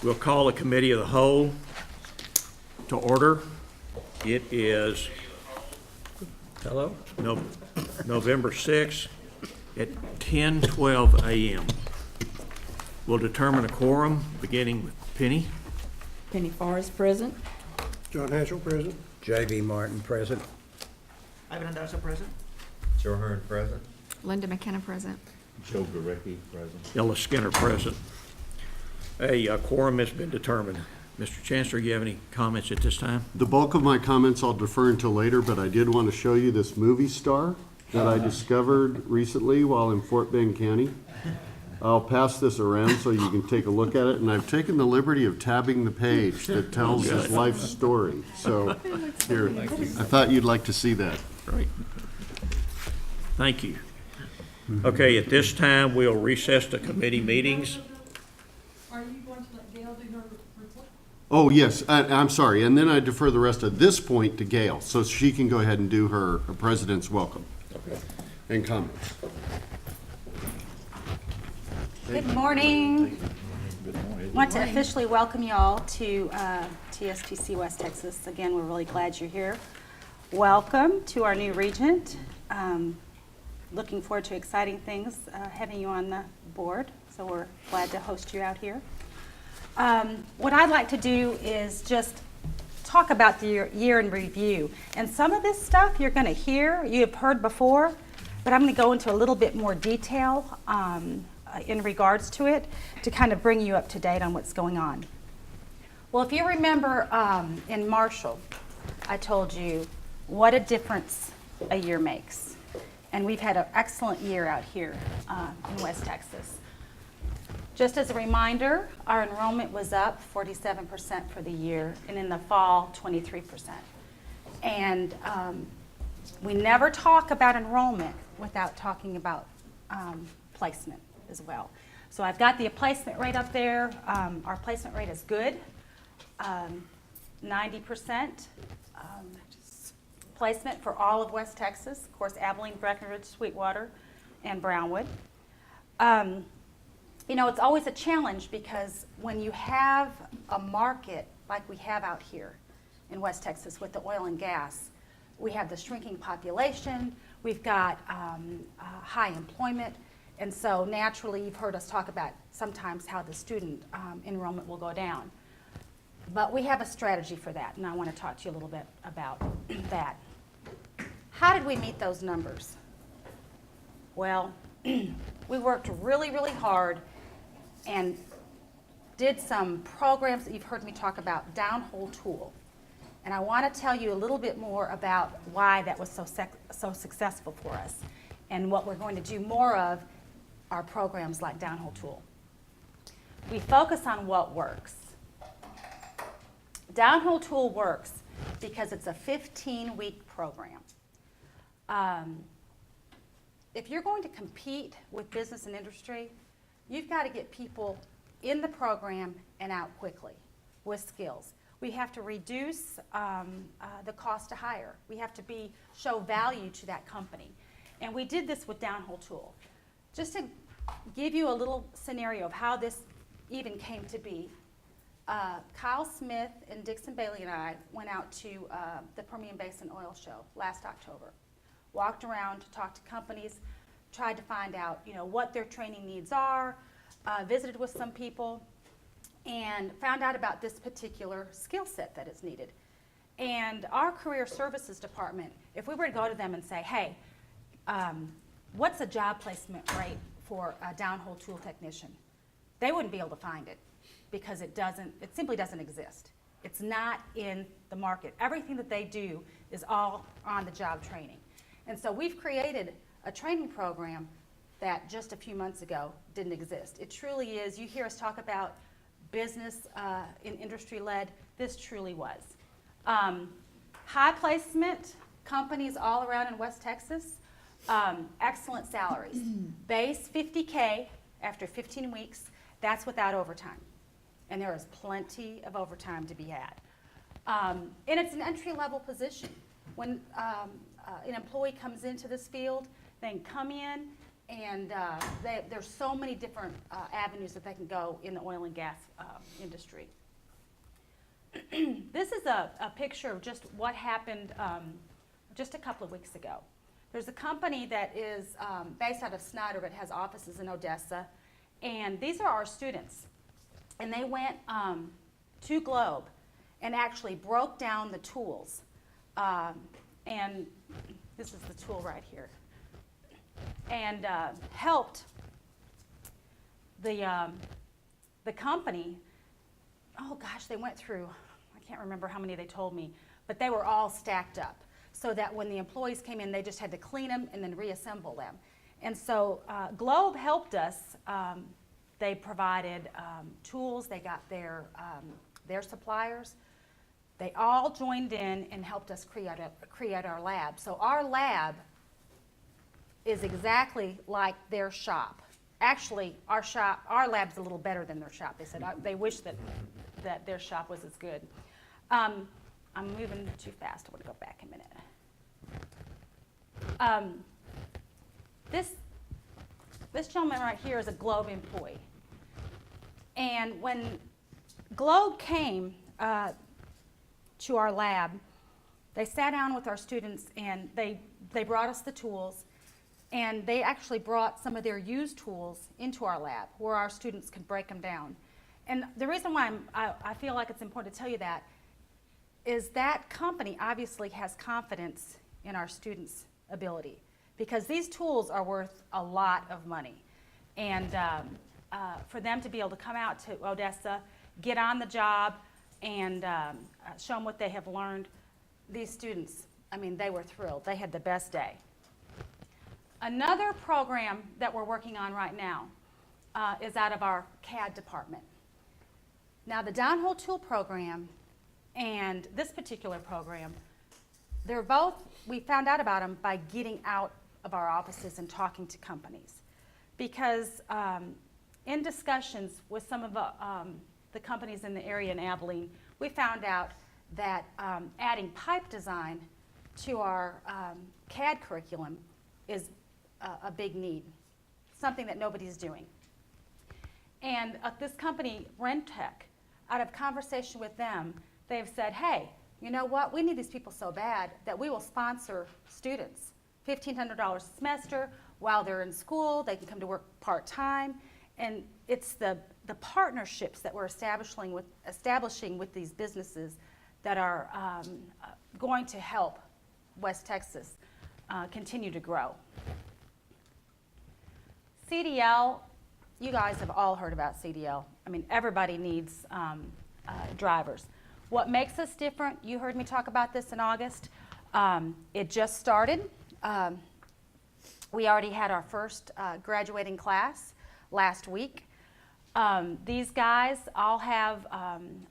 We'll call a committee of the whole to order. It is November 6th at 10:12 a.m. We'll determine a quorum, beginning with Penny. Penny Forrest present. John Hatchell, present. J.B. Martin, present. Ivan Mendoza, present. Joe Hearn, present. Linda McKenna, present. Joe Gurecki, present. Ella Skinner, present. A quorum has been determined. Mr. Chancellor, you have any comments at this time? The bulk of my comments I'll defer until later, but I did want to show you this movie star that I discovered recently while in Fort Bend County. I'll pass this around so you can take a look at it, and I've taken the liberty of tabbing the page that tells his life story. So, here, I thought you'd like to see that. Great. Thank you. Okay, at this time, we'll recess the committee meetings. Are you going to let Gail do her report? Oh, yes, I'm sorry, and then I defer the rest of this point to Gail, so she can go ahead and do her president's welcome and comments. Good morning. I want to officially welcome you all to TSTC West Texas. Again, we're really glad you're here. Welcome to our new regent. Looking forward to exciting things having you on the board, so we're glad to host you out here. What I'd like to do is just talk about the year in review. And some of this stuff you're going to hear, you have heard before, but I'm going to go into a little bit more detail in regards to it to kind of bring you up to date on what's going on. Well, if you remember in Marshall, I told you what a difference a year makes. And we've had an excellent year out here in West Texas. Just as a reminder, our enrollment was up 47% for the year, and in the fall, 23%. And we never talk about enrollment without talking about placement as well. So I've got the placement rate up there. Our placement rate is good, 90% placement for all of West Texas. Of course, Abilene, Breckenridge, Sweetwater, and Brownwood. You know, it's always a challenge because when you have a market like we have out here in West Texas with the oil and gas, we have the shrinking population, we've got high employment, and so naturally you've heard us talk about sometimes how the student enrollment will go down. But we have a strategy for that, and I want to talk to you a little bit about that. How did we meet those numbers? Well, we worked really, really hard and did some programs that you've heard me talk about, downhole tool. And I want to tell you a little bit more about why that was so successful for us and what we're going to do more of are programs like downhole tool. We focus on what works. Downhole tool works because it's a 15-week program. If you're going to compete with business and industry, you've got to get people in the program and out quickly with skills. We have to reduce the cost to hire. We have to show value to that company. And we did this with downhole tool. Just to give you a little scenario of how this even came to be, Kyle Smith and Dixon Bailey and I went out to the Permian Basin Oil Show last October. Walked around, talked to companies, tried to find out, you know, what their training needs are, visited with some people, and found out about this particular skill set that is needed. And our career services department, if we were to go to them and say, hey, what's a job placement rate for a downhole tool technician? They wouldn't be able to find it because it simply doesn't exist. It's not in the market. Everything that they do is all on the job training. And so we've created a training program that just a few months ago didn't exist. It truly is, you hear us talk about business in industry-led, this truly was. High placement companies all around in West Texas, excellent salaries. Base $50K after 15 weeks, that's without overtime. And there is plenty of overtime to be had. And it's an entry-level position. When an employee comes into this field, they can come in And there's so many different avenues that they can go in the oil and gas industry. This is a picture of just what happened just a couple of weeks ago. There's a company that is based out of Snyder but has offices in Odessa, and these are our students. And they went to Globe and actually broke down the tools. And this is the tool right here. And helped the company. Oh gosh, they went through, I can't remember how many they told me, but they were all stacked up so that when the employees came in, they just had to clean them and then reassemble them. And so Globe helped us. They provided tools, they got their suppliers. They all joined in and helped us create our lab. So our lab is exactly like their shop. Actually, our lab's a little better than their shop. They said they wish that their shop was as good. I'm moving too fast. I want to go back a minute. This gentleman right here is a Globe employee. And when Globe came to our lab, they sat down with our students and they brought us the tools. And they actually brought some of their used tools into our lab where our students could break them down. And the reason why I feel like it's important to tell you that is that company obviously has confidence in our students' ability, because these tools are worth a lot of money. And for them to be able to come out to Odessa, get on the job, and show them what they have learned, these students, I mean, they were thrilled. They had the best day. Another program that we're working on right now is out of our CAD department. Now, the downhole tool program and this particular program, they're both, we found out about them by getting out of our offices and talking to companies. Because in discussions with some of the companies in the area in Abilene, we found out that adding pipe design to our CAD curriculum is a big need, something that nobody's doing. And this company, Rentec, out of conversation with them, they've said, hey, you know what, we need these people so bad that we will sponsor students, $1,500 a semester while they're in school. They can come to work part-time. And it's the partnerships that we're establishing with these businesses that are going to help West Texas continue to grow. CDL, you guys have all heard about CDL. I mean, everybody needs drivers. What makes us different, you heard me talk about this in August. It just started. We already had our first graduating class last week. These guys all have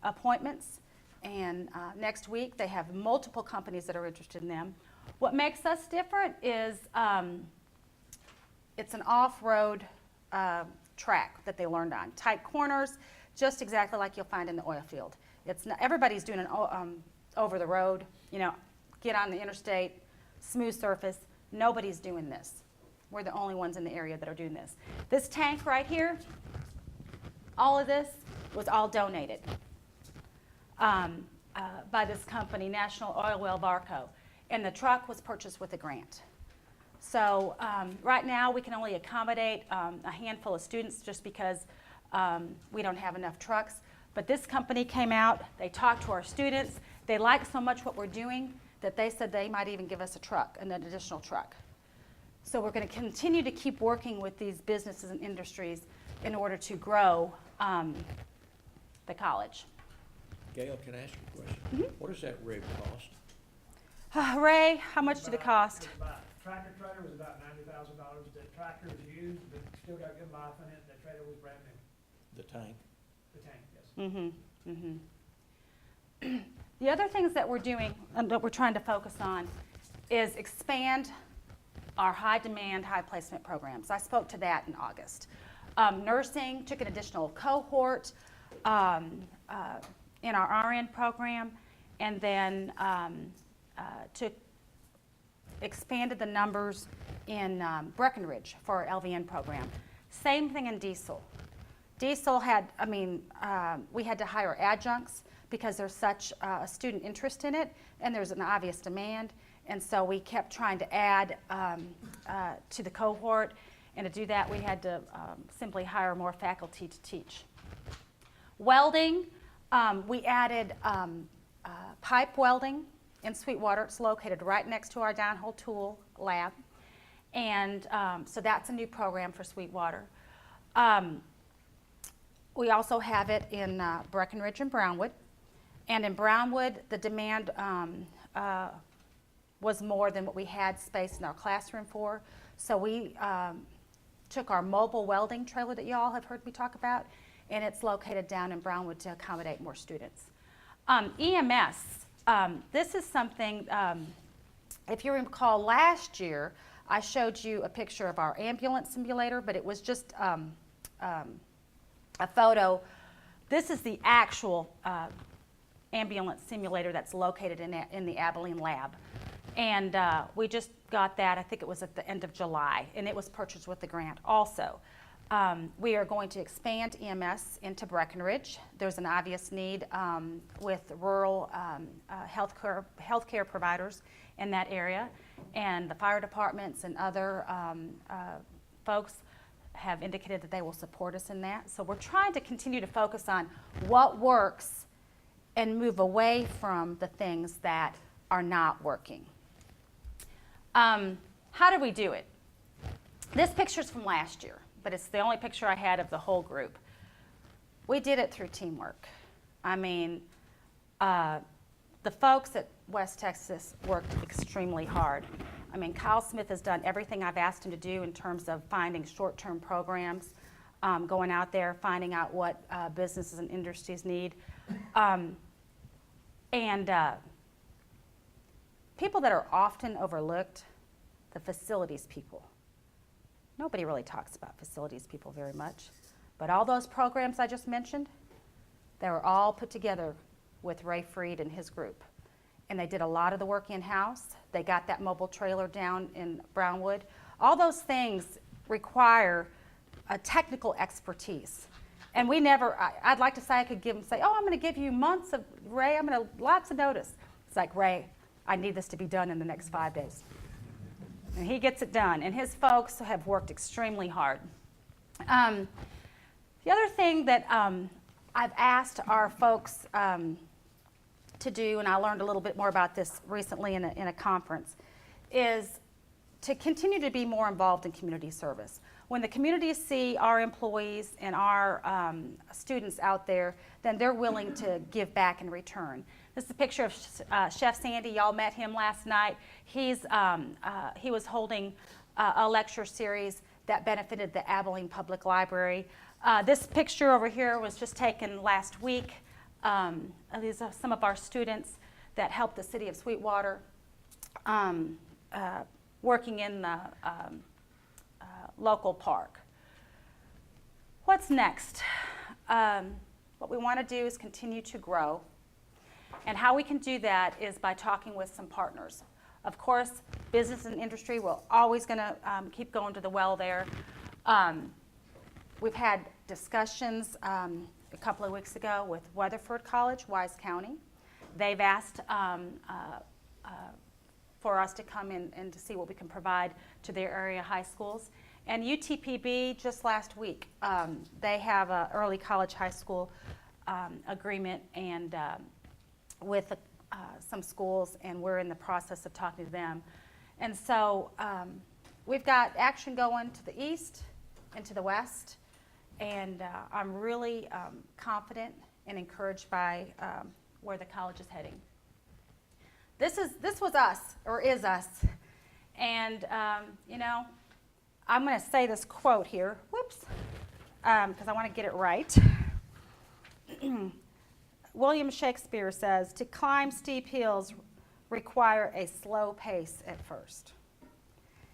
appointments, and next week they have multiple companies that are interested in them. What makes us different is it's an off-road track that they learned on. Tight corners, just exactly like you'll find in the oil field. It's not, everybody's doing an over the road, you know, get on the interstate, smooth surface. Nobody's doing this. We're the only ones in the area that are doing this. This tank right here, all of this was all donated by this company, National Oil Well Varco, and the truck was purchased with a grant. So right now we can only accommodate a handful of students just because we don't have enough trucks. But this company came out, they talked to our students, they liked so much what we're doing that they said they might even give us a truck, an additional truck. So we're going to continue to keep working with these businesses and industries in order to grow the college. Gail, can I ask you a question? Mm-hmm. What does that rig cost? Ray, how much did it cost? Tractor trailer was about $90,000. The tractor is used, but still got good life in it. The trailer was brand new. The tank? The tank, yes. Mm-hmm. Mm-hmm. The other things that we're doing and that we're trying to focus on is expand our high demand, high placement programs. I spoke to that in August. Nursing took an additional cohort in our RN program, and then took expanded the numbers in Breckenridge for our LVN program. Same thing in Diesel. Diesel had, we had to hire adjuncts because there's such a student interest in it, and there's an obvious demand. And so we kept trying to add to the cohort, and to do that we had to simply hire more faculty to teach. Welding, we added pipe welding in Sweetwater. It's located right next to our downhole tool lab, and so that's a new program for Sweetwater. We also have it in Breckenridge and Brownwood, and in Brownwood the demand was more than what we had space in our classroom for, so we took our mobile welding trailer that you all have heard me talk about, and it's located down in Brownwood to accommodate more students. EMS, this is something, if you recall last year, I showed you a picture of our ambulance simulator, but it was just a photo. This is the actual ambulance simulator that's located in the Abilene lab. And we just got that, I think it was at the end of July, and it was purchased with the grant also. We are going to expand EMS into Breckenridge. There's an obvious need with rural healthcare providers in that area, and the fire departments and other folks have indicated that they will support us in that. So we're trying to continue to focus on what works and move away from the things that are not working. How do we do it? This picture's from last year, but it's the only picture I had of the whole group. We did it through teamwork. I mean, the folks at West Texas worked extremely hard. I mean, Kyle Smith has done everything I've asked him to do in terms of finding short-term programs, going out there, finding out what businesses and industries need. People that are often overlooked, the facilities people. Nobody really talks about facilities people very much, but all those programs I just mentioned, they were all put together with Ray Freed and his group. And they did a lot of the work in-house. They got that mobile trailer down in Brownwood. All those things require a technical expertise. And we never, I'd like to say I could say, oh, I'm going to give you months of, Ray, lots of notice. It's like, Ray, I need this to be done in the next 5 days. And he gets it done. And his folks have worked extremely hard. The other thing that I've asked our folks to do, and I learned a little bit more about this recently in a conference, is to continue to be more involved in community service. When the communities see our employees and our students out there, then they're willing to give back in return. This is a picture of Chef Sandy. Y'all met him last night. He was holding a lecture series that benefited the Abilene Public Library. This picture over here was just taken last week. These are some of our students that helped the city of Sweetwater working in the local park. What's next? What we want to do is continue to grow. And how we can do that is by talking with some partners. Of course, business and industry, we're always going to keep going to the well there. We've had discussions a couple of weeks ago with Weatherford College, Wise County. They've asked for us to come in and to see what we can provide to their area high schools. And UTPB just last week, they have an early college high school agreement and with some schools, and we're in the process of talking to them. And so we've got action going to the east and to the west, and I'm really confident and encouraged by where the college is heading. This was us, or is us, and you know, I'm going to say this quote here, whoops, because I want to get it right. William Shakespeare says, "To climb steep hills require a slow pace at first."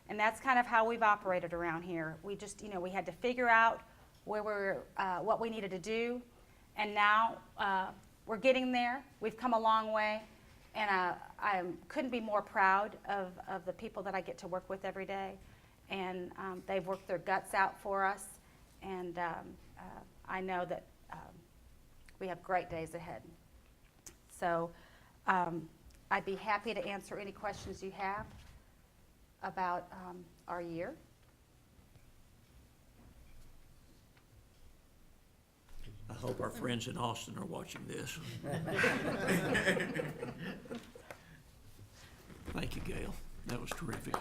And that's kind of how we've operated around here. We just, you know, we had to figure out what we needed to do, and now we're getting there. We've come a long way, And I couldn't be more proud of the people that I get to work with every day. And they've worked their guts out for us. And I know that we have great days ahead. So I'd be happy to answer any questions you have about our year. I hope our friends in Austin are watching this. Thank you, Gail. That was terrific.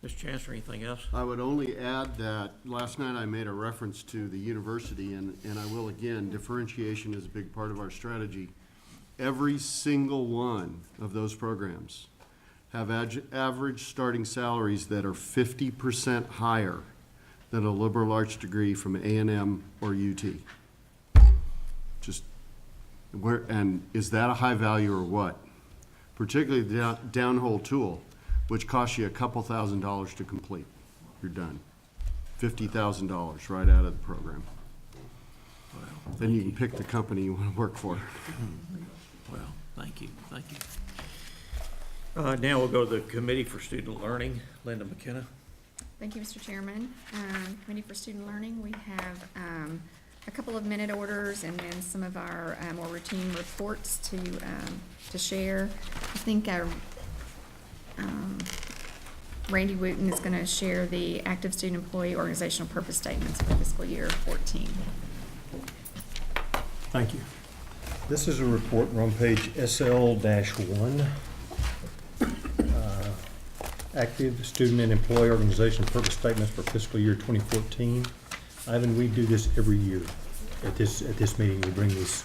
Mr. Chancellor, anything else? I would only add that last night I made a reference to the university, and I will again, differentiation is a big part of our strategy. Every single one of those programs have average starting salaries that are 50% higher than a liberal arts degree from A&M or UT. Just where, and is that a high value or what? Particularly the downhole tool, which costs you a couple $1,000s to complete. You're done. $50,000 right out of the program. Well, Then you can pick the company you want to work for. well, thank you, thank you. Now we'll go to the Committee for Student Learning. Linda McKenna. Thank you, Mr. Chairman. Committee for Student Learning, we have a couple of minute orders and then some of our more routine reports to share. I think our Randy Wooten is going to share the active student employee organizational purpose statements for fiscal year 14. Thank you. This is a report. We're on page SL-1. Active student and employee organization purpose statements for fiscal year 2014. Ivan, we do this every year. At this meeting, we bring these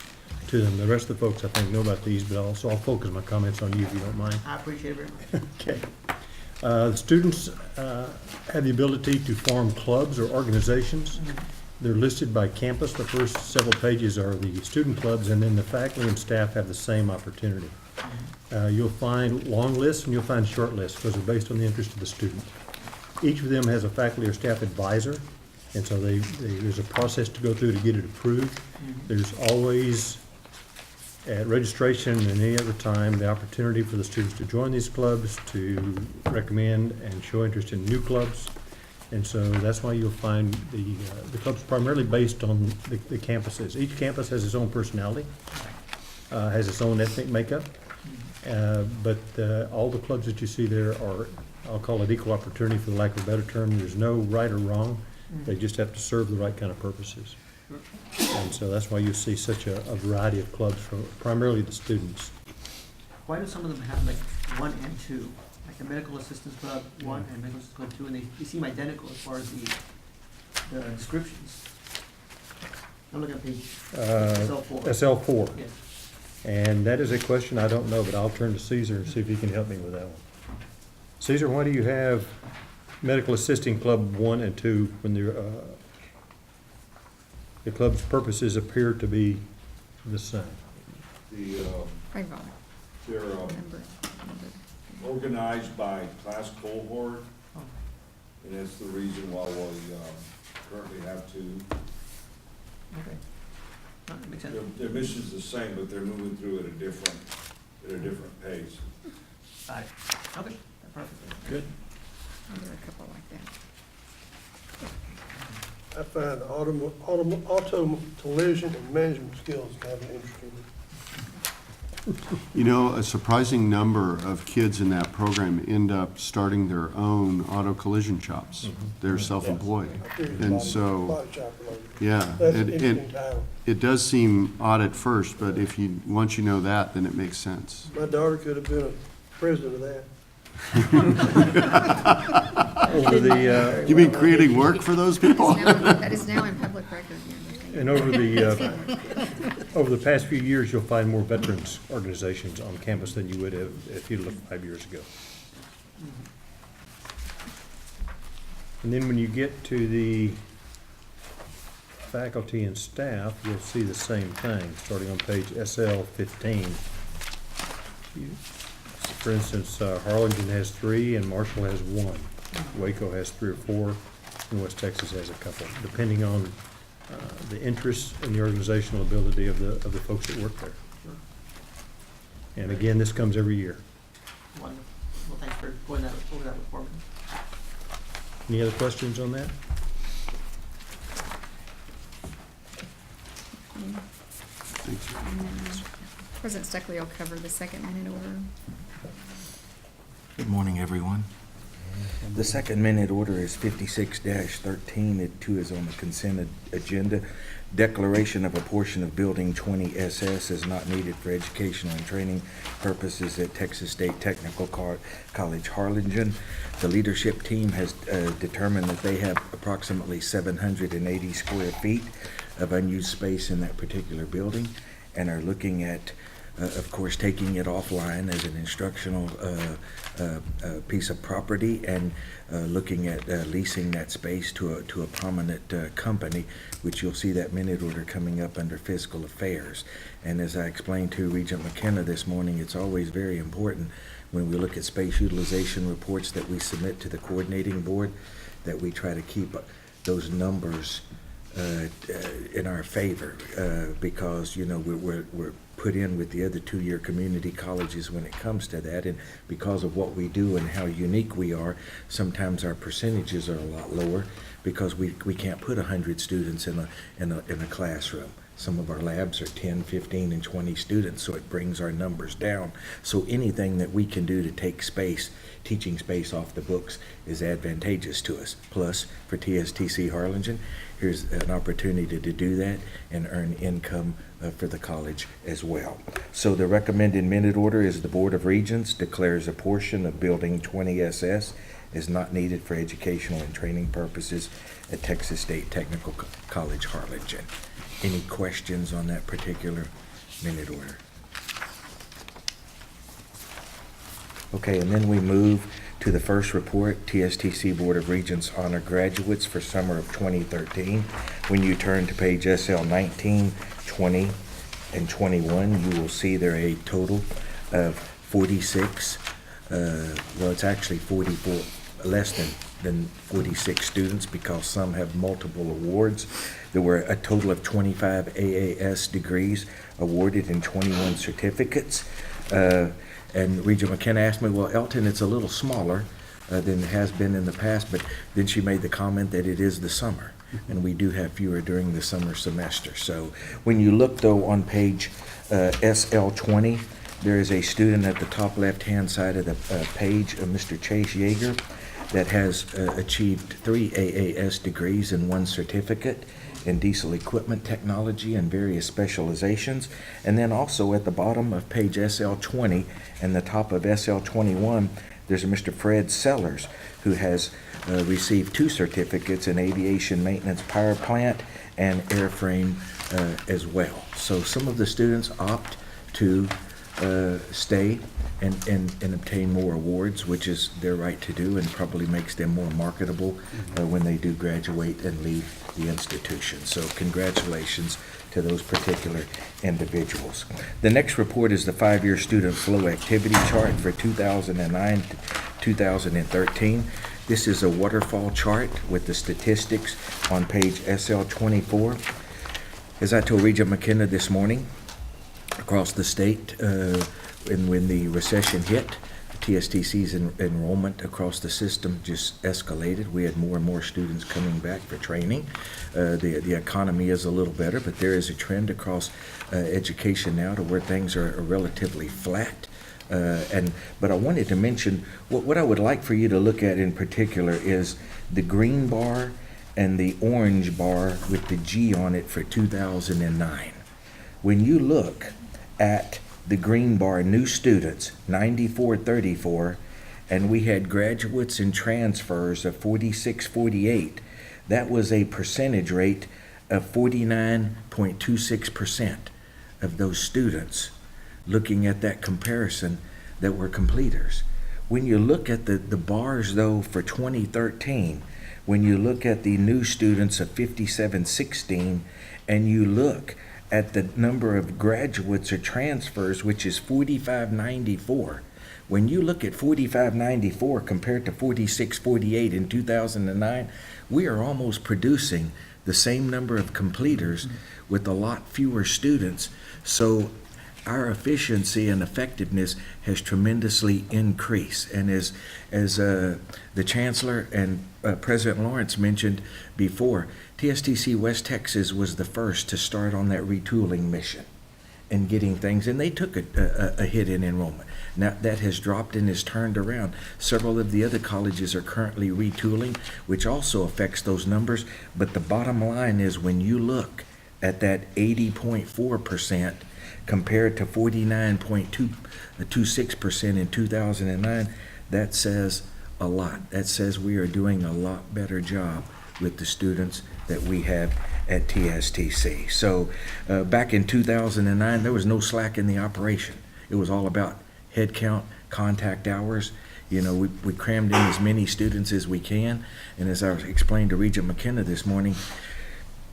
to them. The rest of the folks, I think, know about these, but I'll focus my comments on you if you don't mind. I appreciate it very much. Okay. The students have the ability to form clubs or organizations. They're listed by campus. The first several pages are the student clubs, and then the faculty and staff have the same opportunity. You'll find long lists and you'll find short lists because they're based on the interest of the student. Each of them has a faculty or staff advisor, and so there's a process to go through to get it approved. There's always, at registration and any other time, the opportunity for the students to join these clubs, to recommend and show interest in new clubs. And so that's why you'll find the clubs primarily based on the campuses. Each campus has its own personality, has its own ethnic makeup, but all the clubs that you see there are, I'll call it equal opportunity for the lack of a better term. There's no right or wrong. They just have to serve the right kind of purposes. And so that's why you see such a variety of clubs from primarily the students. Why do some of them have like 1 and 2? Like the Medical Assistance Club 1 and Medical Assistance Club 2, and they seem identical as far as the descriptions. I'm looking at page SL4. SL4. Yes. And that is a question I don't know, but I'll turn to Caesar and see if he can help me with that one. Caesar, why do you have Medical Assisting Club 1 and 2 when the club's purposes appear to be the same? Right, Ron. They're Remember. organized by class cohort, and that's the reason why we currently have two. Okay. That makes sense. Their mission's the same, but they're moving through at a different pace. Got it. Okay. Perfect. Good. There are a couple like that. I find auto collision and management skills kind of interesting. You know, a surprising number of kids in that program end up starting their own auto collision shops. They're self-employed. I figured And body so, shop related. yeah, That's an interesting title. it does seem odd at first, but once you know that, then it makes sense. My daughter could have been a president of that. Over the, You mean creating work for those people? That is now in public record. and over the past few years, you'll find more veterans organizations on campus than you would have if you looked 5 years ago. And then when you get to the faculty and staff, you'll see the same thing, starting on page SL-15. For instance, Harlingen has 3 and Marshall has 1. Waco has 3 or 4. and West Texas has a couple, depending on the interests and the organizational ability of the folks that work there. And again, this comes every year. Wonderful. Well, thanks for going over that for me. Any other questions on that? President Stuckley will cover the second minute order. Good morning, everyone. The second minute order is 56-13. It too is on the consent agenda. Declaration of a portion of Building 20 SS is not needed for educational and training purposes at Texas State Technical College Harlingen. The leadership team has determined that they have approximately 780 square feet of unused space in that particular building and are looking at of course, taking it offline as an instructional piece of property and looking at leasing that space to a prominent company, which you'll see that minute order coming up under fiscal affairs. And as I explained to Regent McKenna this morning, it's always very important when we look at space utilization reports that we submit to the coordinating board that we try to keep those numbers in our favor because, you know, we're put in with the other two-year community colleges when it comes to that, and because of what we do and how unique we are, sometimes our percentages are a lot lower because we can't put 100 students in a classroom. Some of our labs are 10, 15, and 20 students, so it brings our numbers down. So anything that we can do to take space, teaching space off the books, is advantageous to us. Plus, for TSTC Harlingen, here's an opportunity to do that and earn income for the college as well. So the recommended minute order is the Board of Regents declares a portion of Building 20 SS is not needed for educational and training purposes at Texas State Technical College Harlingen. Any questions on that particular minute order? Okay, and then we move to the first report, TSTC Board of Regents honor graduates for summer of 2013. When you turn to page SL 19, 20, and 21, you will see there are a total of 46, well, it's actually 44, less than 46 students because some have multiple awards. There were a total of 25 AAS degrees awarded and 21 certificates. And Regent McKenna asked me, well, Elton, it's a little smaller than it has been in the past, but then she made the comment that it is the summer, and we do have fewer during the summer semester. So when you look, though, on page SL 20, there is a student at the top left-hand side of the page, Mr. Chase Yeager, that has achieved 3 AAS degrees and 1 certificate in diesel equipment technology and various specializations. And then also at the bottom of page SL 20 and the top of SL 21, there's a Mr. Fred Sellers who has received 2 certificates in aviation maintenance power plant and airframe as well. So some of the students opt to stay and obtain more awards, which is their right to do and probably makes them more marketable when they do graduate and leave the institution. So congratulations to those particular individuals. The next report is the 5-year student flow activity chart for 2009 to 2013. This is a waterfall chart with the statistics on page SL 24. As I told Regent McKenna this morning, across the state, and when the recession hit, TSTC's enrollment across the system just escalated. We had more and more students coming back for training. The economy is a little better, but there is a trend across education now to where things are relatively flat. But I wanted to mention what I would like for you to look at in particular is the green bar and the orange bar with the G on it for 2009. When you look at the green bar, new students, 9434, and we had graduates and transfers of 4648. That was a percentage rate of 49.26% of those students, looking at that comparison, that were completers. When you look at the bars, though, for 2013, when you look at the new students of 5716, and you look at the number of graduates or transfers, which is 4594, When you look at 4594 compared to 4648 in 2009, we are almost producing the same number of completers with a lot fewer students. So our efficiency and effectiveness has tremendously increased. And as the Chancellor and President Lawrence mentioned before, TSTC West Texas was the first to start on that retooling mission and getting things, and they took a hit in enrollment. Now that has dropped and is turned around. Several of the other colleges are currently retooling, which also affects those numbers. But the bottom line is, when you look at that 80.4% compared to 49.26% in 2009, that says a lot. That says we are doing a lot better job with the students that we have at TSTC. So back in 2009, there was no slack in the operation. It was all about head count, contact hours. You know, we crammed in as many students as we can. And as I explained to Regent McKenna this morning,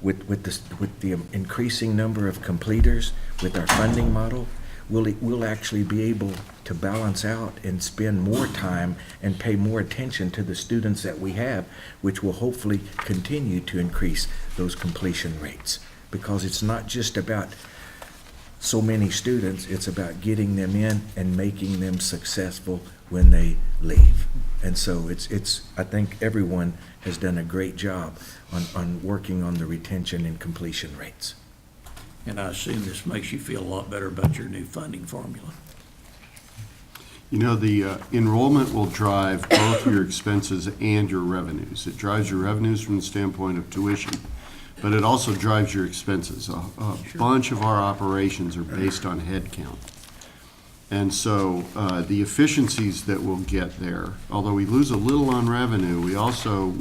with the increasing number of completers, with our funding model, we'll actually be able to balance out and spend more time and pay more attention to the students that we have, which will hopefully continue to increase those completion rates. Because it's not just about so many students, it's about getting them in and making them successful when they leave. And so it's I think everyone has done a great job on working on the retention and completion rates. And I assume this makes you feel a lot better about your new funding formula. You know, the enrollment will drive both your expenses and your revenues. It drives your revenues from the standpoint of tuition, but it also drives your expenses. A bunch of our operations are based on head count. And so the efficiencies that we'll get there, although we lose a little on revenue, we also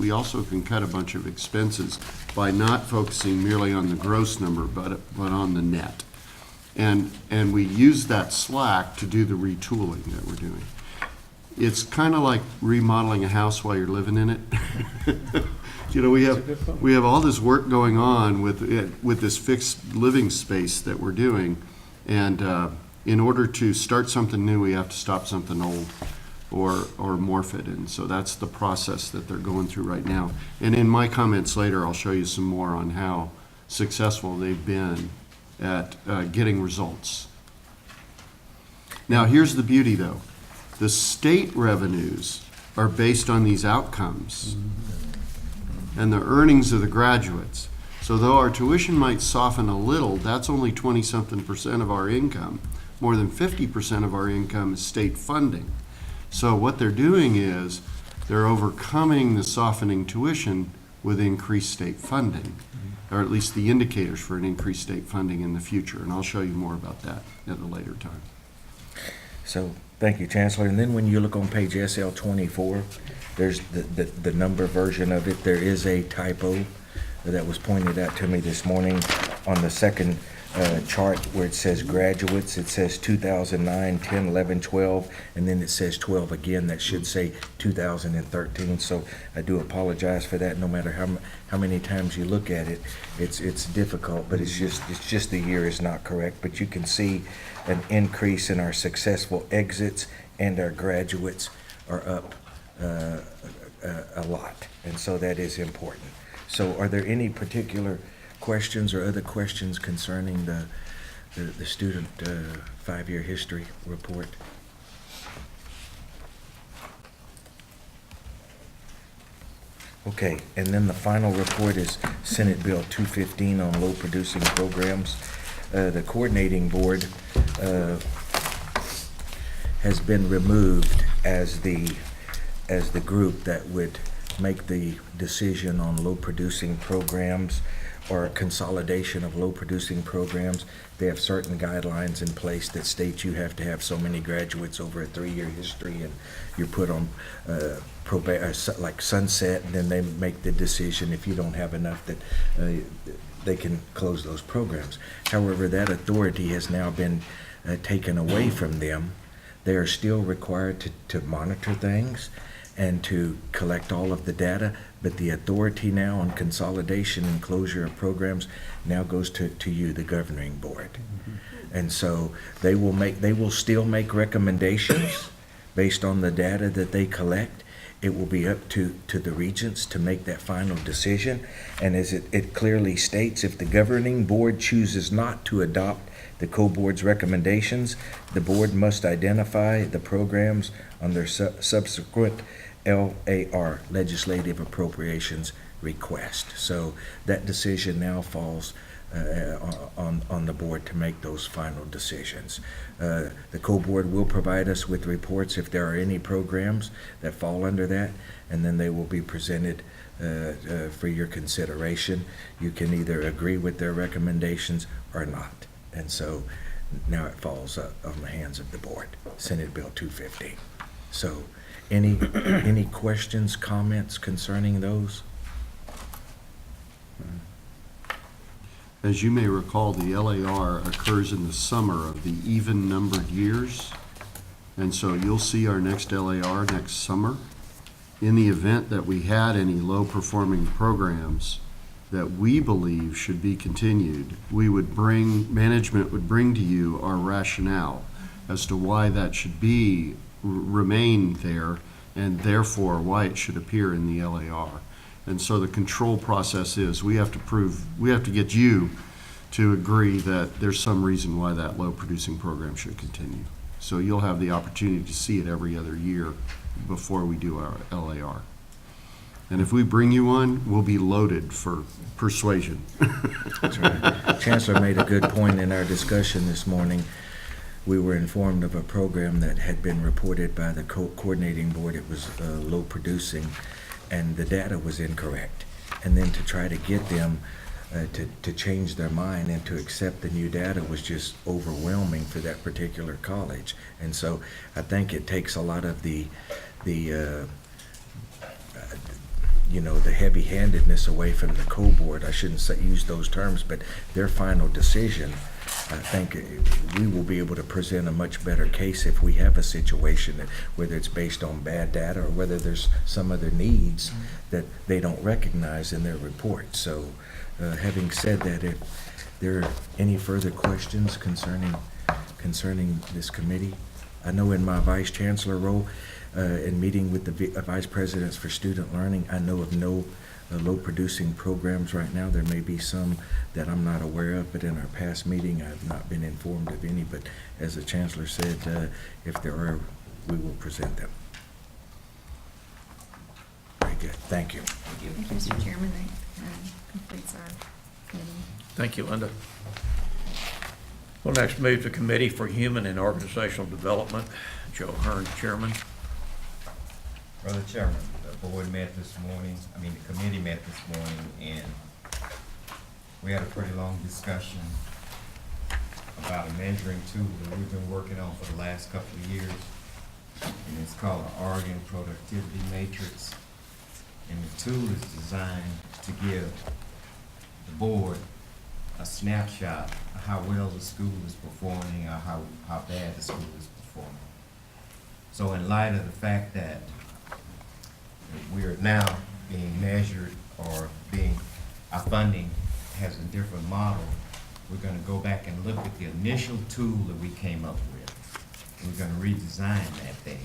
can cut a bunch of expenses by not focusing merely on the gross number, but on the net. And we use that slack to do the retooling that we're doing. It's kind of like remodeling a house while you're living in it. You know, we have all this work going on with this fixed living space that we're doing, and in order to start something new, we have to stop something old or morph it. And so that's the process that they're going through right now. And in my comments later, I'll show you some more on how successful they've been at getting results. Now, here's the beauty, though. The state revenues are based on these outcomes and the earnings of the graduates. So though our tuition might soften a little, that's only 20-something% of our income. More than 50% of our income is state funding. So what they're doing is they're overcoming the softening tuition with increased state funding, or at least the indicators for an increased state funding in the future. And I'll show you more about that at a later time. So thank you, Chancellor. And then when you look on page SL 24, there's the number version of it. There is a typo that was pointed out to me this morning on the second chart where it says graduates. It says 2009, 10, 11, 12, and then it says 12 again. That should say 2013. So I do apologize for that. No matter how many times you look at it, it's difficult, but it's just the year is not correct. But you can see an increase in our successful exits, and our graduates are up a lot, and so that is important. So are there any particular questions or other questions concerning the student 5-year history report? Okay, and then the final report is Senate Bill 215 on low producing programs. The coordinating board has been removed as the group that would make the decision on low producing programs or a consolidation of low producing programs. They have certain guidelines in place that state you have to have so many graduates over a 3-year history, and you're put on like sunset, and then they make the decision if you don't have enough that they can close those programs. However, that authority has now been taken away from them. They are still required to monitor things and to collect all of the data, but the authority now on consolidation and closure of programs now goes to you, the governing board. And so they will still make recommendations, based on the data that they collect. It will be up to the regents to make that final decision. And as it clearly states, if the governing board chooses not to adopt the co-board's recommendations, the board must identify the programs on their subsequent LAR, legislative appropriations request. So that decision now falls on the board to make those final decisions. The co-board will provide us with reports if there are any programs that fall under that, and then they will be presented for your consideration. You can either agree with their recommendations or not. And so now it falls on the hands of the board. Senate Bill 215. So any questions, comments concerning those? As you may recall, the LAR occurs in the summer of the even-numbered years. And so you'll see our next LAR next summer. In the event that we had any low-performing programs that we believe should be continued, management would bring to you our rationale as to why that should remain there, and therefore why it should appear in the LAR. And so the control process is we have to get you to agree that there's some reason why that low-producing program should continue. So you'll have the opportunity to see it every other year before we do our LAR. And if we bring you one, we'll be loaded for persuasion. That's right. Chancellor made a good point in our discussion this morning. We were informed of a program that had been reported by the coordinating board. It was low producing, and the data was incorrect. And then to try to get them to change their mind and to accept the new data was just overwhelming for that particular college. And so I think it takes a lot of the heavy-handedness away from the co-board. I shouldn't use those terms, but their final decision, I think we will be able to present a much better case if we have a situation that, whether it's based on bad data or whether there's some other needs that they don't recognize in their report. So having said that, if there are any further questions concerning this committee, I know in my vice chancellor role, in meeting with the vice presidents for student learning, I know of no low-producing programs right now. There may be some that I'm not aware of, but in our past meeting, I've not been informed of any. But as the chancellor said, if there are, we will present them. Very good. Thank you. Thank you, Mr. Chairman. That completes our committee. Thank you, Linda. We'll next move to Committee for Human and Organizational Development. Joe Hearn, Chairman. Brother Chairman, the board met this morning, the committee met this morning, and we had a pretty long discussion about a measuring tool that we've been working on for the last couple of years. And it's called an Oregon Productivity Matrix. And the tool is designed to give the board a snapshot of how well the school is performing or how bad the school is performing. So in light of the fact that we are now being measured our funding has a different model, we're going to go back and look at the initial tool that we came up with. We're going to redesign that thing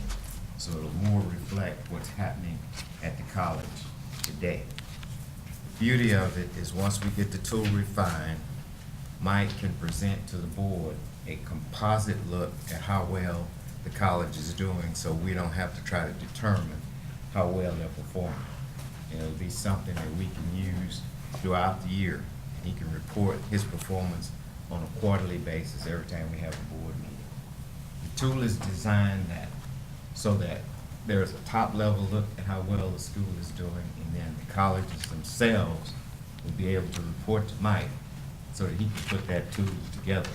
so it'll more reflect what's happening at the college today. The beauty of it is once we get the tool refined, Mike can present to the board a composite look at how well the college is doing, so we don't have to try to determine how well they're performing. It'll be something that we can use throughout the year. He can report his performance on a quarterly basis every time we have a board meeting. The tool is designed so that there's a top-level look at how well the school is doing, and then the colleges themselves will be able to report to Mike so that he can put that tool together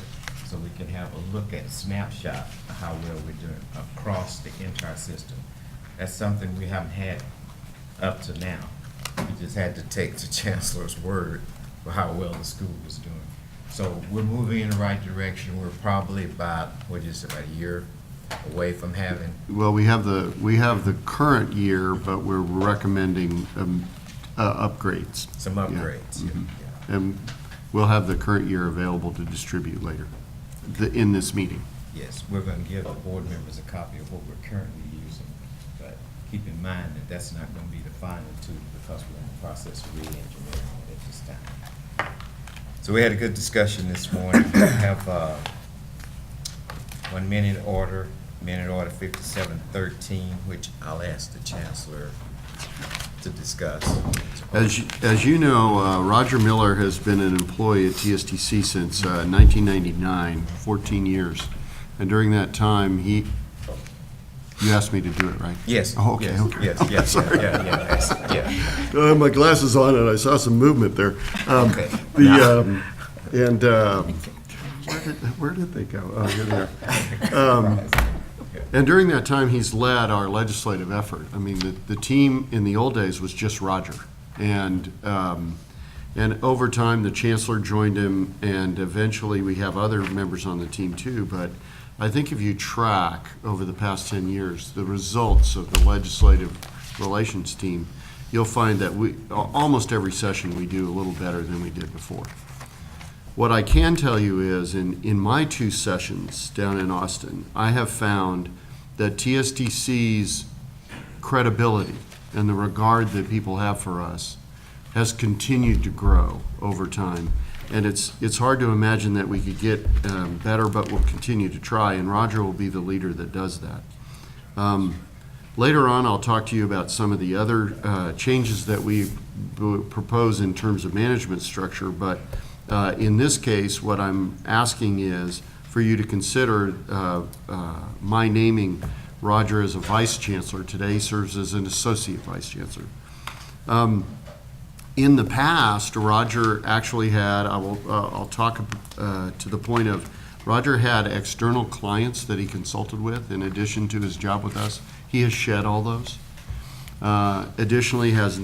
so we can have a look at a snapshot of how well we're doing across the entire system. That's something we haven't had up to now. We just had to take the chancellor's word for how well the school was doing. So we're moving in the right direction. We're probably about a year away from having. Well, we have the current year, but we're recommending upgrades. Some upgrades. Yeah. And we'll have the current year available to distribute later in this meeting. yes, we're gonna give the board members a copy of what we're currently using, but keep in mind that that's not gonna be the final tool because we're in the process of re-engineering it at this time. So we had a good discussion this morning. We have, 1 minute order 5713, which I'll ask the chancellor to discuss. As you know, Roger Miller has been an employee at TSTC since 1999, 14 years. And during that time, you asked me to do it, right? Yes. Oh, okay, yes, okay. Yes, yes, Sorry. yeah. I had my glasses on and I saw some movement there. Okay. Where did they go? Oh, here they are. And during that time, he's led our legislative effort. I mean, the team in the old days was just Roger. And over time, the chancellor joined him, and eventually we have other members on the team too. But I think if you track over the past 10 years, the results of the legislative relations team, you'll find that almost every session we do a little better than we did before. What I can tell you is, in my 2 sessions down in Austin, I have found that TSTC's credibility and the regard that people have for us has continued to grow over time. And it's hard to imagine that we could get better, but we'll continue to try, and Roger will be the leader that does that. Later on, I'll talk to you about some of the other changes that we propose in terms of management structure, but in this case, what I'm asking is for you to consider my naming Roger as a vice chancellor. Today he serves as an associate vice chancellor. In the past, Roger actually had, I'll talk to the point of, Roger had external clients that he consulted with in addition to his job with us. He has shed all those. Additionally, has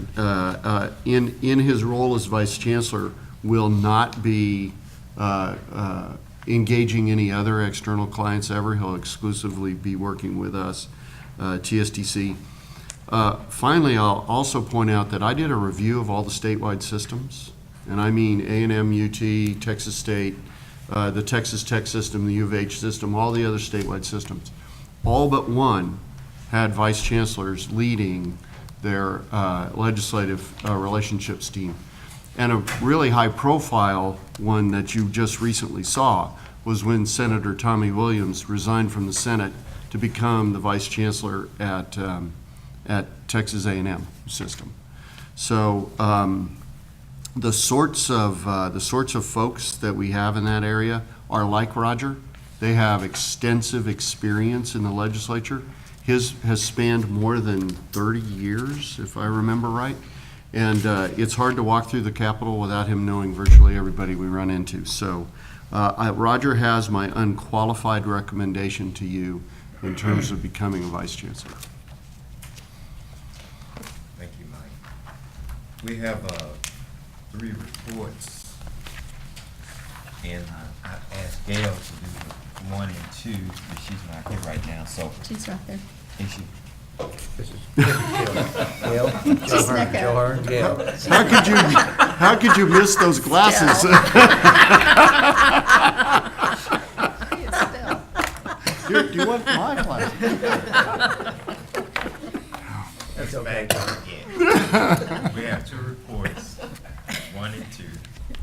in his role as vice chancellor, will not be engaging any other external clients ever. He'll exclusively be working with us, TSTC. Finally, I'll also point out that I did a review of all the statewide systems, and I mean A&M, UT, Texas State, the Texas Tech system, the U of H system, all the other statewide systems. All but one had vice chancellors leading their legislative relationships team. And a really high-profile one that you just recently saw was when Senator Tommy Williams resigned from the Senate to become the vice chancellor at Texas A&M system. So the sorts of folks that we have in that area are like Roger. They have extensive experience in the legislature. His has spanned more than 30 years, if I remember right. And it's hard to walk through the Capitol without him knowing virtually everybody we run into. So Roger has my unqualified recommendation to you in terms of becoming a vice chancellor. Thank you, Mike. We have 3 reports, and I asked Gail to do 1 and 2, but she's not here right now, so. She's right there. Is she? Gail? Just snuck out. Gail. How could you miss those glasses? Do you want my glasses? That's okay. Again. We have 2 reports, 1 and 2,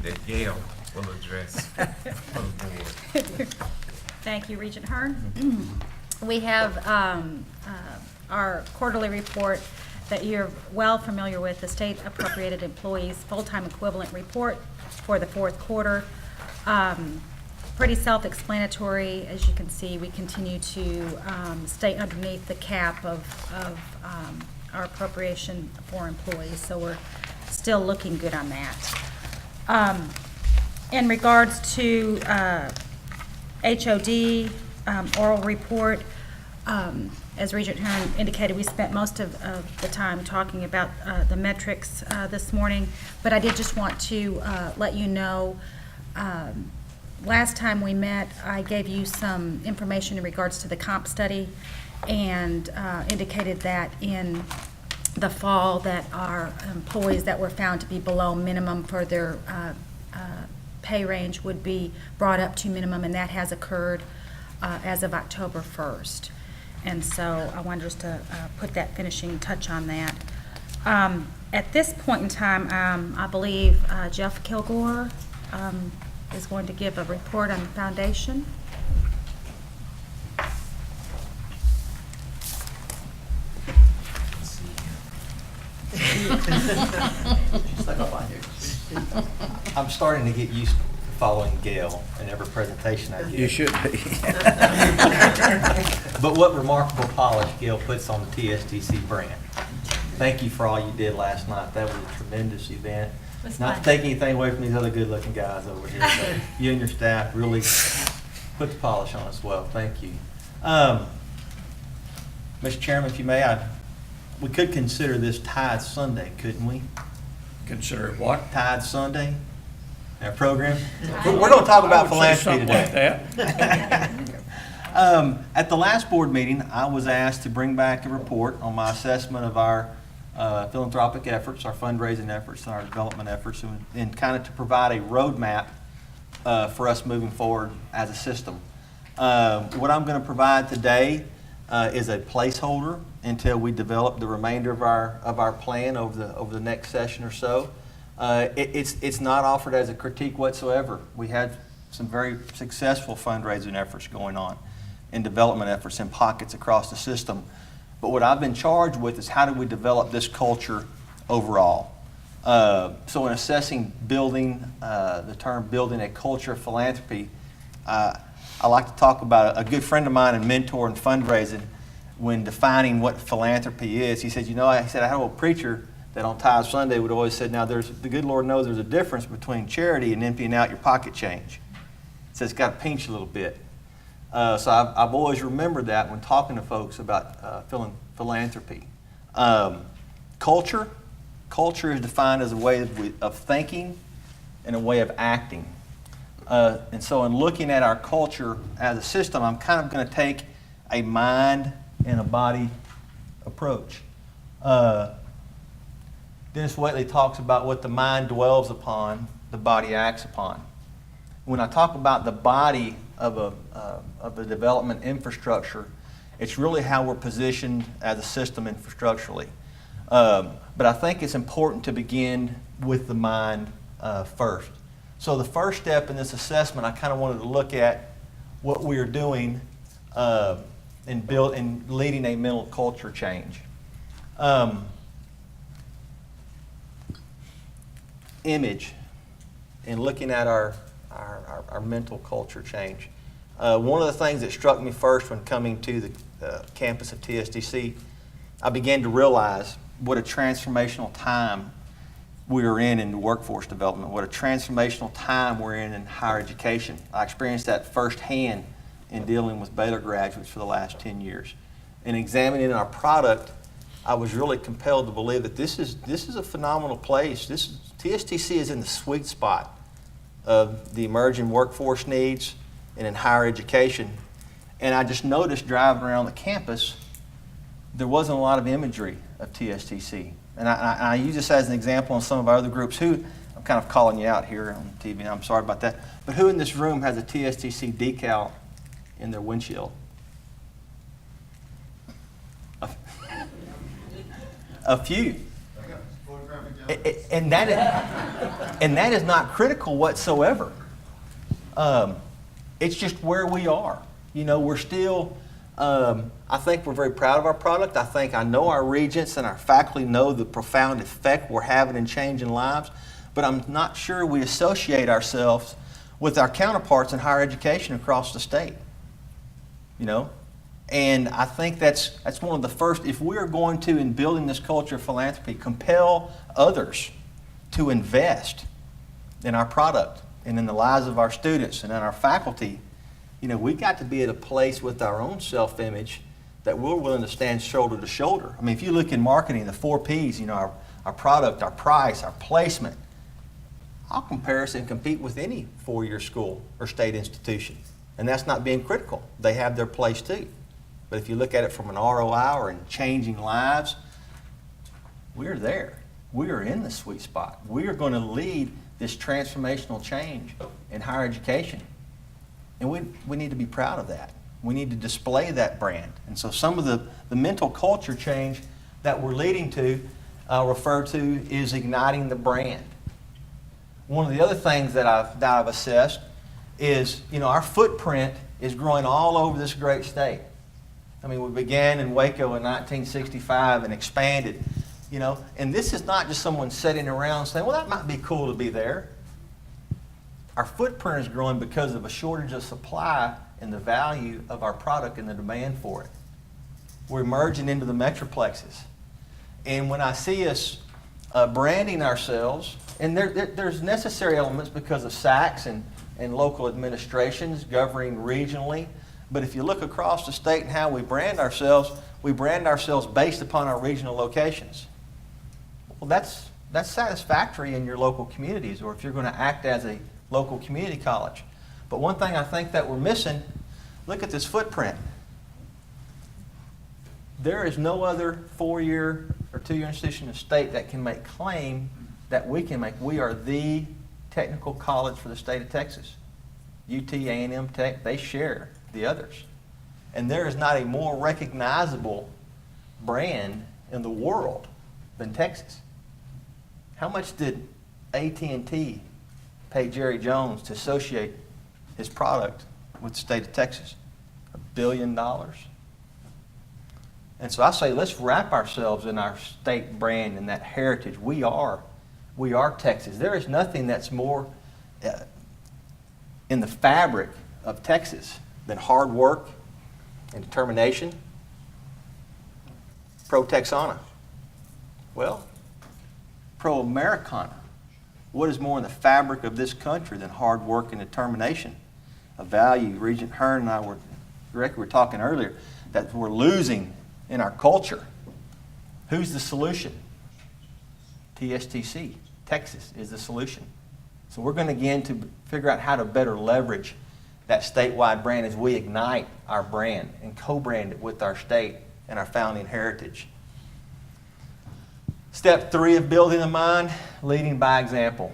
that Gail will address for the board. Thank you, Regent Hearn. We have our quarterly report that you're well familiar with, the State Appropriated Employees Full-Time Equivalent Report for the 4th quarter. Pretty self-explanatory. As you can see, we continue to stay underneath the cap of our appropriation for employees, so we're still looking good on that. In regards to HOD oral report, as Regent Hearn indicated, we spent most of the time talking about the metrics this morning, but I did just want to let you know, last time we met, I gave you some information in regards to the comp study and indicated that in the fall that our employees that were found to be below minimum for their pay range would be brought up to minimum, and that has occurred. as of October 1st. And so I wanted just to put that finishing touch on that. At this point in time, I believe Jeff Kilgore is going to give a report on the foundation. Stuck up on here. I'm starting to get used to following Gail in every presentation I give. You should be. But what remarkable polish Gail puts on the TSTC brand. Thank you for all you did last night. That was a tremendous event. Not to take anything away from these other good-looking guys over here, but you and your staff really put the polish on as well. Thank you. Mr. Chairman, if you may, we could consider this Tide Sunday, couldn't we? Consider it what? Tide Sunday, our program. We're going to talk about I would say philanthropy something today. like that. At the last board meeting, I was asked to bring back a report on my assessment of our philanthropic efforts, our fundraising efforts, and our development efforts, and kind of to provide a roadmap for us moving forward as a system. What I'm going to provide today is a placeholder until we develop the remainder of our plan over the next session or so. It's not offered as a critique whatsoever. We had some very successful fundraising efforts going on and development efforts in pockets across the system. But what I've been charged with is how do we develop this culture overall. So in assessing building, the term building a culture of philanthropy, I like to talk about a good friend of mine and mentor in fundraising. When defining what philanthropy is, he said, I had a preacher that on Tithe Sunday would always say, now the good Lord knows there's a difference between charity and emptying out your pocket change. He says it's got to pinch a little bit. So I've always remembered that when talking to folks about philanthropy. Culture is defined as a way of thinking and a way of acting. And so in looking at our culture as a system, I'm kind of going to take a mind and a body approach. Dennis Waitley talks about what the mind dwells upon, the body acts upon. When I talk about the body of a development infrastructure, it's really how we're positioned as a system infrastructurally. But I think it's important to begin with the mind first. So the first step in this assessment, I kind of wanted to look at what we are doing in leading a mental culture change. Image and looking at our mental culture change. One of the things that struck me first when coming to the campus of TSTC, I began to realize what a transformational time we are in the workforce development, what a transformational time we're in higher education. I experienced that firsthand in dealing with Baylor graduates for the last 10 years. In examining our product, I was really compelled to believe that this is a phenomenal place. TSTC is in the sweet spot of the emerging workforce needs and in higher education. And I just noticed driving around the campus, there wasn't a lot of imagery of TSTC. And I use this as an example on some of our other groups who, I'm kind of calling you out here on TV, and I'm sorry about that, but who in this room has a TSTC decal in their windshield? A few. And that is not critical whatsoever. It's just where we are. We're still, I think we're very proud of our product. I know our regents and our faculty know the profound effect we're having in changing lives, but I'm not sure we associate ourselves with our counterparts in higher education across the state. And I think that's one of the first, if we are going to, in building this culture of philanthropy, compel others to invest in our product and in the lives of our students and in our faculty, we've got to be at a place with our own self-image that we're willing to stand shoulder to shoulder. I mean, if you look in marketing, the 4 Ps, our product, our price, our placement, I'll compare us and compete with any four-year school or state institution. And that's not being critical. They have their place too. But if you look at it from an ROI or in changing lives, we're there. We are in the sweet spot. We are going to lead this transformational change in higher education. And we need to be proud of that. We need to display that brand. And so some of the mental culture change that we're leading to, refer to, is igniting the brand. One of the other things that I've assessed is, our footprint is growing all over this great state. I mean, we began in Waco in 1965 and expanded, and this is not just someone sitting around saying, well, that might be cool to be there. Our footprint is growing because of a shortage of supply and the value of our product and the demand for it. We're emerging into the metroplexes. And when I see us branding ourselves, and there's necessary elements because of SACs and local administrations governing regionally, but if you look across the state and how we brand ourselves based upon our regional locations. Well, that's satisfactory in your local communities, or if you're going to act as a local community college. But one thing I think that we're missing, look at this footprint. There is no other 4-year or 2-year institution in the state that can make claim that we can make. We are the technical college for the state of Texas. UT, A&M Tech, they share the others. And there is not a more recognizable brand in the world than Texas. How much did AT&T pay Jerry Jones to associate his product with the state of Texas? $1 billion. And so I say, let's wrap ourselves in our state brand and that heritage. We are Texas. There is nothing that's more in the fabric of Texas than hard work and determination. Pro-Texana. Well, pro-Americana. What is more in the fabric of this country than hard work and determination? A value Regent Hearn and I were talking earlier, that we're losing in our culture. Who's the solution? TSTC. Texas is the solution. So we're going to begin to figure out how to better leverage that statewide brand as we ignite our brand and co-brand it with our state and our founding heritage. Step 3 of building the mind, leading by example.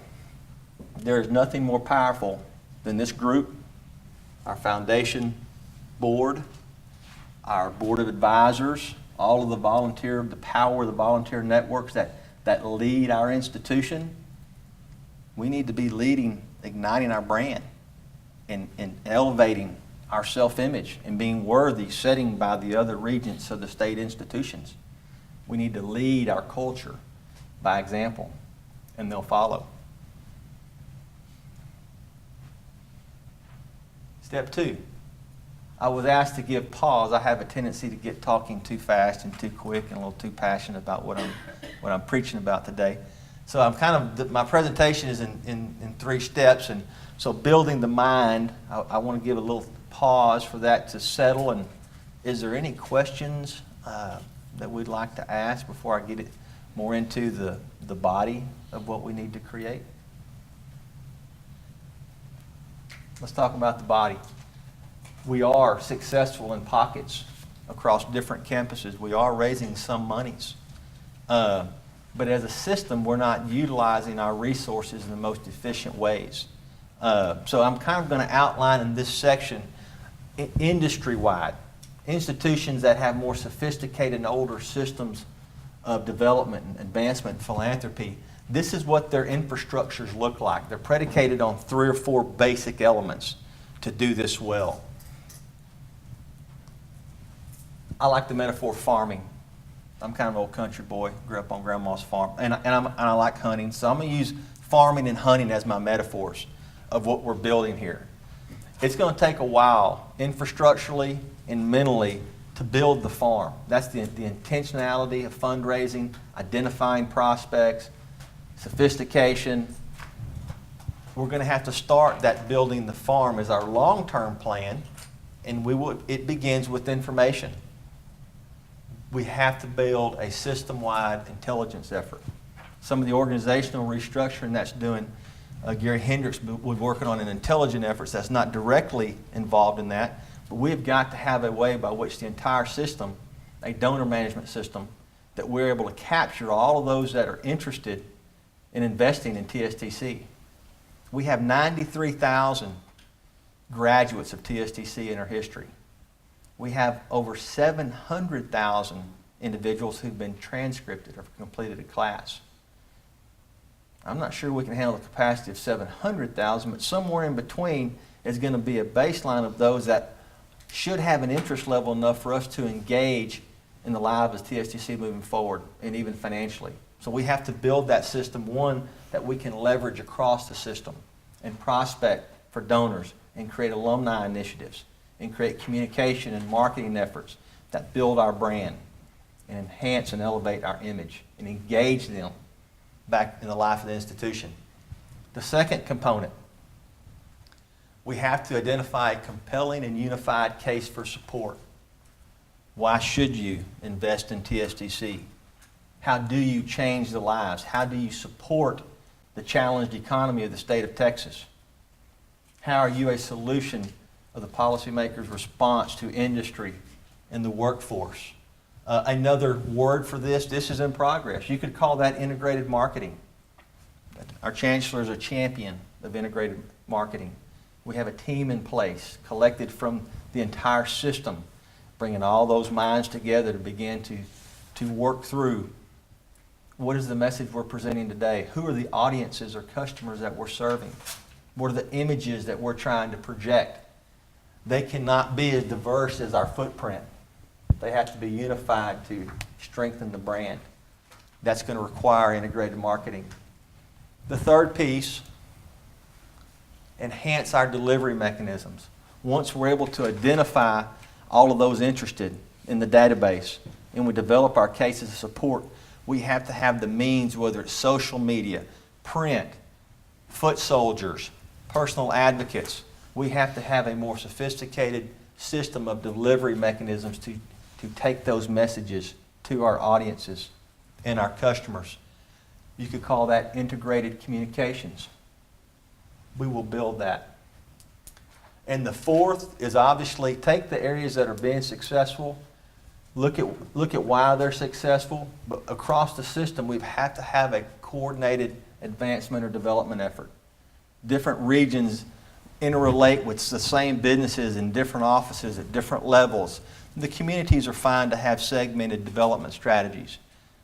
There is nothing more powerful than this group, our foundation board, our board of advisors, all of the power of the volunteer networks that lead our institution. We need to be leading, igniting our brand and elevating our self-image and being worthy, setting by the other regents of the state institutions. We need to lead our culture by example, and they'll follow. Step 2. I was asked to give pause. I have a tendency to get talking too fast and too quick and a little too passionate about what I'm preaching about today. So my presentation is in 3 steps, and so building the mind, I want to give a little pause for that to settle. And is there any questions that we'd like to ask before I get it more into the body of what we need to create? Let's talk about the body. We are successful in pockets across different campuses. We are raising some monies. But as a system, we're not utilizing our resources in the most efficient ways. So I'm kind of going to outline in this section industry-wide, institutions that have more sophisticated and older systems of development and advancement and philanthropy. This is what their infrastructures look like. They're predicated on 3 or 4 basic elements to do this well. I like the metaphor farming. I'm kind of an old country boy, grew up on grandma's farm, and I like hunting, so I'm going to use farming and hunting as my metaphors of what we're building here. It's going to take a while, infrastructurally and mentally, to build the farm. That's the intentionality of fundraising, identifying prospects, sophistication. We're going to have to start that building the farm as our long-term plan, and it begins with information. We have to build a system-wide intelligence effort. Some of the organizational restructuring that's doing, Gary Hendricks was working on an intelligent effort that's not directly involved in that, but we've got to have a way by which the entire system, a donor management system, that we're able to capture all of those that are interested in investing in TSTC. We have 93,000 graduates of TSTC in our history. we have over 700,000 individuals who've been transcripted or completed a class. I'm not sure we can handle the capacity of 700,000, but somewhere in between is going to be a baseline of those that should have an interest level enough for us to engage in the lives of TSTC moving forward, and even financially. So we have to build that system, one that we can leverage across the system and prospect for donors and create alumni initiatives and create communication and marketing efforts that build our brand and enhance and elevate our image and engage them back in the life of the institution. The second component, we have to identify a compelling and unified case for support. Why should you invest in TSTC? How do you change the lives? How do you support the challenged economy of the state of Texas? How are you a solution of the policymakers' response to industry and the workforce? Another word for this is in progress. You could call that integrated marketing. Our chancellor is a champion of integrated marketing. We have a team in place, collected from the entire system, bringing all those minds together to begin to work through what is the message we're presenting today? Who are the audiences or customers that we're serving? What are the images that we're trying to project? They cannot be as diverse as our footprint. They have to be unified to strengthen the brand. That's going to require integrated marketing. The third piece, enhance our delivery mechanisms. Once we're able to identify all of those interested in the database and we develop our cases of support, we have to have the means, whether it's social media, print, foot soldiers, personal advocates. We have to have a more sophisticated system of delivery mechanisms to take those messages to our audiences and our customers. You could call that integrated communications. We will build that. And the fourth is obviously take the areas that are being successful, look at why they're successful, but across the system we have to have a coordinated advancement or development effort. Different regions interrelate with the same businesses in different offices at different levels. The communities are fine to have segmented development strategies,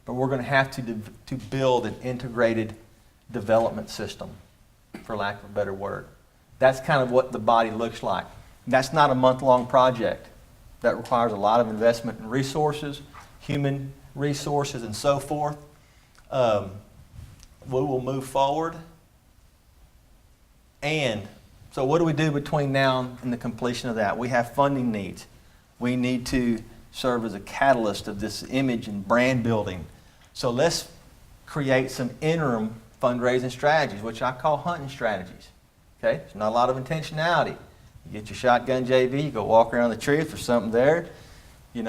but we're going to have to build an integrated development system, for lack of a better word. That's kind of what the body looks like. That's not a month-long project. That requires a lot of investment in resources, human resources, and so forth. We will move forward. And so what do we do between now and the completion of that? We have funding needs. We need to serve as a catalyst of this image and brand building. So let's create some interim fundraising strategies, which I call hunting strategies. Okay? There's not a lot of intentionality. You get your shotgun JV, you go walk around the tree, if there's something there, you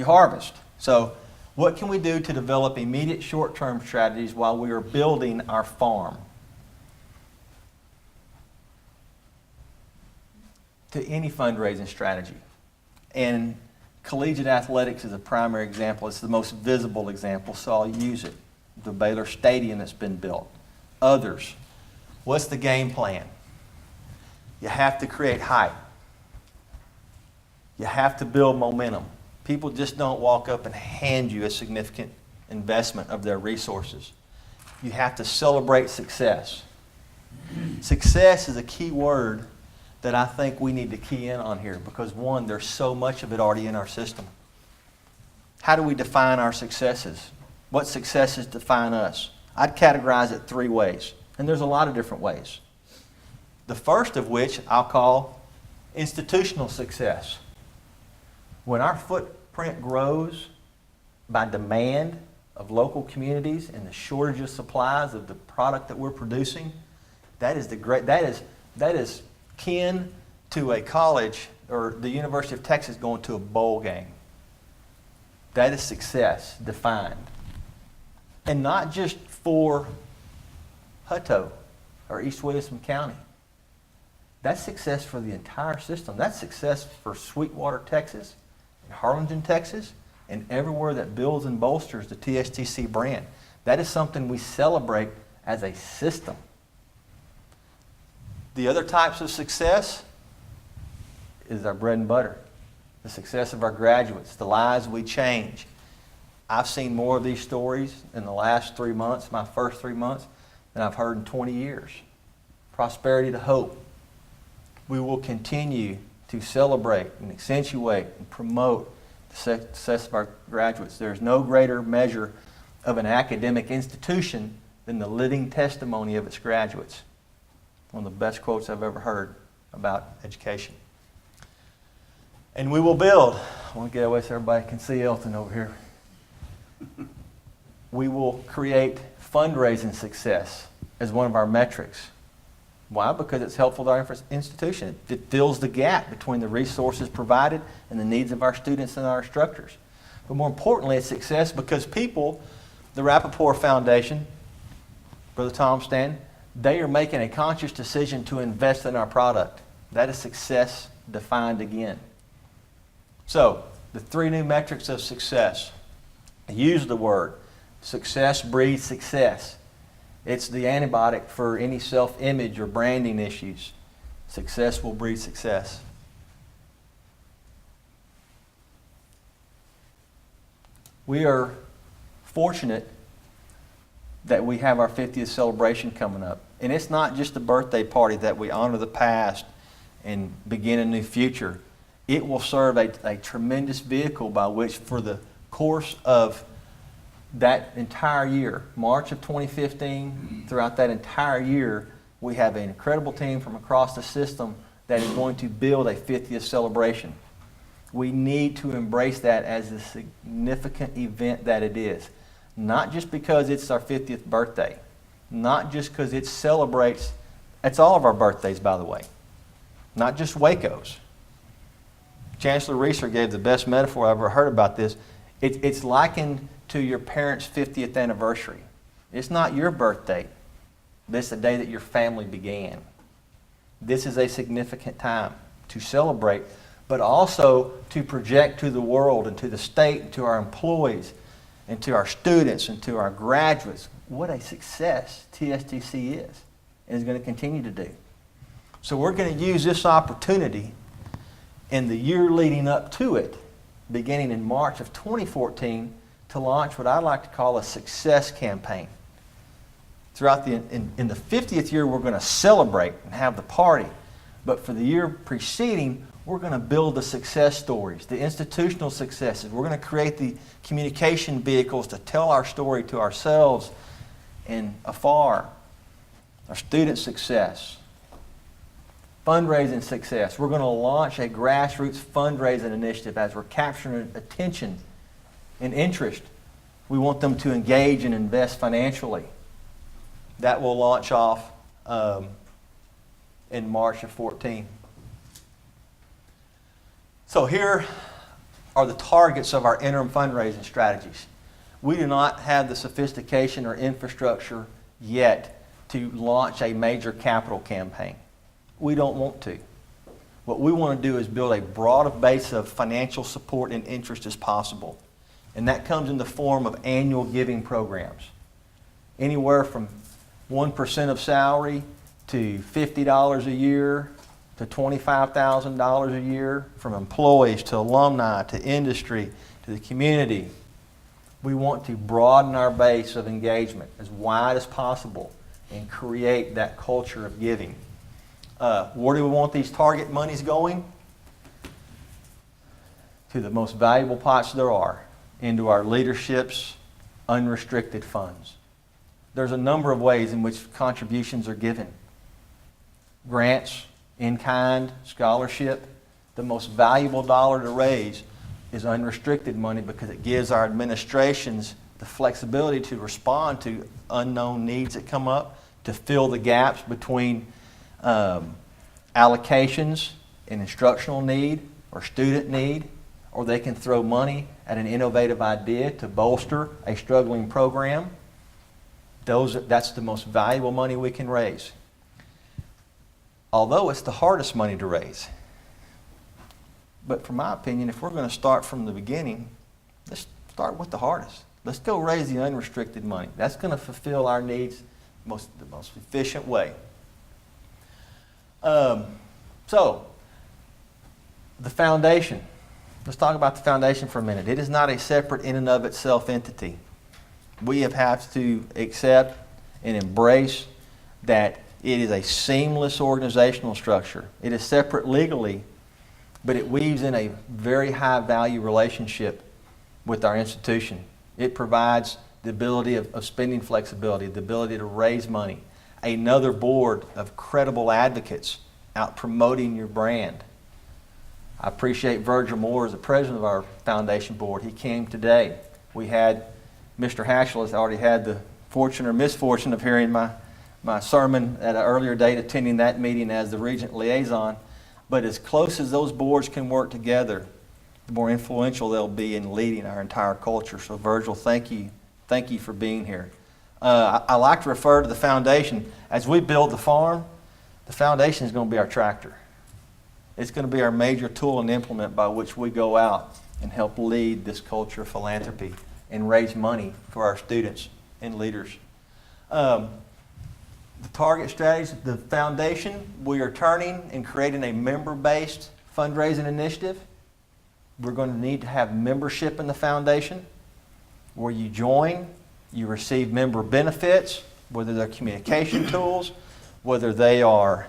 harvest. So what can we do to develop immediate short-term strategies while we are building our farm? To any fundraising strategy. And collegiate athletics is a primary example. It's the most visible example, so I'll use it. The Baylor Stadium that's been built. Others. What's the game plan? You have to create hype. You have to build momentum. People just don't walk up and hand you a significant investment of their resources. You have to celebrate success. Success is a key word that I think we need to key in on here because, one, there's so much of it already in our system. How do we define our successes? What successes define us? I'd categorize it 3 ways, and there's a lot of different ways. The first of which I'll call institutional success. When our footprint grows by demand of local communities and the shortage of supplies of the product that we're producing, that is kin to a college or the University of Texas going to a bowl game. That is success defined. And not just for Hutto or East Williamson County. That's success for the entire system. That's success for Sweetwater, Texas, and Harlingen, Texas, and everywhere that builds and bolsters the TSTC brand. That is something we celebrate as a system. The other types of success is our bread and butter. the success of our graduates, the lives we change. I've seen more of these stories in the last 3 months, my first 3 months, than I've heard in 20 years. Prosperity to hope. We will continue to celebrate and accentuate and promote the success of our graduates. There's no greater measure of an academic institution than the living testimony of its graduates. One of the best quotes I've ever heard about education. And we will build. I want to get away so everybody can see Elton over here. We will create fundraising success as one of our metrics. Why? Because it's helpful to our institution. It fills the gap between the resources provided and the needs of our students and our instructors. But more importantly, it's success because people, the Rappaport Foundation, Brother Tom Stanton, they are making a conscious decision to invest in our product. That is success defined again. So, the 3 new metrics of success. I use the word. Success breeds success. It's the antibiotic for any self-image or branding issues. Success will breed success. We are fortunate that we have our 50th celebration coming up. And it's not just a birthday party that we honor the past and begin a new future. It will serve a tremendous vehicle by which, for the course of that entire year, March of 2015, throughout that entire year, we have an incredible team from across the system that is going to build a 50th celebration. We need to embrace that as the significant event that it is. Not just because it's our 50th birthday, not just because it celebrates, it's all of our birthdays, by the way, not just Waco's. Chancellor Reeser gave the best metaphor I've ever heard about this. It's likened to your parents' 50th anniversary. It's not your birthday. This is the day that your family began. This is a significant time to celebrate, but also to project to the world and to the state and to our employees and to our students and to our graduates what a success TSTC is and is going to continue to do. So we're going to use this opportunity in the year leading up to it, beginning in March of 2014, to launch what I like to call a success campaign. Throughout in the 50th year, we're going to celebrate and have the party. But for the year preceding, we're going to build the success stories, the institutional successes. We're going to create the communication vehicles to tell our story to ourselves and afar. Our student success, fundraising success. We're going to launch a grassroots fundraising initiative as we're capturing attention and interest. We want them to engage and invest financially. That will launch off in March of 14. So here are the targets of our interim fundraising strategies. We do not have the sophistication or infrastructure yet to launch a major capital campaign. We don't want to. What we want to do is build a broad base of financial support and interest as possible. And that comes in the form of annual giving programs. Anywhere from 1% of salary to $50 a year to $25,000 a year, from employees to alumni to industry to the community. We want to broaden our base of engagement as wide as possible and create that culture of giving. Where do we want these target monies going? To the most valuable pots there are, into our leadership's unrestricted funds. There's a number of ways in which contributions are given. Grants, in-kind, scholarship. The most valuable dollar to raise is unrestricted money because it gives our administrations the flexibility to respond to unknown needs that come up, to fill the gaps between allocations and instructional need or student need, or they can throw money at an innovative idea to bolster a struggling program. That's the most valuable money we can raise. Although it's the hardest money to raise. But from my opinion, if we're going to start from the beginning, let's start with the hardest. Let's go raise the unrestricted money. That's going to fulfill our needs the most efficient way. So, the foundation. let's talk about the foundation for a minute. It is not a separate in and of itself entity. We have to accept and embrace that it is a seamless organizational structure. It is separate legally, but it weaves in a very high value relationship with our institution. It provides the ability of spending flexibility, the ability to raise money, another board of credible advocates out promoting your brand. I appreciate Virgil Moore as the president of our foundation board. He came today. We had Mr. Hatchell has already had the fortune or misfortune of hearing my sermon at an earlier date, attending that meeting as the Regent liaison. But as close as those boards can work together, the more influential they'll be in leading our entire culture. So Virgil, thank you. Thank you for being here. I like to refer to the foundation. As we build the farm, the foundation is going to be our tractor. It's going to be our major tool and implement by which we go out and help lead this culture of philanthropy and raise money for our students and leaders. The target strategies, the foundation, we are turning and creating a member-based fundraising initiative. We're going to need to have membership in the foundation where you join, you receive member benefits, whether they're communication tools, whether they are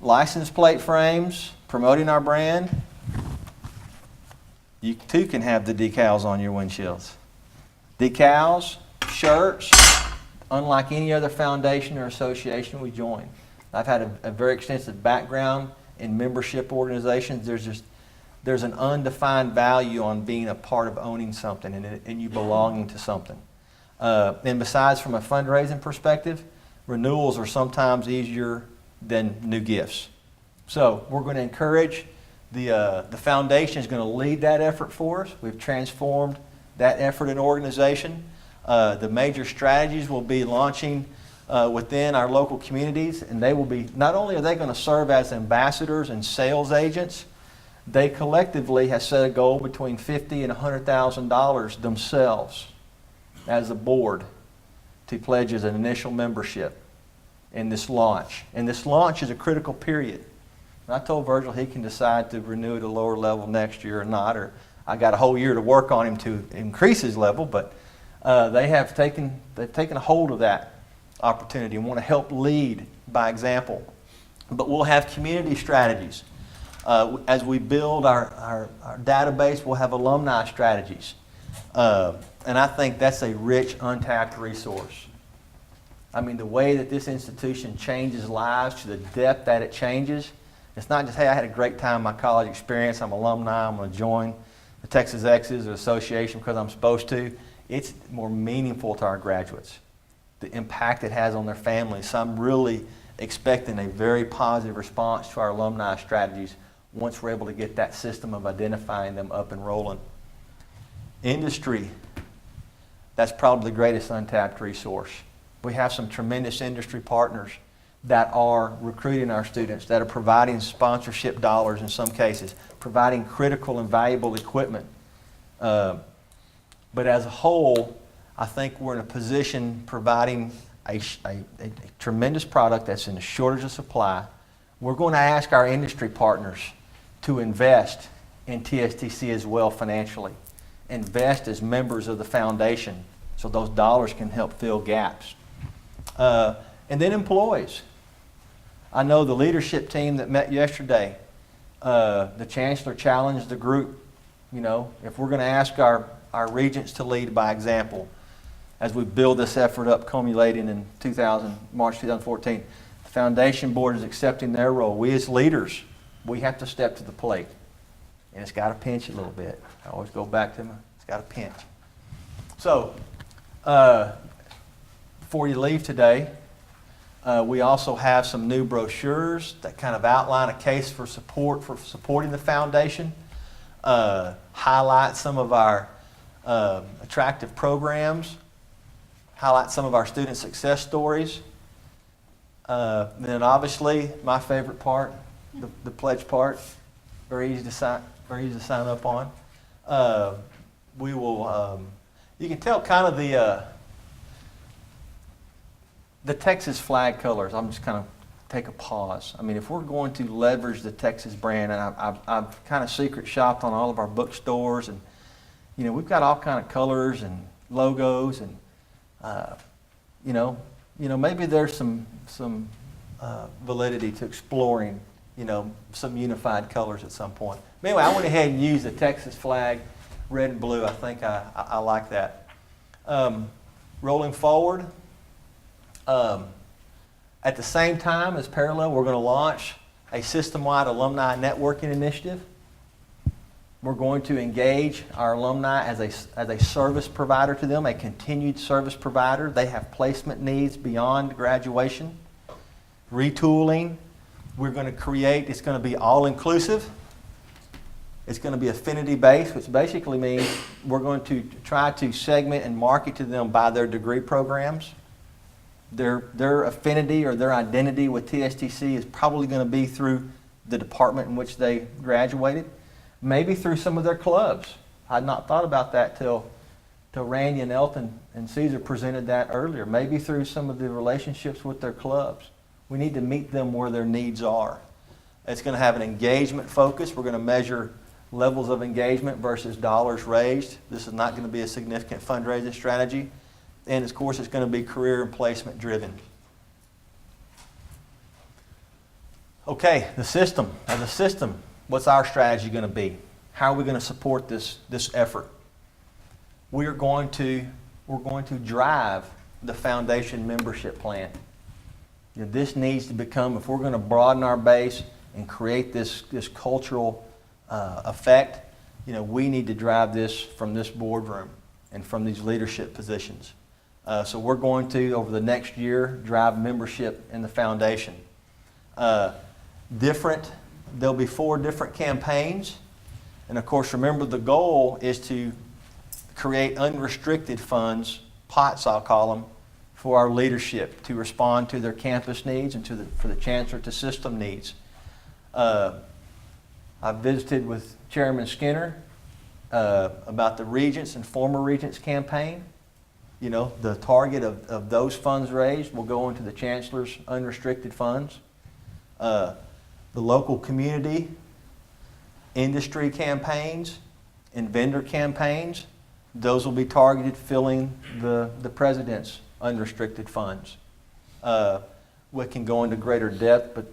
license plate frames, promoting our brand. You too can have the decals on your windshields. Decals, shirts, unlike any other foundation or association we join. I've had a very extensive background in membership organizations. There's an undefined value on being a part of owning something and you belonging to something. And besides, from a fundraising perspective, renewals are sometimes easier than new gifts. So we're going to encourage the foundation is going to lead that effort for us. We've transformed that effort in organization. The major strategies will be launching within our local communities, and they will be, not only are they going to serve as ambassadors and sales agents, they collectively have set a goal between $50,000 and $100,000 themselves as a board to pledge as an initial membership in this launch. And this launch is a critical period. And I told Virgil he can decide to renew at a lower level next year or not, or I got a whole year to work on him to increase his level, but they've taken a hold of that opportunity and want to help lead by example. But we'll have community strategies. As we build our database, we'll have alumni strategies. And I think that's a rich, untapped resource. I mean, the way that this institution changes lives to the depth that it changes, it's not just, hey, I had a great time in my college experience, I'm an alumni, I'm going to join the Texas X's or association because I'm supposed to. It's more meaningful to our graduates, the impact it has on their families. So I'm really expecting a very positive response to our alumni strategies once we're able to get that system of identifying them up and rolling. Industry, that's probably the greatest untapped resource. We have some tremendous industry partners that are recruiting our students, that are providing sponsorship dollars in some cases, providing critical and valuable equipment. But as a whole, I think we're in a position providing a tremendous product that's in a shortage of supply. We're going to ask our industry partners to invest in TSTC as well financially. Invest as members of the foundation so those dollars can help fill gaps. And then employees. I know the leadership team that met yesterday, the Chancellor challenged the group, you know, if we're going to ask our regents to lead by example as we build this effort up culminating in March 2014, the foundation board is accepting their role. We as leaders, we have to step to the plate. And it's got to pinch a little bit. I always go back to it's got to pinch. So, before you leave today, we also have some new brochures that kind of outline a case for supporting the foundation, highlight some of our attractive programs, highlight some of our student success stories. Then obviously my favorite part, the pledge part, very easy to sign up on. We will. You can tell kind of the Texas flag colors. I'm just kind of take a pause. I mean, if we're going to leverage the Texas brand, and I've kind of secret shopped on all of our bookstores, and you know, we've got all kind of colors and logos, and you know, maybe there's some validity to exploring, you know, some unified colors at some point. But anyway, I went ahead and used the Texas flag, red and blue. I think I like that. Rolling forward, at the same time as parallel, we're going to launch a system-wide alumni networking initiative. We're going to engage our alumni as a service provider to them, a continued service provider. They have placement needs beyond graduation. Retooling, we're going to create, it's going to be all-inclusive. It's going to be affinity-based, which basically means we're going to try to segment and market to them by their degree programs. Their affinity or their identity with TSTC is probably going to be through the department in which they graduated, maybe through some of their clubs. I had not thought about that till Randy and Elton and Caesar presented that earlier. Maybe through some of the relationships with their clubs. We need to meet them where their needs are. It's going to have an engagement focus. We're going to measure levels of engagement versus dollars raised. This is not going to be a significant fundraising strategy. And of course, it's going to be career and placement driven. Okay, the system. As a system, what's our strategy going to be? How are we going to support this effort? We're going to drive the foundation membership plan. You know, this needs to become, if we're going to broaden our base and create this cultural effect, you know, we need to drive this from this boardroom and from these leadership positions. So we're going to, over the next year, drive membership in the foundation. There'll be 4 different campaigns. And of course, remember, the goal is to create unrestricted funds, pots I'll call them, for our leadership to respond to their campus needs and for the chancellor to system needs. I visited with Chairman Skinner about the Regents and former Regents campaign. You know, the target of those funds raised will go into the chancellor's unrestricted funds. The local community, industry campaigns, and vendor campaigns, those will be targeted filling the president's unrestricted funds. We can go into greater depth, but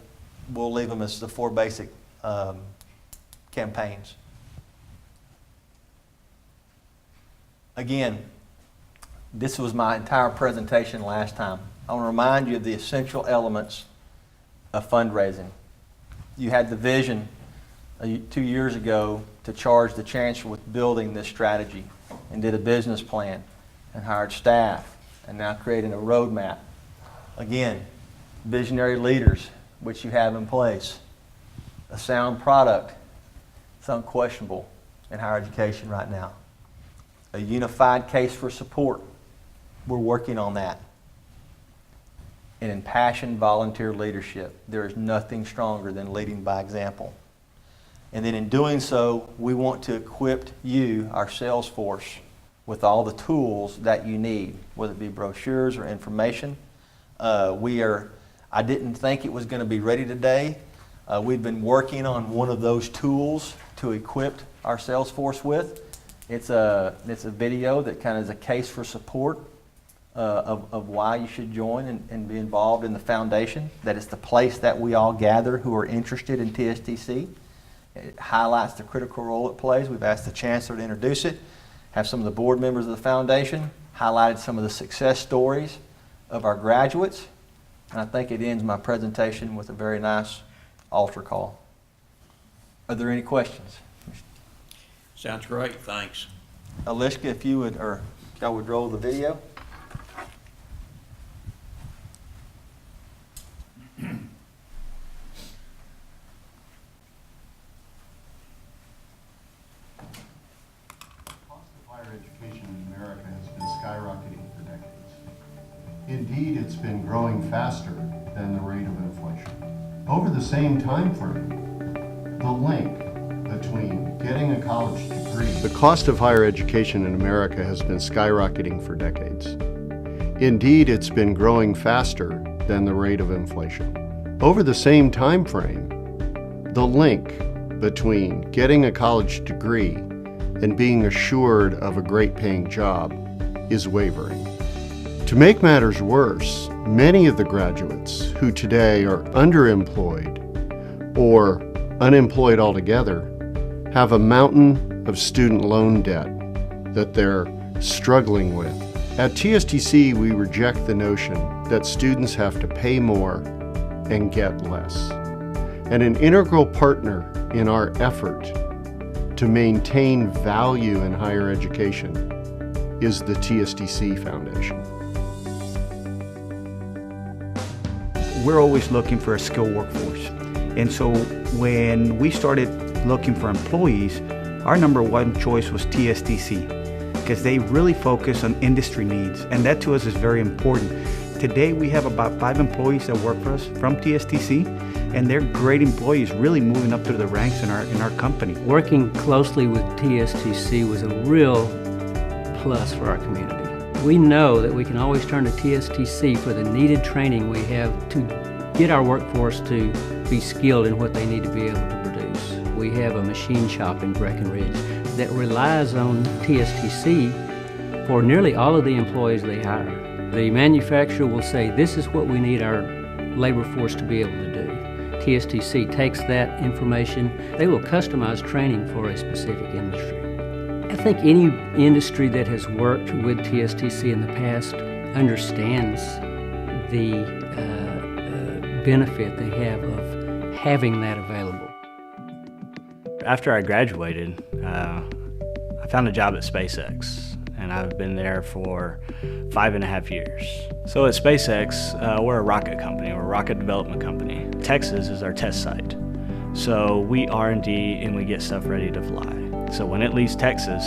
we'll leave them as the 4 basic campaigns. Again, this was my entire presentation last time. I want to remind you of the essential elements of fundraising. You had the vision 2 years ago to charge the chancellor with building this strategy, and did a business plan and hired staff, and now creating a roadmap. Again, visionary leaders, which you have in place. A sound product, it's unquestionable in higher education right now. A unified case for support. We're working on that. And impassioned volunteer leadership. There is nothing stronger than leading by example. And then in doing so, we want to equip you, our sales force, with all the tools that you need, whether it be brochures or information. I didn't think it was going to be ready today. We've been working on one of those tools to equip our sales force with. It's a video that kind of is a case for support of why you should join and be involved in the foundation. That it's the place that we all gather who are interested in TSTC. It highlights the critical role it plays. We've asked the chancellor to introduce it, have some of the board members of the foundation, highlighted some of the success stories of our graduates, and I think it ends my presentation with a very nice altar call. Are there any questions? Sounds great, thanks. Alishka, if you would, or y'all would roll the video. Skyrocketing for decades. Indeed, it's been growing faster than the rate of inflation. Over the same time frame, the link between getting a college degree. The cost of higher education in America has been skyrocketing for decades. Indeed, it's been growing faster than the rate of inflation. Over the same time frame, the link between getting a college degree and being assured of a great paying job is wavering. To make matters worse, many of the graduates who today are underemployed or unemployed altogether have a mountain of student loan debt that they're struggling with. At TSTC, we reject the notion that students have to pay more and get less. And an integral partner in our effort to maintain value in higher education is the TSTC Foundation. We're always looking for a skilled workforce. And so when we started looking for employees, our number one choice was TSTC because they really focus on industry needs, and that to us is very important. Today we have about 5 employees that work for us from TSTC, and they're great employees, really moving up through the ranks in our company. Working closely with TSTC was a real plus for our community. We know that we can always turn to TSTC for the needed training we have to get our workforce to be skilled in what they need to be able to produce. We have a machine shop in Breckenridge that relies on TSTC for nearly all of the employees they hire. The manufacturer will say, this is what we need our labor force to be able to do. TSTC takes that information, they will customize training for a specific industry. I think any industry that has worked with TSTC in the past understands the benefit they have of having that available. After I graduated, I found a job at SpaceX, and I've been there for 5.5 years. So at SpaceX, we're a rocket company, we're a rocket development company. Texas is our test site. So we R&D and we get stuff ready to fly. So when it leaves Texas,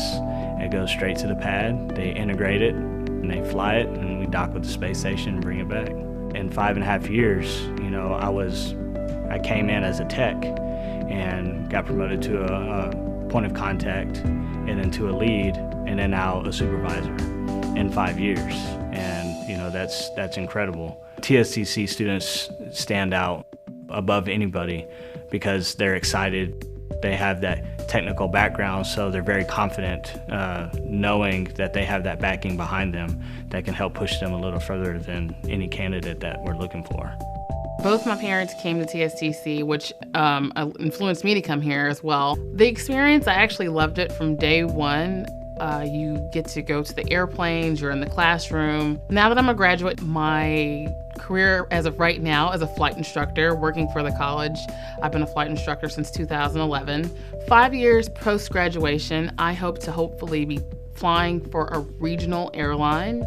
it goes straight to the pad, they integrate it, and they fly it, and we dock with the space station and bring it back. In 5.5 years, you know, I came in as a tech and got promoted to a point of contact, and then to a lead, and then now a supervisor in 5 years. And you know, that's incredible. TSTC students stand out above anybody because they're excited. They have that technical background, so they're very confident knowing that they have that backing behind them that can help push them a little further than any candidate that we're looking for. Both my parents came to TSTC, which influenced me to come here as well. The experience, I actually loved it from day one. You get to go to the airplanes, you're in the classroom. Now that I'm a graduate, my career as of right now as a flight instructor, working for the college. I've been a flight instructor since 2011. 5 years post-graduation, I hope to hopefully be flying for a regional airline.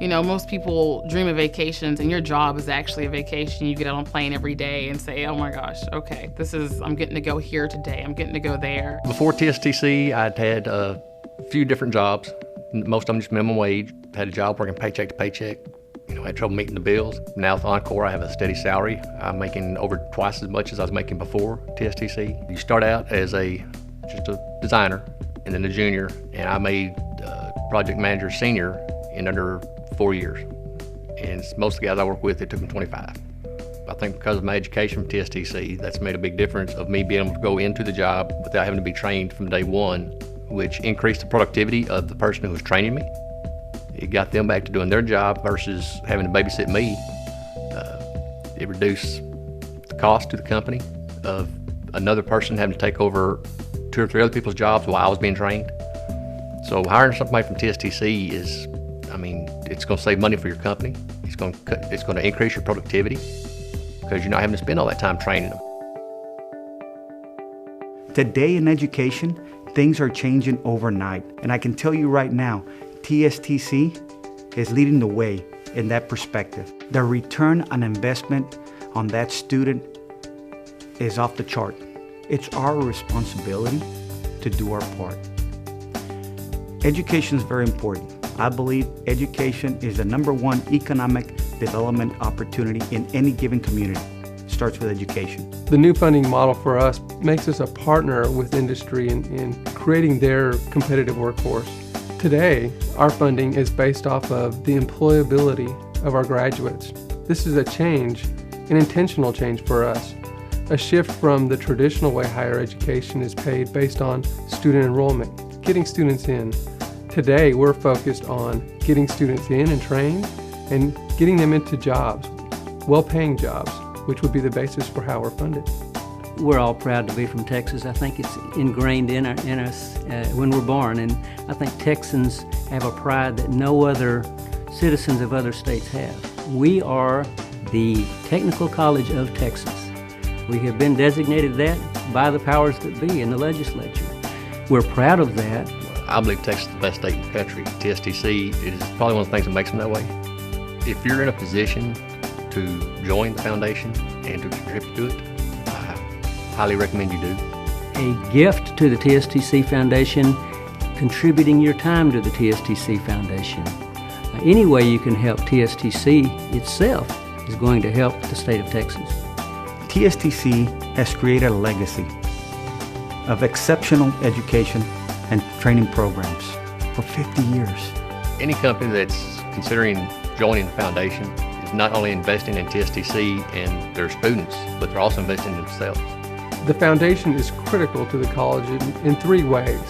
You know, most people dream of vacations, and your job is actually a vacation. You get on a plane every day and say, oh my gosh, okay, I'm getting to go here today, I'm getting to go there. Before TSTC, I'd had a few different jobs, most of them just minimum wage. Had a job working paycheck to paycheck. You know, I had trouble meeting the bills. Now with Encore, I have a steady salary. I'm making over twice as much as I was making before TSTC. You start out as just a designer and then a junior, and I made project manager senior in under 4 years. And most of the guys I work with, it took them 25. I think because of my education from TSTC, that's made a big difference of me being able to go into the job without having to be trained from day one, which increased the productivity of the person who was training me. It got them back to doing their job versus having to babysit me. It reduced the cost to the company of another person having to take over 2 or 3 other people's jobs while I was being trained. So hiring somebody from TSTC is, it's going to save money for your company. It's going to increase your productivity because you're not having to spend all that time training them. Today in education, things are changing overnight. And I can tell you right now, TSTC is leading the way in that perspective. The return on investment on that student is off the chart. It's our responsibility to do our part. Education is very important. I believe education is the #1 economic development opportunity in any given community. It starts with education. The new funding model for us makes us a partner with industry in creating their competitive workforce. Today, our funding is based off of the employability of our graduates. This is a change an intentional change for us, a shift from the traditional way higher education is paid based on student enrollment, getting students in. Today, we're focused on getting students in and trained and getting them into jobs, well-paying jobs, which would be the basis for how we're funded. We're all proud to be from Texas. I think it's ingrained in us when we're born, and I think Texans have a pride that no other citizens of other states have. We are the Technical College of Texas. We have been designated that by the powers that be in the legislature. We're proud of that. I believe Texas is the best state in the country. TSTC is probably one of the things that makes them that way. If you're in a position to join the foundation and to contribute to it, I highly recommend you do. A gift to the TSTC Foundation, contributing your time to the TSTC Foundation. Any way you can help TSTC itself is going to help the state of Texas. TSTC has created a legacy of exceptional education and training programs for 50 years. Any company that's considering joining the foundation is not only investing in TSTC and their students, but they're also investing in themselves. The foundation is critical to the college in three ways.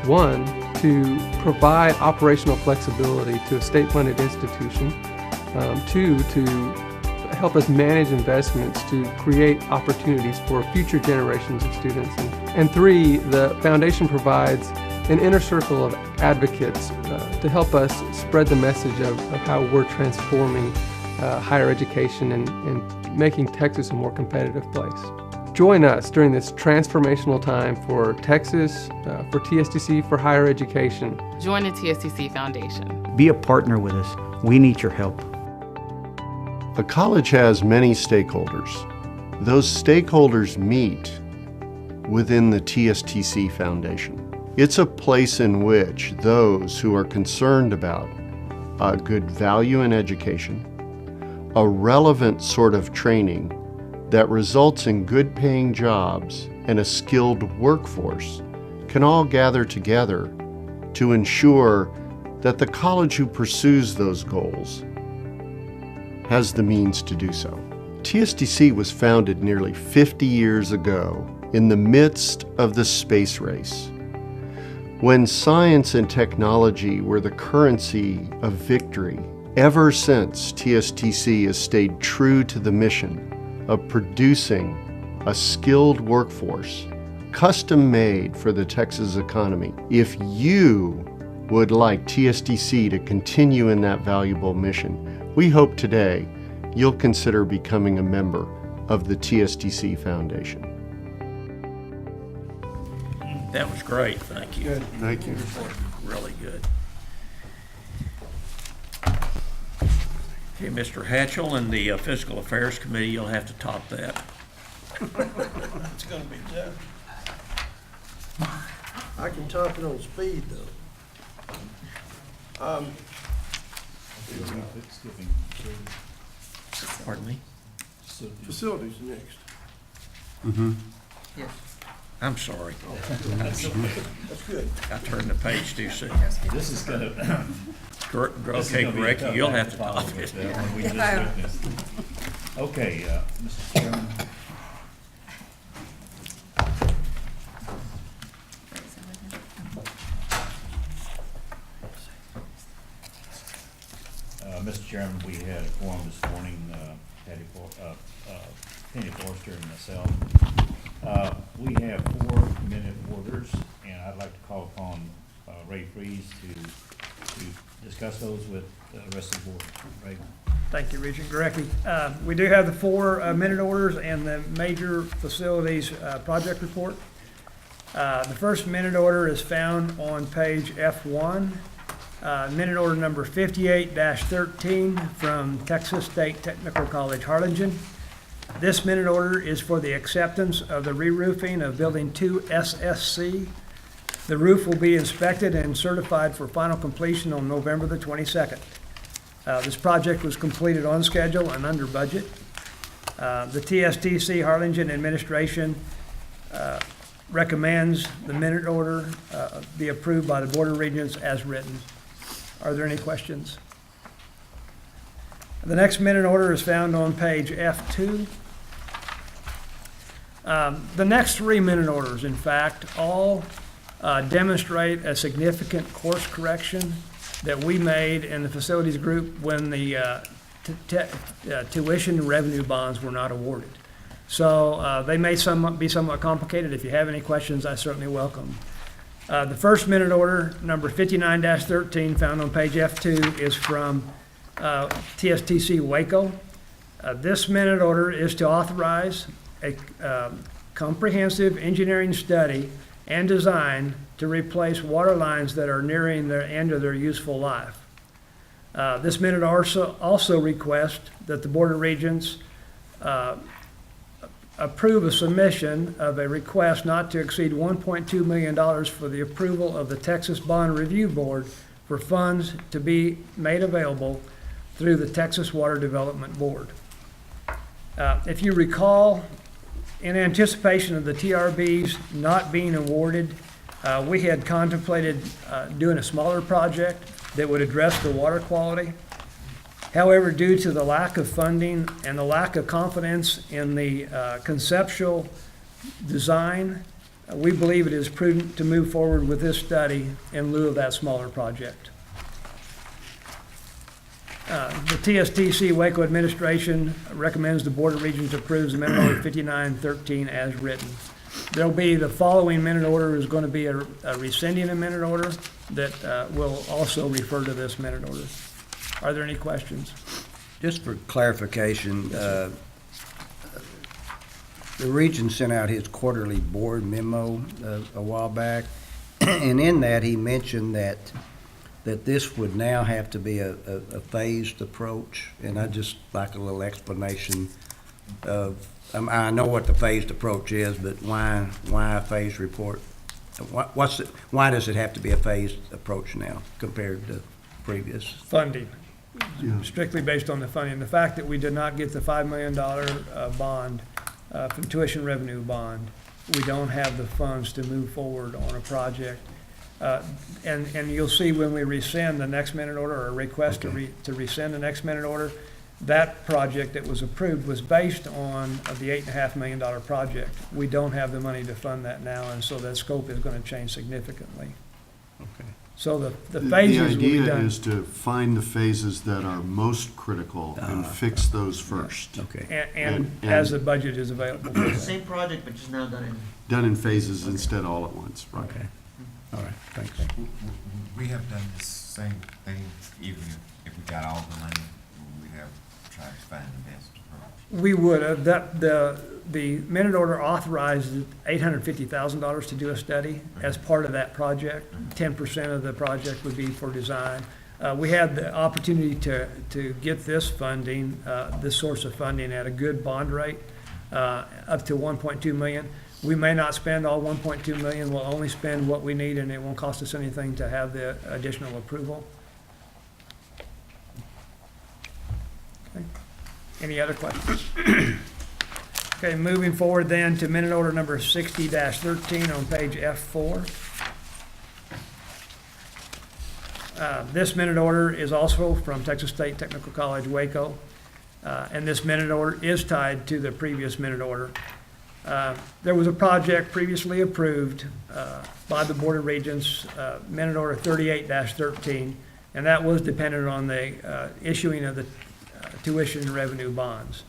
One, to provide operational flexibility to a state-funded institution. Two, to help us manage investments to create opportunities for future generations of students. And three, the foundation provides an inner circle of advocates to help us spread the message of how we're transforming higher education and making Texas a more competitive place. Join us during this transformational time for Texas, for TSTC, for higher education. Join the TSTC Foundation. Be a partner with us. We need your help. A college has many stakeholders. Those stakeholders meet within the TSTC Foundation. It's a place in which those who are concerned about a good value in education, a relevant sort of training that results in good paying jobs and a skilled workforce can all gather together to ensure that the college who pursues those goals has the means to do so. TSTC was founded nearly 50 years ago in the midst of the space race, when science and technology were the currency of victory. Ever since, TSTC has stayed true to the mission of producing a skilled workforce, custom-made for the Texas economy. If you would like TSTC to continue in that valuable mission, we hope today you'll consider becoming a member of the TSTC Foundation. That was great, thank you. Good. Thank you. Really good. Okay, Mr. Hatchell and the Fiscal Affairs Committee, you'll have to top that. It's gonna be tough. I can top it on speed, though. Pardon me? Facilities next. Mm-hmm. Yes. I'm sorry. That's good. I turned the page too soon. This is gonna. Okay, Greg, you'll have to top it. Okay, Mr. Chairman. Mr. Chairman, we had a forum this morning, Penny Forrester and myself. We have 4 minute orders, and I'd like to call upon Ray Freeze to discuss those with the rest of the board. Ray. Thank you, Regent Gurecki. We do have the 4 minute orders and the major facilities project report. The first minute order is found on page F1. Minute order number 58-13 from Texas State Technical College Harlingen. This minute order is for the acceptance of the re-roofing of Building 2 SSC. The roof will be inspected and certified for final completion on November the 22nd. This project was completed on schedule and under budget. The TSTC Harlingen administration recommends the minute order be approved by the Board of Regents as written. Are there any questions? The next minute order is found on page F2. The next 3 minute orders, in fact, all demonstrate a significant course correction that we made in the facilities group when the tuition revenue bonds were not awarded. So they may be somewhat complicated. If you have any questions, I certainly welcome. The first minute order, number 59-13, found on page F2, is from TSTC Waco. This minute order is to authorize a comprehensive engineering study and design to replace water lines that are nearing the end of their useful life. This minute also requests that the Board of Regents approve a submission of a request not to exceed $1.2 million for the approval of the Texas Bond Review Board for funds to be made available through the Texas Water Development Board. If you recall, in anticipation of the TRBs not being awarded, we had contemplated doing a smaller project that would address the water quality. However, due to the lack of funding and the lack of confidence in the conceptual design, we believe it is prudent to move forward with this study in lieu of that smaller project. The TSTC Waco administration recommends the Board of Regents approves Amendment Order 5913 as written. There'll be, the following minute order is going to be a rescinding a minute order that will also refer to this minute order. Are there any questions? Just for clarification, the Regent sent out his quarterly board memo a while back, and in that he mentioned that this would now have to be a phased approach, and I'd just like a little explanation of, I know what the phased approach is, but why a phased report? Why does it have to be a phased approach now compared to previous? Funding. Strictly based on the funding. The fact that we did not get the $5 million bond from tuition revenue bond, we don't have the funds to move forward on a project. And you'll see when we rescind the next minute order, or request to rescind the next minute order, that project that was approved was based on the $8.5 million project. We don't have the money to fund that now, and so that scope is going to change significantly. Okay. So the phases will be done. The idea is to find the phases that are most critical and fix those first. Okay. And as the budget is available. It's the same project, but just now Done in phases instead all at once, right? Okay. All right, thanks. We have done the same thing, even if we got all the money, we have tried to find the best approach. We would have. The minute order authorized $850,000 to do a study as part of that project. 10% of the project would be for design. We had the opportunity to get this funding, this source of funding at a good bond rate, up to $1.2 million. We may not spend all $1.2 million. We'll only spend what we need, and it won't cost us anything to have the additional approval. Okay. Any other questions? Okay, moving forward then to minute order number 60-13 on page F4. This minute order is also from Texas State Technical College, Waco, and this minute order is tied to the previous minute order. There was a project previously approved by the Board of Regents, minute order 38-13, and that was dependent on the issuing of the tuition revenue bonds.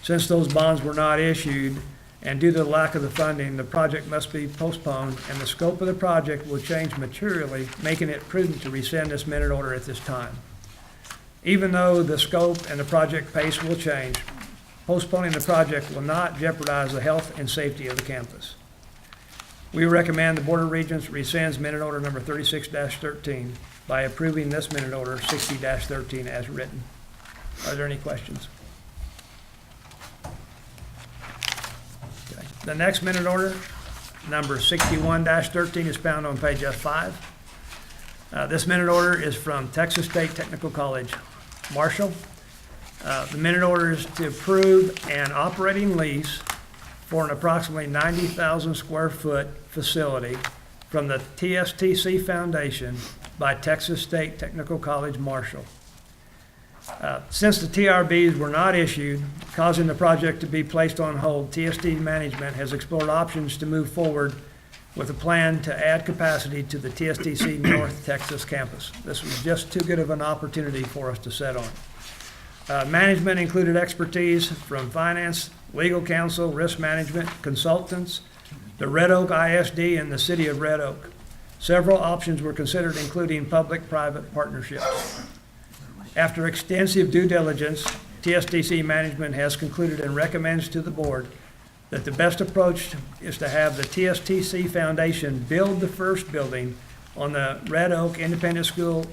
Since those bonds were not issued, and due to the lack of the funding, the project must be postponed, and the scope of the project will change materially, making it prudent to rescind this minute order at this time. Even though the scope and the project pace will change, postponing the project will not jeopardize the health and safety of the campus. We recommend the Board of Regents rescinds minute order number 36-13 by approving this minute order 60-13 as written. Are there any questions? Okay. The next minute order, number 61-13, is found on page F5. This minute order is from Texas State Technical College, Marshall. The minute order is to approve an operating lease for an approximately 90,000 square foot facility from the TSTC Foundation by Texas State Technical College, Marshall. Since the TRBs were not issued, causing the project to be placed on hold, TSD management has explored options to move forward with a plan to add capacity to the TSTC North Texas campus. This was just too good of an opportunity for us to sit on. Management included expertise from finance, legal counsel, risk management, consultants, the Red Oak ISD, and the City of Red Oak. Several options were considered, including public-private partnerships. After extensive due diligence, TSTC management has concluded and recommends to the board that the best approach is to have the TSTC Foundation build the first building on the Red Oak Independent School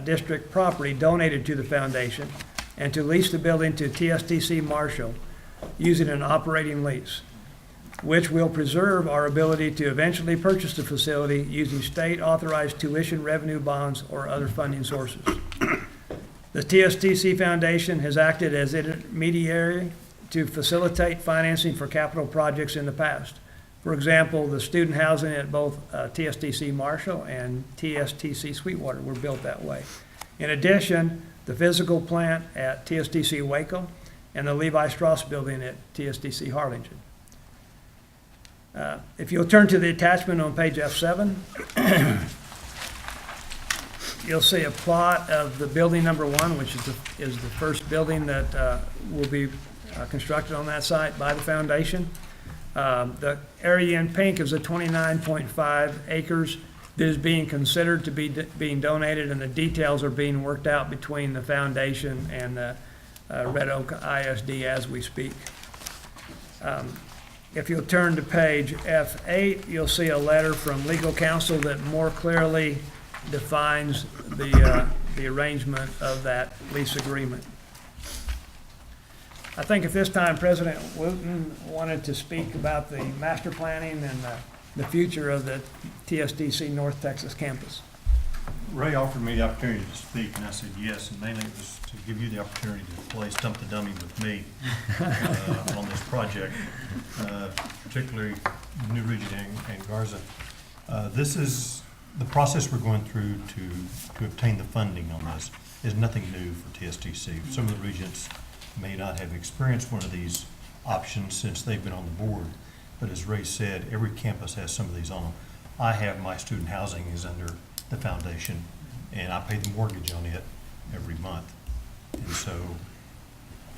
District property donated to the foundation, and to lease the building to TSTC Marshall using an operating lease, which will preserve our ability to eventually purchase the facility using state-authorized tuition revenue bonds or other funding sources. The TSTC Foundation has acted as intermediary to facilitate financing for capital projects in the past. For example, the student housing at both TSTC Marshall and TSTC Sweetwater were built that way. In addition, the physical plant at TSTC Waco and the Levi Strauss building at TSTC Harlingen. If you'll turn to the attachment on page F7, you'll see a plot of the building number 1, which is the first building that will be constructed on that site by the foundation. The area in pink is the 29.5 acres that is being considered to be being donated, and the details are being worked out between the foundation and the Red Oak ISD as we speak. If you'll turn to page F8, you'll see a letter from legal counsel that more clearly defines the arrangement of that lease agreement. I think at this time, President Wooten wanted to speak about the master planning and the future of the TSTC North Texas campus. Ray offered me the opportunity to speak, and I said yes, and mainly it was to give you the opportunity to play Stump the Dummy with me on this project, particularly New Regent and Garza. This is the process we're going through to obtain the funding on this is nothing new for TSTC. Some of the regents may not have experienced one of these options since they've been on the board, but as Ray said, every campus has some of these on them. I have my student housing is under the foundation, and I pay the mortgage on it every month. And so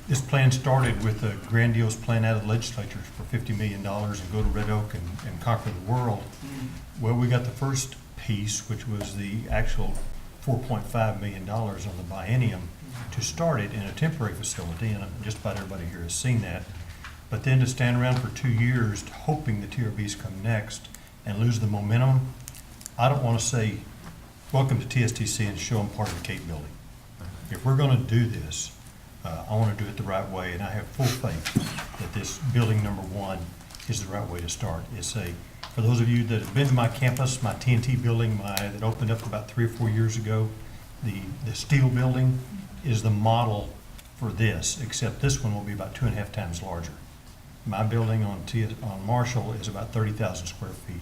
this plan started with a grandiose plan out of the legislature for $50 million and go to Red Oak and conquer the world. Well, we got the first piece, which was the actual $4.5 million on the biennium to start it in a temporary facility, and just about everybody here has seen that. But then to stand around for 2 years hoping the TRBs come next and lose the momentum, I don't want to say, welcome to TSTC and show them part of the Cape building. If we're going to do this, I want to do it the right way, and I have full faith that this building number 1 is the right way to start. For those of you that have been to my campus, my TNT building that opened up about 3 or 4 years ago, the steel building is the model for this, except this one will be about 2.5 times larger. My building on Marshall is about 30,000 square feet.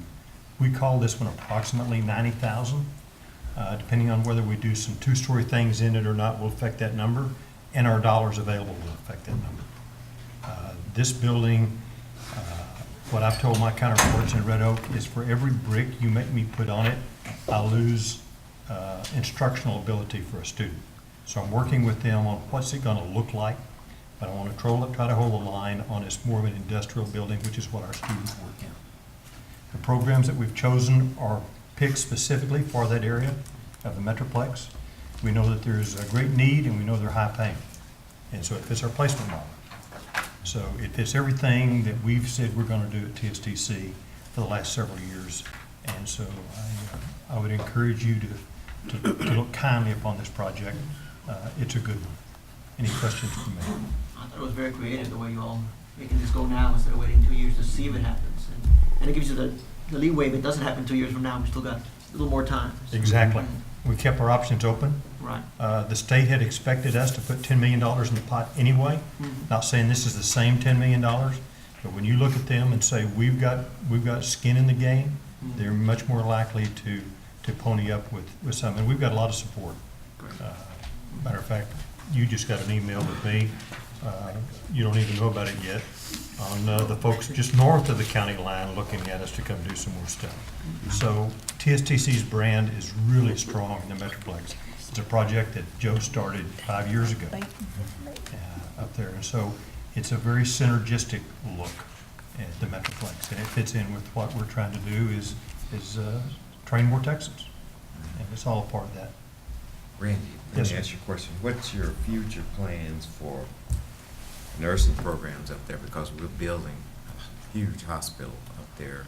We call this one approximately 90,000. Depending on whether we do some 2-story things in it or not will affect that number, and our dollars available will affect that number. This building, what I've told my counterparts in Red Oak is for every brick you make me put on it, I lose instructional ability for a student. So I'm working with them on what's it going to look like, but I want to try to hold the line on it's more of an industrial building, which is what our students work in. The programs that we've chosen are picked specifically for that area of the Metroplex. We know that there's a great need, and we know they're high paying. And so it fits our placement model. So it fits everything that we've said we're going to do at TSTC for the last several years. And so I would encourage you to look kindly upon this project. It's a good one. Any questions for me? I thought it was very creative the way you all making this go now instead of waiting 2 years to see if it happens. And it gives you the leeway if it doesn't happen 2 years from now. We still got a little more time. So. Exactly. We kept our options open. Right. The state had expected us to put $10 million in the pot anyway. Not saying this is the same $10 million, but when you look at them and say we've got skin in the game, they're much more likely to pony up with some. And we've got a lot of support. Matter of fact, you just got an email with me, you don't even know about it yet, on the folks just north of the county line looking at us to come do some more stuff. So TSTC's brand is really strong in the Metroplex. It's a project that Joe started 5 years ago up there. And so it's a very synergistic look at the Metroplex. And it fits in with what we're trying to do is train more Texans. And it's all a part of that. Randy, let Yes, me sir. ask you a question. What's your future plans for nursing programs up there? Because we're building a huge hospital up there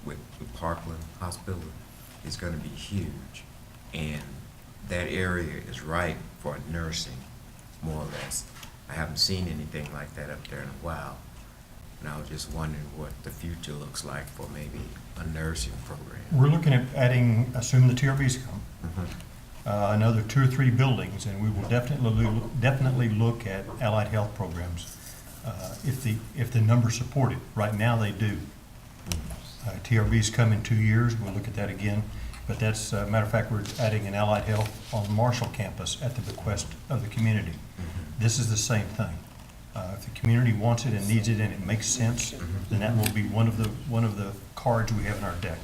with Parkland Hospital. It's gonna be huge. And that area is ripe for nursing, more or less. I haven't seen anything like that up there in a while. And I was just wondering what the future looks like for maybe a nursing program. We're looking at adding, assuming the TRBs come, another 2 or 3 buildings, and we will definitely look at allied health programs if the numbers support it. Right now, they do. TRBs come in 2 years. We'll look at that again. But that's, matter of fact, we're adding an allied health on the Marshall campus at the bequest of the community. This is the same thing. If the community wants it and needs it and it makes sense, then that will be one of the cards we have in our deck.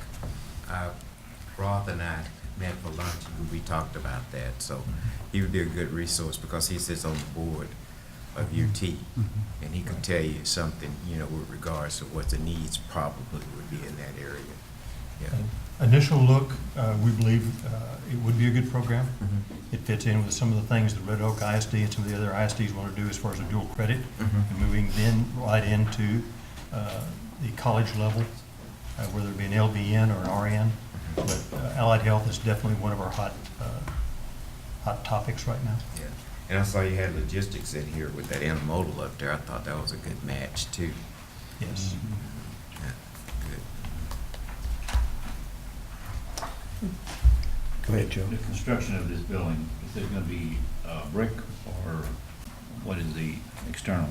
Roth and I met for lunch and we talked about that, so he would be a good resource because he sits on the board of UT, and he could tell you something, with regards to what the needs probably would be in that area. Yeah. Initial look, we believe it would be a good program. It fits in with some of the things that Red Oak ISD and some of the other ISDs want to do as far as a dual credit, and moving then right into the college level, whether it be an LVN or an RN. But allied health is definitely one of our hot topics right now. Yeah. And I saw you had logistics in here with that intermodal up there. I thought that was a good match too. Yes. Go ahead, Joe. The construction of this building, is it going to be brick or what is the external?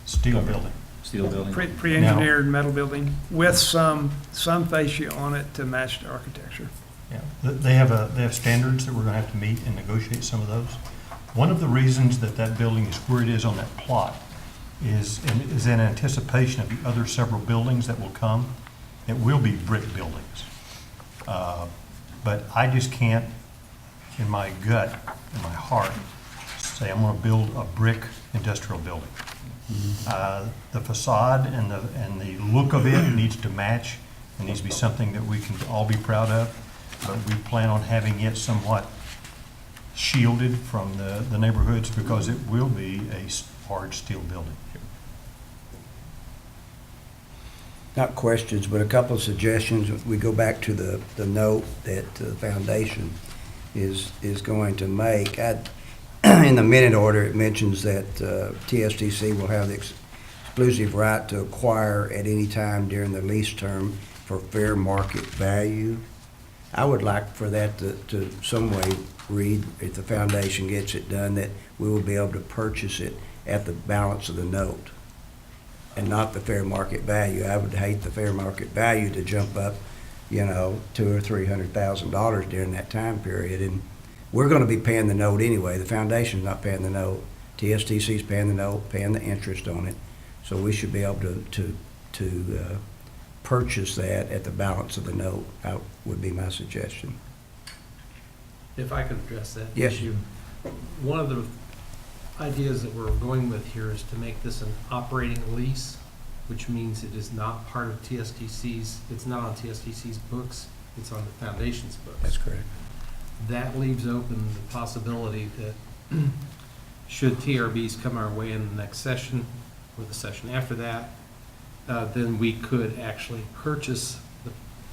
Steel building. Steel building? Pre-engineered metal building with some fascia on it to match the architecture. Yeah, they have standards that we're going to have to meet and negotiate some of those. One of the reasons that building is where it is on that plot is in anticipation of the other several buildings that will come. It will be brick buildings. But I just can't, in my gut, in my heart, say I'm going to build a brick industrial building. The facade and the look of it needs to match. It needs to be something that we can all be proud of. But we plan on having it somewhat shielded from the neighborhoods because it will be a large steel building. Not questions, but a couple of suggestions. We go back to the note that the foundation is going to make. In the minute order, it mentions that TSTC will have the exclusive right to acquire at any time during the lease term for fair market value. I would like for that to some way read, if the foundation gets it done, that we will be able to purchase it at the balance of the note and not the fair market value. I would hate the fair market value to jump up, $200,000 or $300,000 during that time period. And we're going to be paying the note anyway. The foundation's not paying the note. TSTC's paying the note, paying the interest on it. So we should be able to purchase that at the balance of the note. That would be my suggestion. If I could address that Yes. issue. One of the ideas that we're going with here is to make this an operating lease, which means it is not part of TSTC's, it's not on TSTC's books, it's on the foundation's books. That's correct. That leaves open the possibility that should TRBs come our way in the next session or the session after that, then we could actually purchase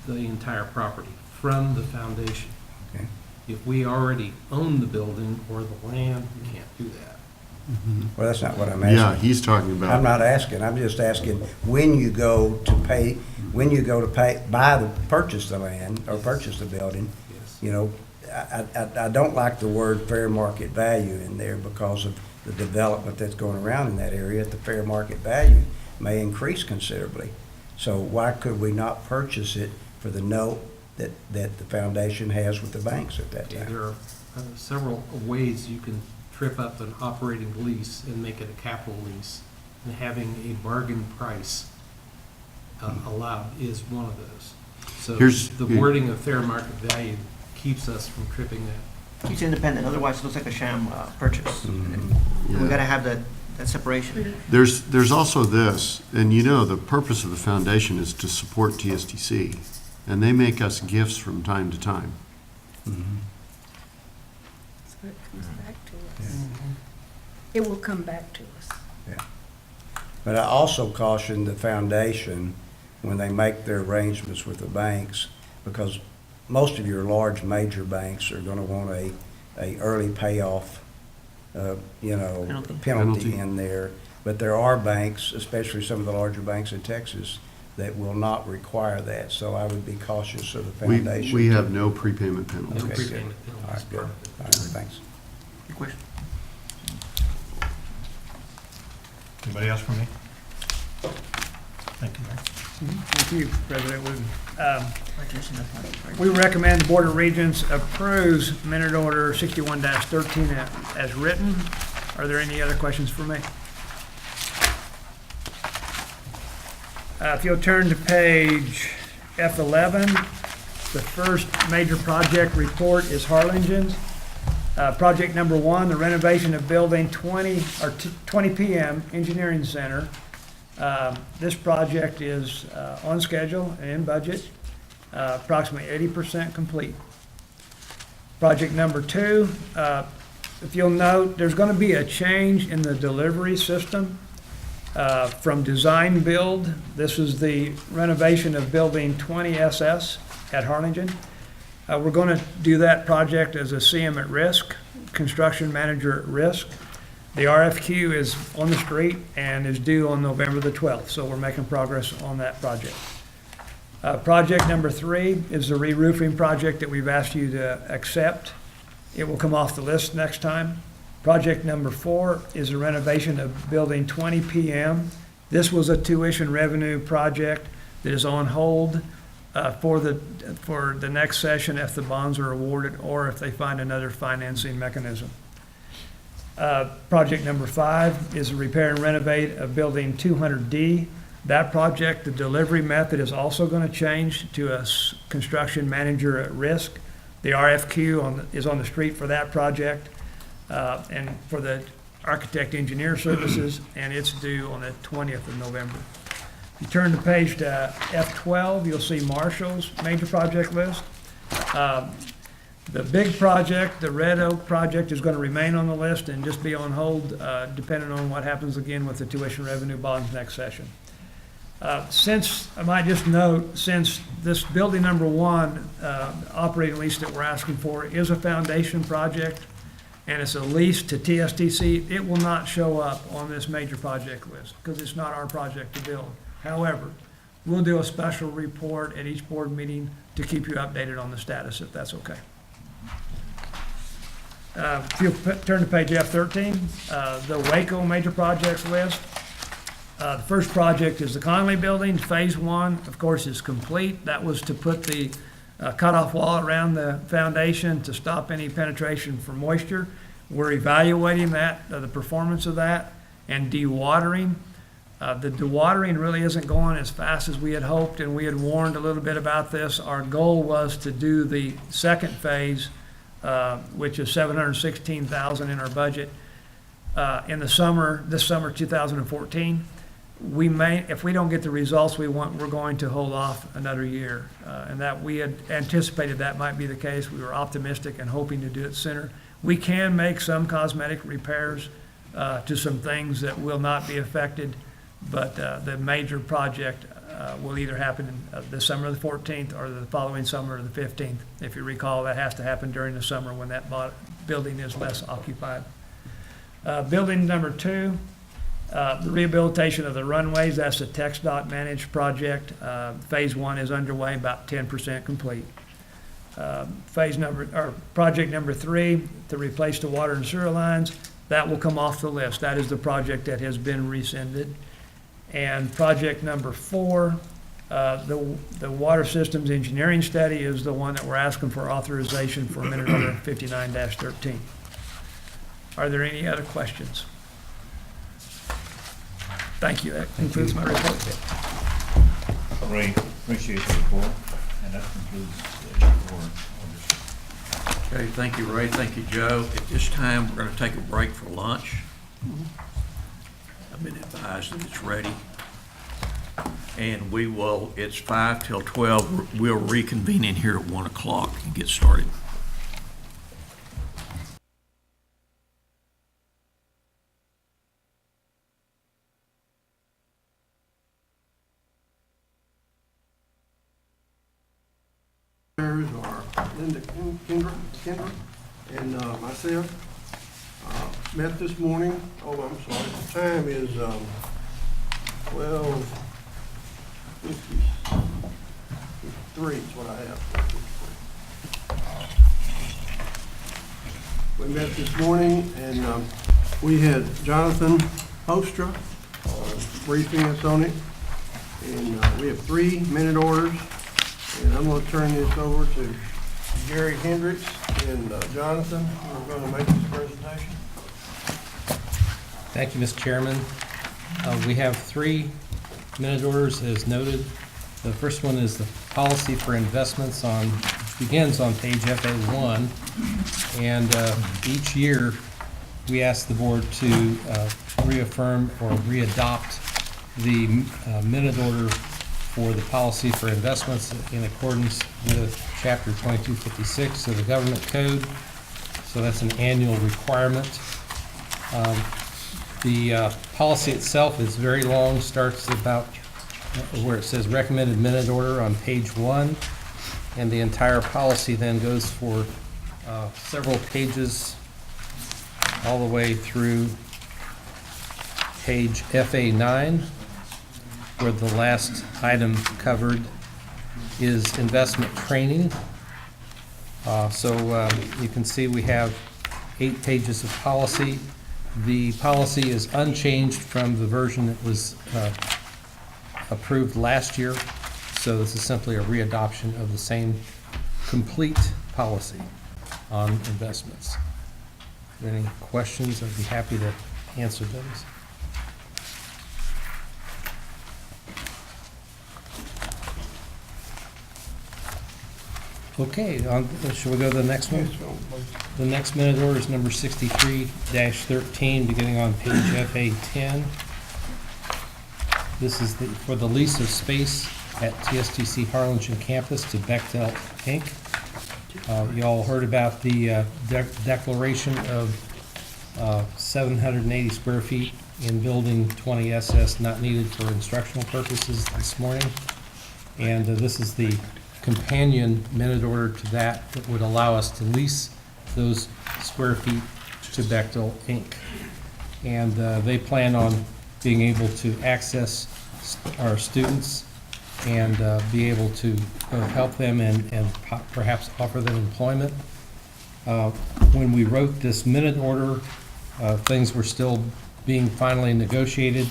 the entire property from the foundation. Okay. If we already own the building or the land, we can't do that. Well, that's not what I'm asking. Yeah, he's talking about. I'm not asking. I'm just asking when you go to purchase the land or purchase the building. I don't like the word fair market value in there because of the development that's going around in that area. The fair market value may increase considerably. So why could we not purchase it for the note that the foundation has with the banks at that time? There are several ways you can trip up an operating lease and make it a capital lease. And having a bargain price allowed is one of those. So the wording of fair market value keeps us from tripping that. Keeps it independent, otherwise it looks like a sham purchase. We gotta have that separation. There's also this, and you know, the purpose of the foundation is to support TSTC, and they make us gifts from time to time. So it comes back to us. It will come back to us. Yeah. But I also caution the foundation when they make their arrangements with the banks, because most of your large major banks are gonna want a early payoff, penalty in there. But there are banks, especially some of the larger banks in Texas, that will not require that. So I would be cautious of the foundation. We have no prepayment penalties. Okay, good. All right, good. All right, thanks. Good question. Anybody else for me? Thank you, Mayor. Thank you, President Wooten. We recommend the Board of Regents approves minute order 61-13 as written. Are there any other questions for me? If you'll turn to page F11, the first major project report is Harlingen's. Project number 1, the renovation of building 20 PM Engineering Center. This project is on schedule and in budget, approximately 80% complete. Project number 2, if you'll note, there's going to be a change in the delivery system from design build. This is the renovation of building 20 SS at Harlingen. We're going to do that project as a CM at risk, construction manager at risk. The RFQ is on the street and is due on November the 12th, so we're making progress on that project. Project number 3 is the re-roofing project that we've asked you to accept. It will come off the list next time. Project number 4 is the renovation of building 20 PM. This was a tuition revenue project that is on hold for the next session if the bonds are awarded or if they find another financing mechanism. Project number 5 is a repair and renovate of building 200D. That project, the delivery method is also going to change to a construction manager at risk. The RFQ is on the street for that project and for the architect engineer services, and it's due on the 20th of November. If you turn the page to F12, you'll see Marshall's major project list. The big project, the Red Oak project, is going to remain on the list and just be on hold, depending on what happens again with the tuition revenue bonds next session. Since, I might just note, since this building number 1 operating lease that we're asking for is a foundation project and it's a lease to TSTC, it will not show up on this major project list because it's not our project to build. However, we'll do a special report at each board meeting to keep you updated on the status, if that's okay. If you'll turn to page F13, the Waco major projects list. The first project is the Conley Building. Phase 1, of course, is complete. That was to put the cutoff wall around the foundation to stop any penetration for moisture. We're evaluating that, the performance of that, and dewatering. The dewatering really isn't going as fast as we had hoped, and we had warned a little bit about this. Our goal was to do the second phase, which is $716,000 in our budget, in the summer, this summer 2014. We may, if we don't get the results we want, we're going to hold off another year. And that we had anticipated that might be the case. We were optimistic and hoping to do it sooner. We can make some cosmetic repairs to some things that will not be affected, but the major project will either happen the summer of the 14th or the following summer of the 15th. If you recall, that has to happen during the summer when that building is less occupied. Building number 2, the rehabilitation of the runways. That's a TxDOT managed project. Phase 1 is underway, about 10% complete. Project number 3, to replace the water and sewer lines. That will come off the list. That is the project that has been rescinded. And project number 4, the water systems engineering study is the one that we're asking for authorization for minute order 59-13. Are there any other questions? Thank you. That concludes my report. Ray, appreciate the report, and that concludes the report. Okay, thank you, Ray. Thank you, Joe. At this time, we're going to take a break for lunch. I've been advised that it's ready. And we will, it's 5 till 12. We'll reconvene in here at 1 o'clock and get started. Are Linda Kendra and myself met this morning. Oh, I'm sorry. The time is 12:53 is what I have. We met this morning and we had Jonathan Hostra briefing us on it. And we have 3 minute orders. And I'm going to turn this over to Gary Hendricks and Jonathan, who are going to make this presentation. Thank you, Mr. Chairman. We have 3 minute orders as noted. The first one is the policy for investments begins on page FA1. And each year, we ask the board to reaffirm or readopt the minute order for the policy for investments in accordance with Chapter 2256 of the Government Code. So that's an annual requirement. The policy itself is very long, starts about where it says recommended minute order on page 1, and the entire policy then goes for several pages all the way through page FA9, where the last item covered is investment training. You can see we have 8 pages of policy. The policy is unchanged from the version that was approved last year, so this is simply a readoption of the same complete policy on investments. If there are any questions, I'd be happy to answer those. Okay, shall we go to the next one? The next minute order is number 63-13, beginning on page FA10. This is for the lease of space at TSTC Harlingen campus to Bechtel Inc. You all heard about the declaration of 780 square feet in building 20 SS not needed for instructional purposes this morning. And this is the companion minute order to that would allow us to lease those square feet to Bechtel Inc. And they plan on being able to access our students and be able to help them and perhaps offer them employment. When we wrote this minute order, things were still being finally negotiated.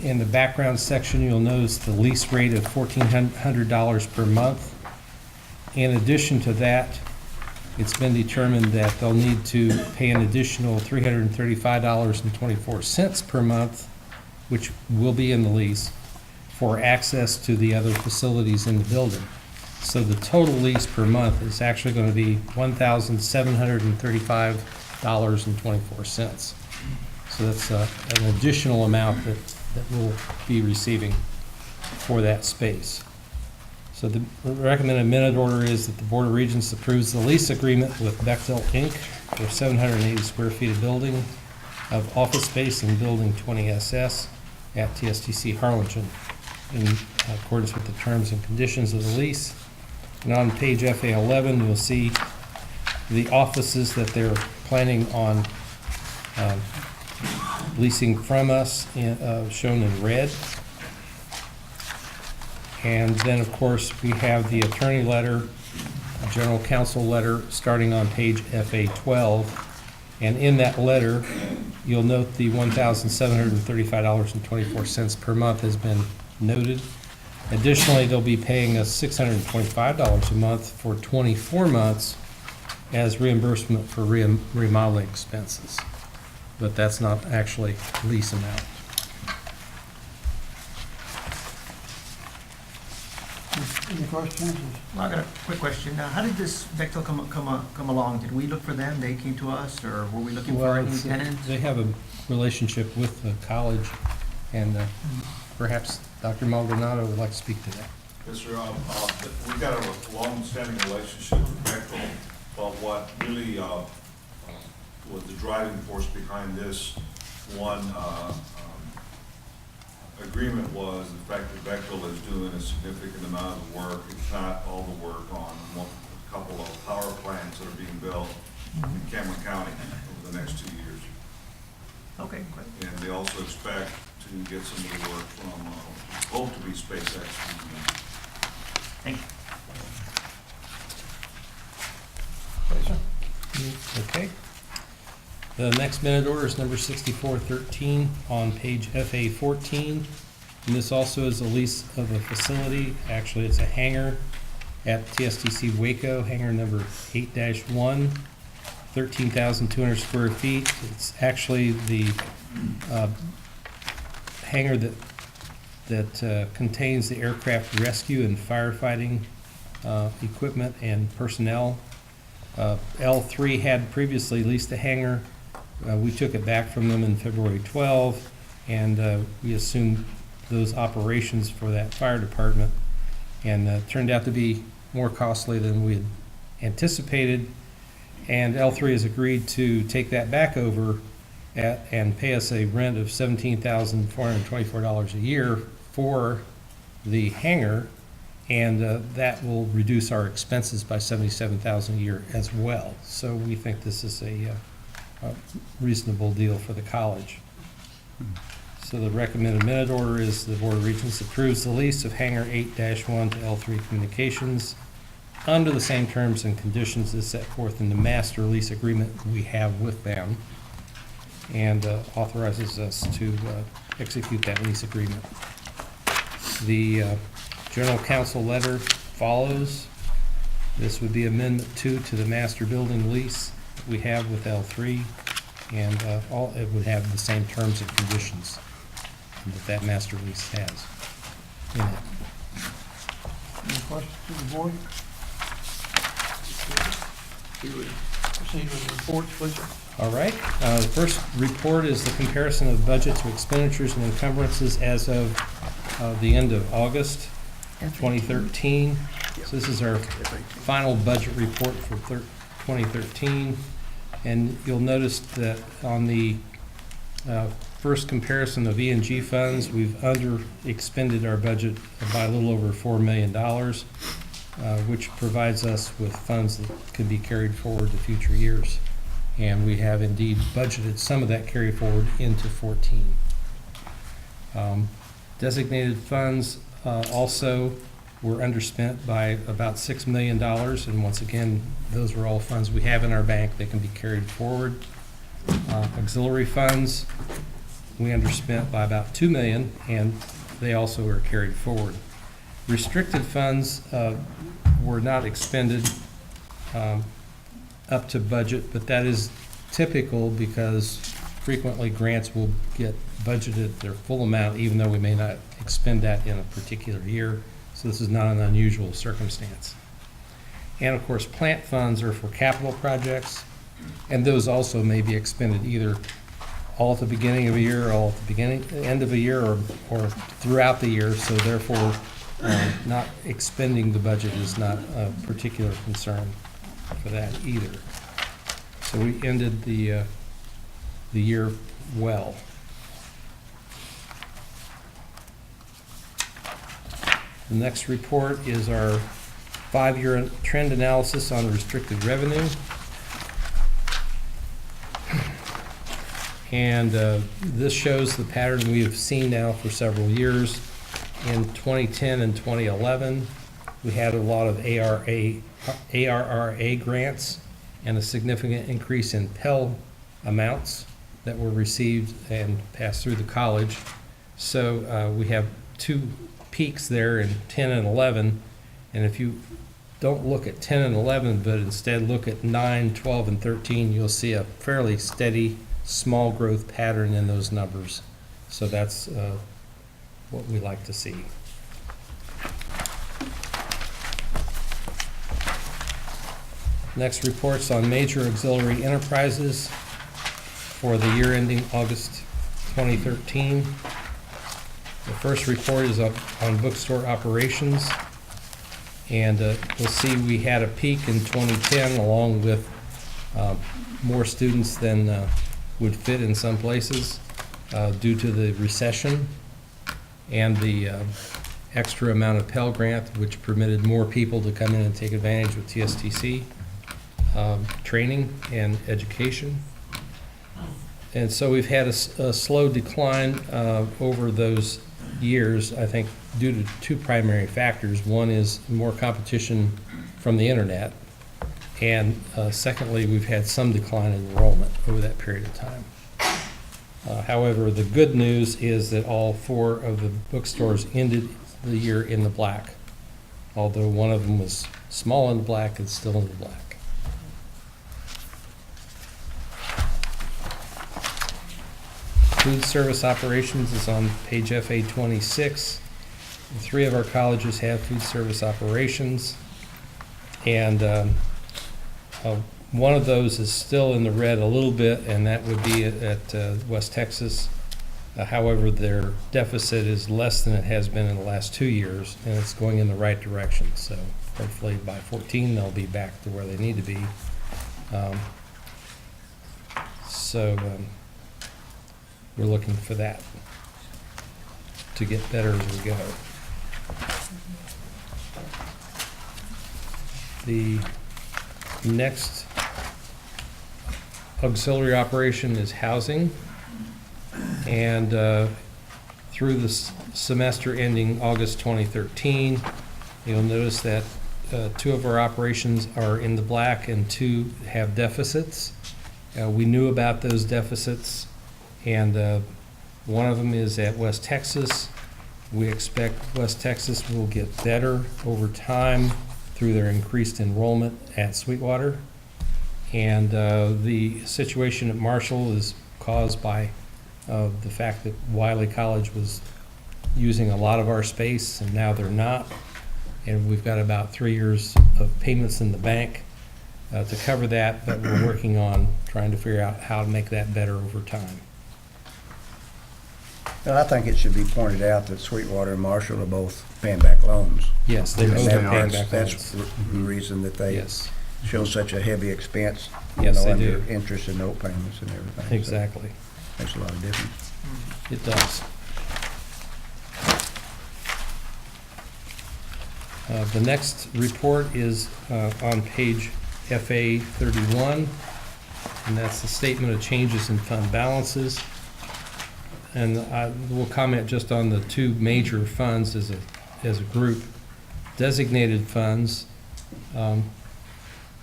In the background section, you'll notice the lease rate of $1,400 per month. In addition to that, it's been determined that they'll need to pay an additional $335.24 per month, which will be in the lease, for access to the other facilities in the building. So the total lease per month is actually going to be $1,735.24. So that's an additional amount that we'll be receiving for that space. So the recommended minute order is that the Board of Regents approves the lease agreement with Bechtel Inc. for 780 square feet of building of office space in Building 20 SS at TSTC Harlingen in accordance with the terms and conditions of the lease. And on page FA11, you'll see the offices that they're planning on leasing from us, shown in red. And then, of course, we have the attorney letter, general counsel letter, starting on page FA12. And in that letter, you'll note the $1,735.24 per month has been noted. Additionally, they'll be paying us $625 a month for 24 months as reimbursement for remodeling expenses. But that's not actually lease amount. Any questions? Well, I got a quick question. Now, how did this Bechtel come along? Did we look for them? They came to us, or were we looking for any tenants? They have a relationship with the college, and perhaps Dr. Maldonado would like to speak to that. Yes, sir. We've got a long-standing relationship with Bechtel, but what really was the driving force behind this one agreement was the fact that Bechtel is doing a significant amount of work, if not all the work, on a couple of power plants that are being built in Cameron County over the next 2 years. Okay, great. And they also expect to get some of the work from, hope to be SpaceX. Thank you. Okay. The next minute order is number 6413 on page FA 14. And this also is a lease of a facility. Actually, it's a hangar at TSTC Waco, hangar number 8-1, 13,200 square feet. It's actually the hangar that contains the aircraft rescue and firefighting equipment and personnel. L3 had previously leased a hangar. We took it back from them in February 12, and we assumed those operations for that fire department, and turned out to be more costly than we had anticipated. And L3 has agreed to take that back over and pay us a rent of $17,424 a year for the hangar, and that will reduce our expenses by $77,000 a year as well. So we think this is a reasonable deal for the college. So the recommended minute order is the Board of Regents approves the lease of hangar 8-1 to L3 Communications under the same terms and conditions as set forth in the master lease agreement we have with them, and authorizes us to execute that lease agreement. The General Counsel letter follows. This would be Amendment 2 to the master building lease we have with L3, and it would have the same terms and conditions that master lease has in it. Any questions to the board? Proceed with the reports, please. All right. The first report is the comparison of budget to expenditures and encumbrances as of the end of August 2013. So this is our final budget report for 2013. And you'll notice that on the first comparison of E&G funds, we've under-expended our budget by a little over $4 million, which provides us with funds that can be carried forward to future years. And we have indeed budgeted some of that carry forward into 14. Designated funds also were underspent by about $6 million, and once again, those are all funds we have in our bank that can be carried forward. Auxiliary funds, we underspent by about $2 million, and they also are carried forward. Restricted funds were not expended up to budget, but that is typical because frequently grants will get budgeted their full amount even though we may not expend that in a particular year. So this is not an unusual circumstance. And of course, plant funds are for capital projects, and those also may be expended either all at the beginning of a year, all at the end of a year, or throughout the year. So therefore, not expending the budget is not a particular concern for that either. So we ended the year well. The next report is our 5-year trend analysis on restricted revenue. And this shows the pattern we have seen now for several years. In 2010 and 2011, we had a lot of ARRA grants and a significant increase in Pell amounts that were received and passed through the college. So we have two peaks there in 10 and 11, and if you don't look at 10 and 11, but instead look at 9, 12, and 13, you'll see a fairly steady, small growth pattern in those numbers. So that's what we like to see. Next, reports on major auxiliary enterprises for the year ending August 2013. The first report is on bookstore operations. And we'll see we had a peak in 2010 along with more students than would fit in some places due to the recession and the extra amount of Pell Grant, which permitted more people to come in and take advantage of TSTC training and education. And so we've had a slow decline over those years, I think, due to two primary factors. One is more competition from the internet, and secondly, we've had some decline in enrollment over that period of time. However, the good news is that all 4 of the bookstores ended the year in the black, although one of them was small in the black and still in the black. Food service operations is on page FA 26. 3 of our colleges have food service operations, and one of those is still in the red a little bit, and that would be at West Texas. However, their deficit is less than it has been in the last 2 years, and it's going in the right direction. So hopefully by 14 they'll be back to where they need to be. We're looking for that to get better as we go. The next auxiliary operation is housing, and through the semester ending August 2013, you'll notice that 2 of our operations are in the black and 2 have deficits. We knew about those deficits, and one of them is at West Texas. We expect West Texas will get better over time through their increased enrollment at Sweetwater. And the situation at Marshall is caused by the fact that Wiley College was using a lot of our space, and now they're not. And we've got about 3 years of payments in the bank to cover that, but we're working on trying to figure out how to make that better over time. Well, I think it should be pointed out that Sweetwater and Marshall are both paying back loans. Yes, they both are paying back loans. That's the reason that they show such a heavy expense. Yes, they under do. interest and note payments and everything. Exactly. So makes a lot of difference. It does. The next report is on page FA 31, and that's the statement of changes in fund balances. And I will comment just on the 2 major funds as a group. Designated funds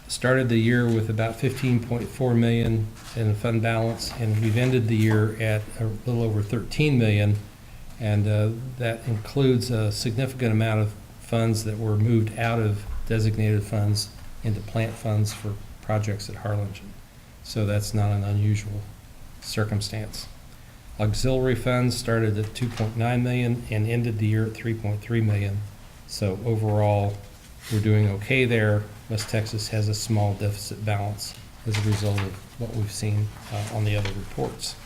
started the year with about $15.4 million in the fund balance, and we've ended the year at a little over $13 million, and that includes a significant amount of funds that were moved out of designated funds into plant funds for projects at Harlingen. So that's not an unusual circumstance. Auxiliary funds started at $2.9 million and ended the year at $3.3 million. So overall, we're doing okay there. West Texas has a small deficit balance as a result of what we've seen on the other reports.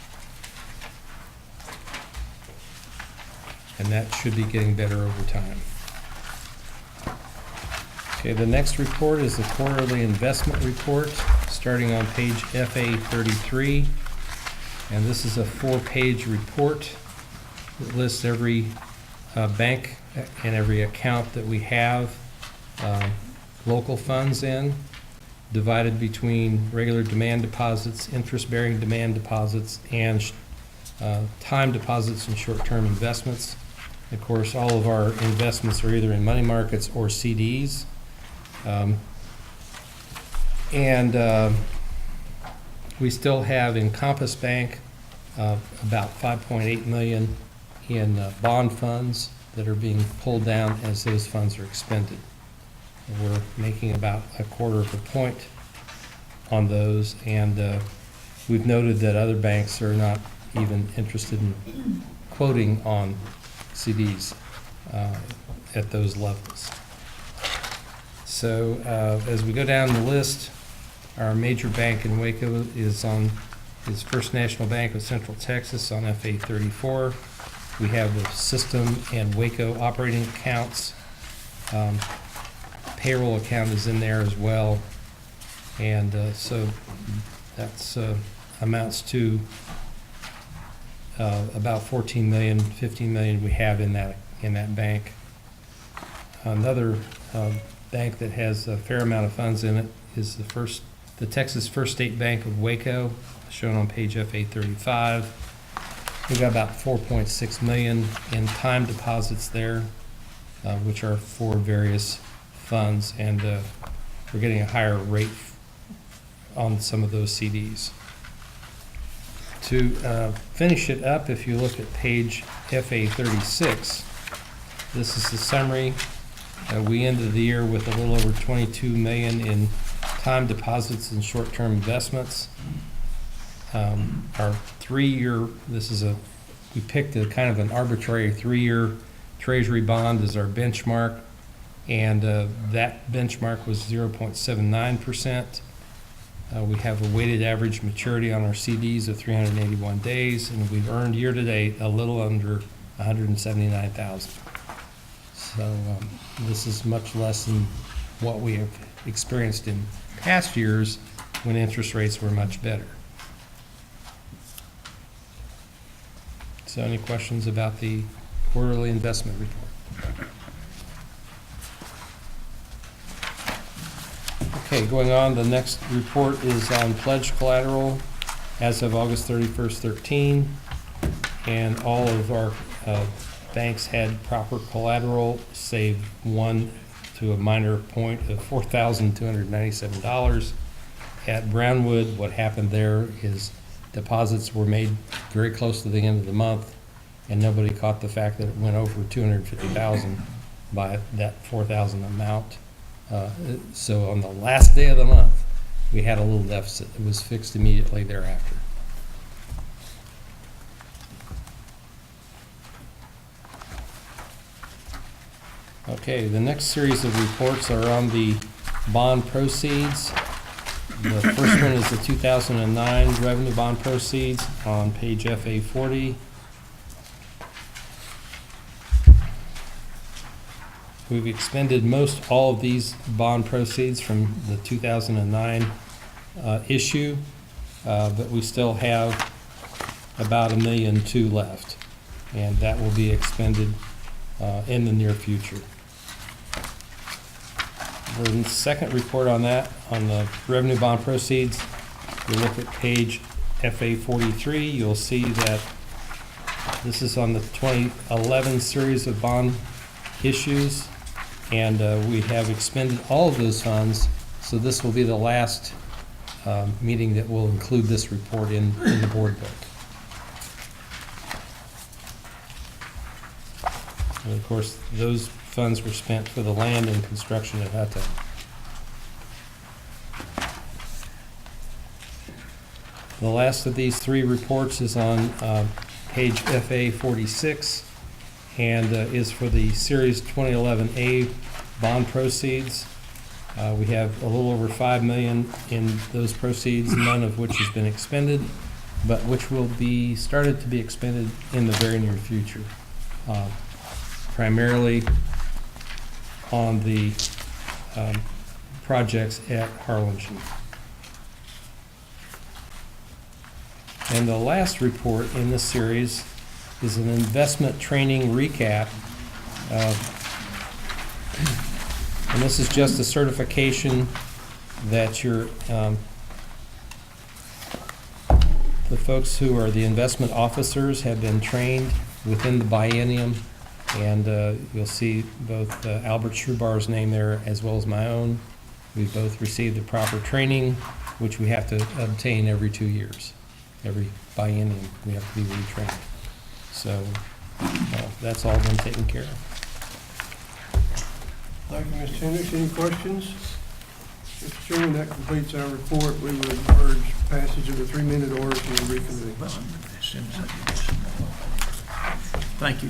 And that should be getting better over time. Okay, the next report is the quarterly investment report, starting on page FA 33. And this is a 4-page report that lists every bank and every account that we have local funds in, divided between regular demand deposits, interest-bearing demand deposits, and time deposits and short-term investments. Of course, all of our investments are either in money markets or CDs. We still have in Compass Bank about $5.8 million in bond funds that are being pulled down as those funds are expended. We're making about 1/4 point on those, and we've noted that other banks are not even interested in quoting on CDs at those levels. So as we go down the list, our major bank in Waco is First National Bank of Central Texas on FA 34. We have the system and Waco operating accounts. Payroll account is in there as well. And so that's amounts to about 14 million, 15 million we have in that bank. Another bank that has a fair amount of funds in it is the Texas First State Bank of Waco, shown on page FA 35. We've got about 4.6 million in time deposits there, which are for various funds, and we're getting a higher rate on some of those CDs. To finish it up, if you look at page FA 36, this is the summary. We ended the year with a little over 22 million in time deposits and short-term investments. Our 3-year, we picked a kind of an arbitrary 3-year treasury bond as our benchmark, and that benchmark was 0.79%. We have a weighted average maturity on our CDs of 381 days, and we've earned year-to-date a little under 179,000. So this is much less than what we have experienced in past years when interest rates were much better. So any questions about the quarterly investment report? Okay, going on, the next report is on pledge collateral as of August 31st, 13. And all of our banks had proper collateral, save one to a minor point of $4,297. At Brownwood, what happened there is deposits were made very close to the end of the month, and nobody caught the fact that it went over 250,000 by that 4,000 amount. So on the last day of the month, we had a little deficit. It was fixed immediately thereafter. Okay, the next series of reports are on the bond proceeds. The first one is the 2009 revenue bond proceeds on page FA 40. We've expended most all of these bond proceeds from the 2009 issue, but we still have about $1.2 million left, and that will be expended in the near future. The second report on that, on the revenue bond proceeds, you look at page FA 43, you'll see that this is on the 2011 series of bond issues, and we have expended all of those funds, so this will be the last meeting that will include this report in the board book. And of course, those funds were spent for the land and construction of Hutto. The last of these three reports is on page FA 46 and is for the Series 2011A bond proceeds. We have a little over $5 million in those proceeds, none of which has been expended, but which will be started to be expended in the very near future. Primarily on the projects at Harlingen. And the last report in this series is an investment training recap. And this is just a certification that your the folks who are the investment officers have been trained within the biennium. And you'll see both Albert Schubar's name there as well as my own. We've both received the proper training, which we have to obtain every 2 years. Every biennium, we have to be retrained. So that's all been taken care of. Thank you, Ms. Hendricks. Any questions? Mr. Chairman, that completes our report. We would urge passage of the 3-minute orders and reconvene. Well, as soon as I get this. Thank you.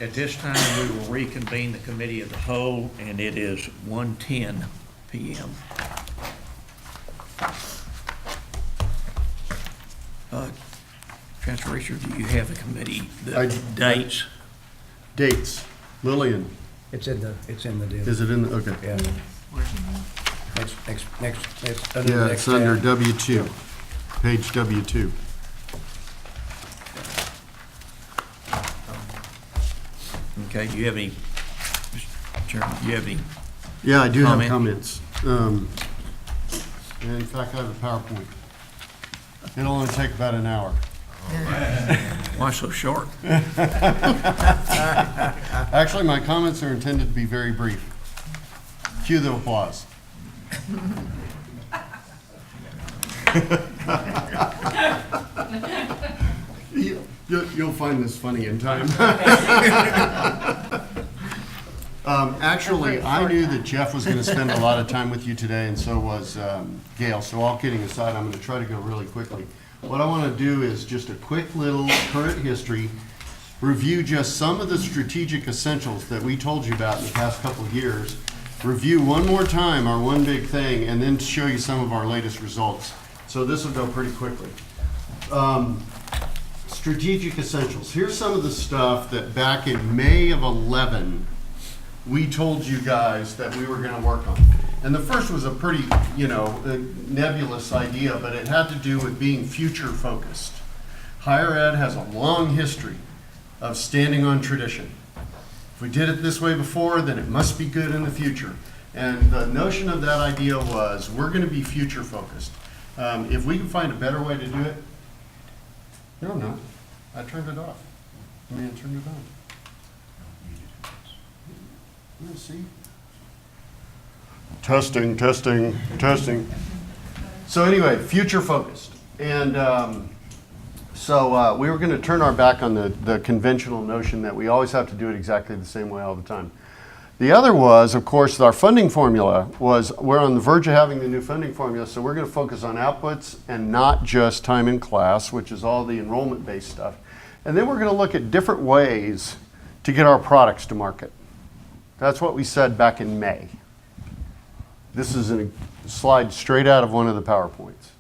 At this time, we will reconvene the committee of the whole, and it is 1:10 p.m. Chancellor Richard, do you have the committee, the dates? Dates. Lillian, It's in the deal. is it in the, okay. Yeah. Next, under the Yeah, next it's under tab. W2, page W2. Okay, do you have any, Mr. Chairman, do you have any? Yeah, I do have Comment? comments. And in fact, I have a PowerPoint. It'll only take about an hour. Why so short? Actually, my comments are intended to be very brief. Cue the applause. You'll find this funny in time. Actually, I knew that Jeff was going to spend a lot of time with you today, and so was Gail. So all kidding aside, I'm going to try to go really quickly. What I want to do is just a quick little current history, review just some of the strategic essentials that we told you about in the past couple of years, review one more time our one big thing, and then show you some of our latest results. So this will go pretty quickly. Strategic essentials. Here's some of the stuff that back in May of 11, we told you guys that we were going to work on. And the first was a pretty, nebulous idea, but it had to do with being future focused. Higher ed has a long history of standing on tradition. If we did it this way before, then it must be good in the future. And the notion of that idea was we're going to be future focused. If we can find a better way to do it, no, I'm not. I turned it off. I mean, I turned it on. Let's see. Testing. So anyway, future focused. And so we were going to turn our back on the conventional notion that we always have to do it exactly the same way all the time. The other was, of course, our funding formula was, we're on the verge of having the new funding formula, so we're going to focus on outputs and not just time in class, which is all the enrollment-based stuff. And then we're going to look at different ways to get our products to market. That's what we said back in May. This is a slide straight out of one of the PowerPoints.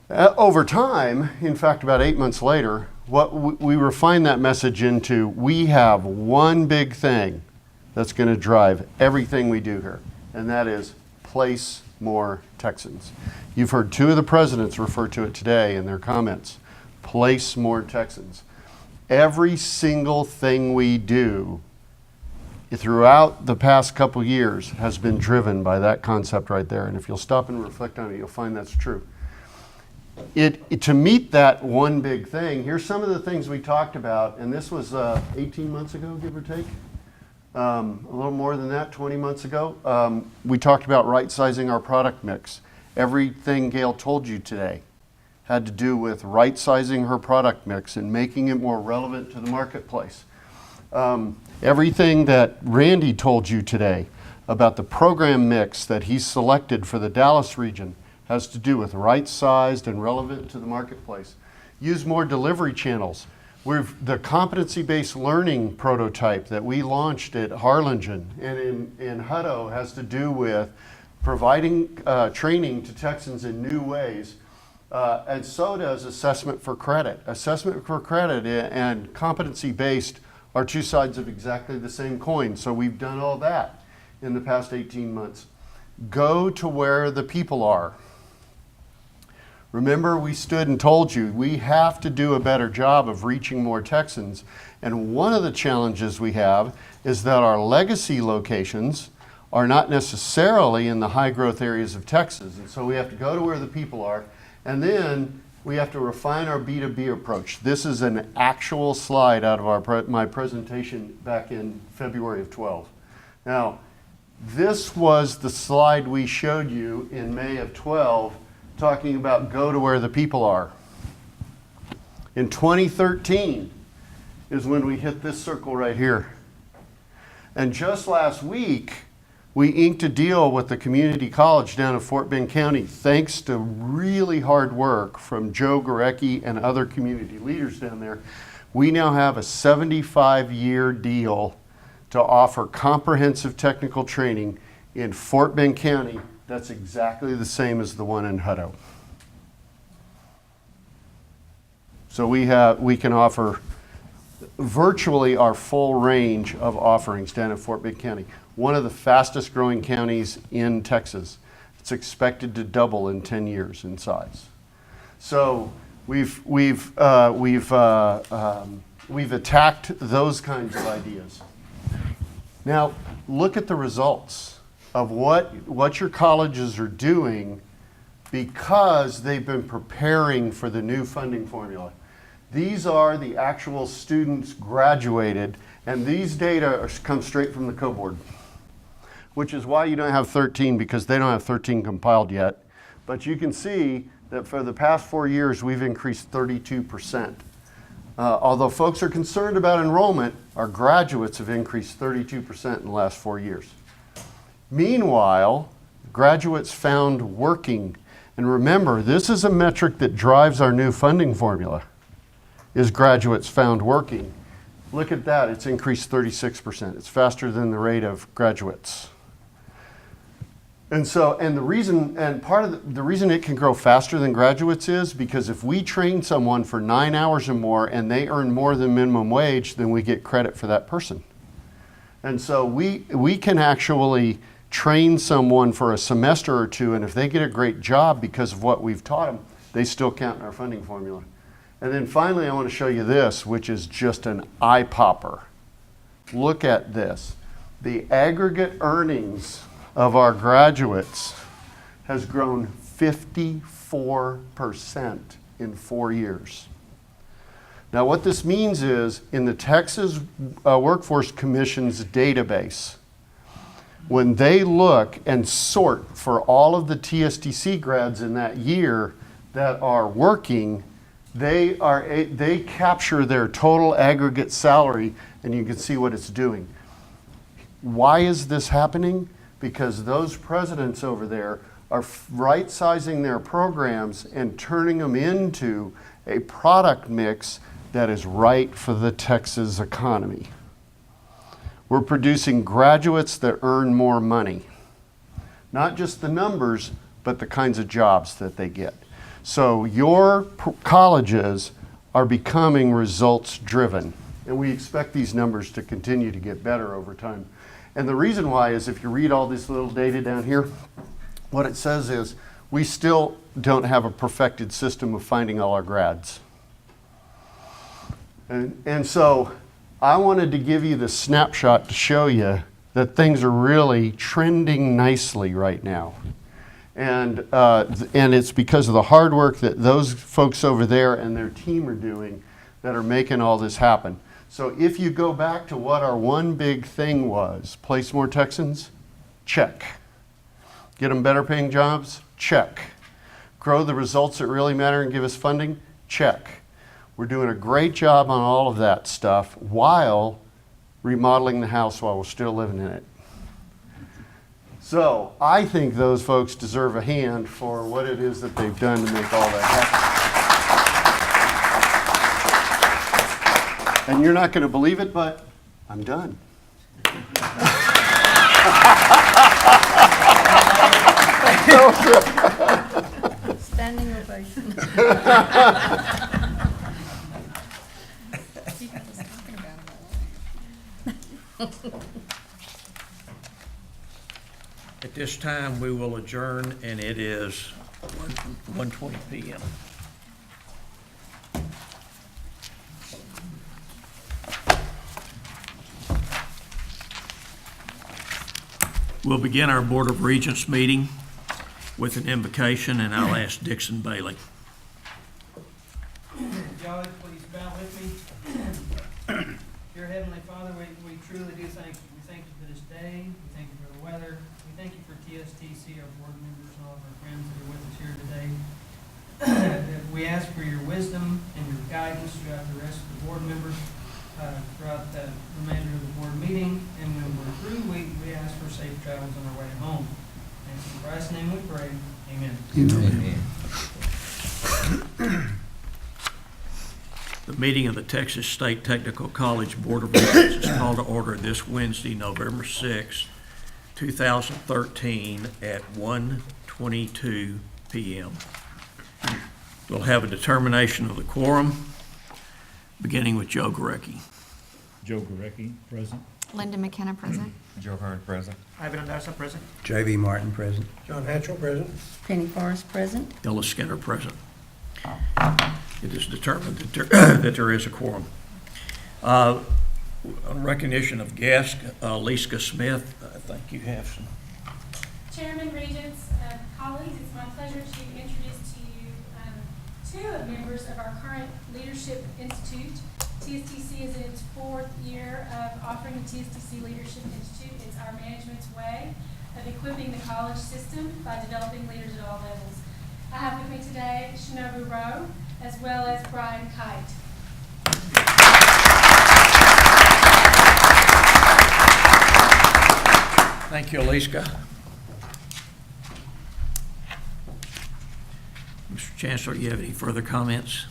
Over time, in fact, about 8 months later, we refined that message into, we have one big thing that's going to drive everything we do here, and that is place more Texans. You've heard two of the presidents refer to it today in their comments. Place more Texans. Every single thing we do throughout the past couple years has been driven by that concept right there, and if you'll stop and reflect on it, you'll find that's true. To meet that one big thing, here's some of the things we talked about, and this was 18 months ago, give or take. A little more than that, 20 months ago. We talked about right-sizing our product mix. Everything Gail told you today had to do with right-sizing her product mix and making it more relevant to the marketplace. Everything that Randy told you today about the program mix that he selected for the Dallas region has to do with right-sized and relevant to the marketplace. Use more delivery channels. The competency-based learning prototype that we launched at Harlingen and in Hutto has to do with providing training to Texans in new ways. And so does assessment for credit. Assessment for credit and competency-based are two sides of exactly the same coin. So we've done all that in the past 18 months. Go to where the people are. Remember, we stood and told you we have to do a better job of reaching more Texans. And one of the challenges we have is that our legacy locations are not necessarily in the high growth areas of Texas. And so we have to go to where the people are. And then we have to refine our B2B approach. This is an actual slide out of my presentation back in February of 12. Now, this was the slide we showed you in May of 12, talking about go to where the people are. In 2013, is when we hit this circle right here. And just last week, we inked a deal with the community college down in Fort Bend County, thanks to really hard work from Joe Gorecki and other community leaders down there. We now have a 75-year deal to offer comprehensive technical training in Fort Bend County. That's exactly the same as the one in Hutto. So we can offer virtually our full range of offerings down in Fort Bend County, one of the fastest growing counties in Texas. It's expected to double in 10 years in size. So we've attacked those kinds of ideas. Now look at the results of what your colleges are doing because they've been preparing for the new funding formula. These are the actual students graduated, and these data come straight from the co-board, which is why you don't have 13, because they don't have 13 compiled yet. But you can see that for the past 4 years, we've increased 32%. Although folks are concerned about enrollment, our graduates have increased 32% in the last 4 years. Meanwhile, graduates found working, and remember, this is a metric that drives our new funding formula, is graduates found working. Look at that, it's increased 36%. It's faster than the rate of graduates. And so, part of the reason it can grow faster than graduates is because if we train someone for 9 hours or more and they earn more than minimum wage, then we get credit for that person. And so we can actually train someone for a semester or two, and if they get a great job because of what we've taught them, they still count in our funding formula. And then finally, I want to show you this, which is just an eye popper. Look at this. The aggregate earnings of our graduates has grown 54% in 4 years. Now what this means is, in the Texas Workforce Commission's database, when they look and sort for all of the TSTC grads in that year that are working, they capture their total aggregate salary, and you can see what it's doing. Why is this happening? Because those presidents over there are right-sizing their programs and turning them into a product mix that is right for the Texas economy. We're producing graduates that earn more money. Not just the numbers, but the kinds of jobs that they get. So your colleges are becoming results-driven, and we expect these numbers to continue to get better over time. And the reason why is, if you read all this little data down here, what it says is we still don't have a perfected system of finding all our grads. And so I wanted to give you the snapshot to show you that things are really trending nicely right now. And it's because of the hard work that those folks over there and their team are doing that are making all this happen. So if you go back to what our one big thing was, place more Texans, check. Get them better paying jobs, check. Grow the results that really matter and give us funding, check. We're doing a great job on all of that stuff while remodeling the house while we're still living in it. So I think those folks deserve a hand for what it is that they've done to make all that happen. And you're not going to believe it, but I'm done. Standing ovation. At this time, we will adjourn, and it is 1:20 p.m. We'll begin our Board of Regents meeting with an invocation, and I'll ask Dixon Bailey. Y'all, please bow with me. Dear Heavenly Father, we truly do thank you. We thank you for this day. We thank you for the weather. We thank you for TSTC, our board members, and all of our friends that are with us here today. We ask for your wisdom and your guidance throughout the rest of the board members. throughout the remainder of the board meeting, and when we're through, we ask for safe travels on our way home. And in Christ's name we pray, amen. The meeting of the Texas State Technical College Board of Regents is called to order this Wednesday, November 6, 2013, at 1:22 p.m. We'll have a determination of the quorum, beginning with Joe Gorecki. Joe Gorecki, present. Linda McKenna, present. Joe Hearn, present. Ivan Anderson, present. J.V. Martin, present. John Hatchell, present. Penny Forrest, present. Ella Skinner, present. It is determined that there is a quorum. On recognition of guests, Liska Smith, I think you have some. Chairman, Regents, colleagues, it's my pleasure to introduce to you two members of our current Leadership Institute. TSTC is in its 4th year of offering the TSTC Leadership Institute. It's our management's way of equipping the college system by developing leaders at all levels. I have with me today Shinobu Rowe, as well as Brian Kite. Thank you, Aliska. Mr. Chancellor, do you have any further comments?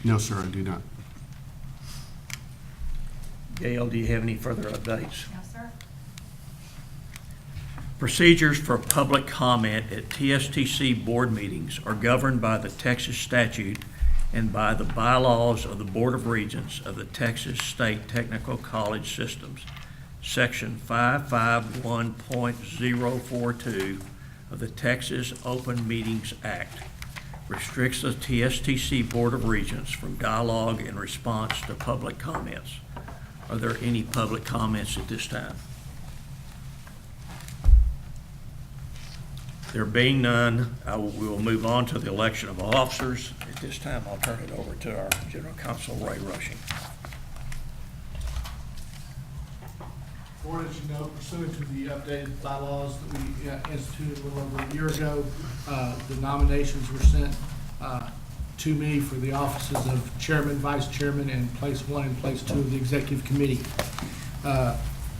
No, sir, I do not. Gail, do you have any further updates? No, sir. Procedures for public comment at TSTC board meetings are governed by the Texas statute and by the bylaws of the Board of Regents of the Texas State Technical College Systems. Section 551.042 of the Texas Open Meetings Act restricts the TSTC Board of Regents from dialogue in response to public comments. Are there any public comments at this time? There being none, we will move on to the election of officers. At this time, I'll turn it over to our General Counsel, Ray Rushing. Board, as you know, pursuant to the updated bylaws that we instituted a little over a year ago, the nominations were sent to me for the offices of chairman, vice chairman, and place 1 and place 2 of the executive committee.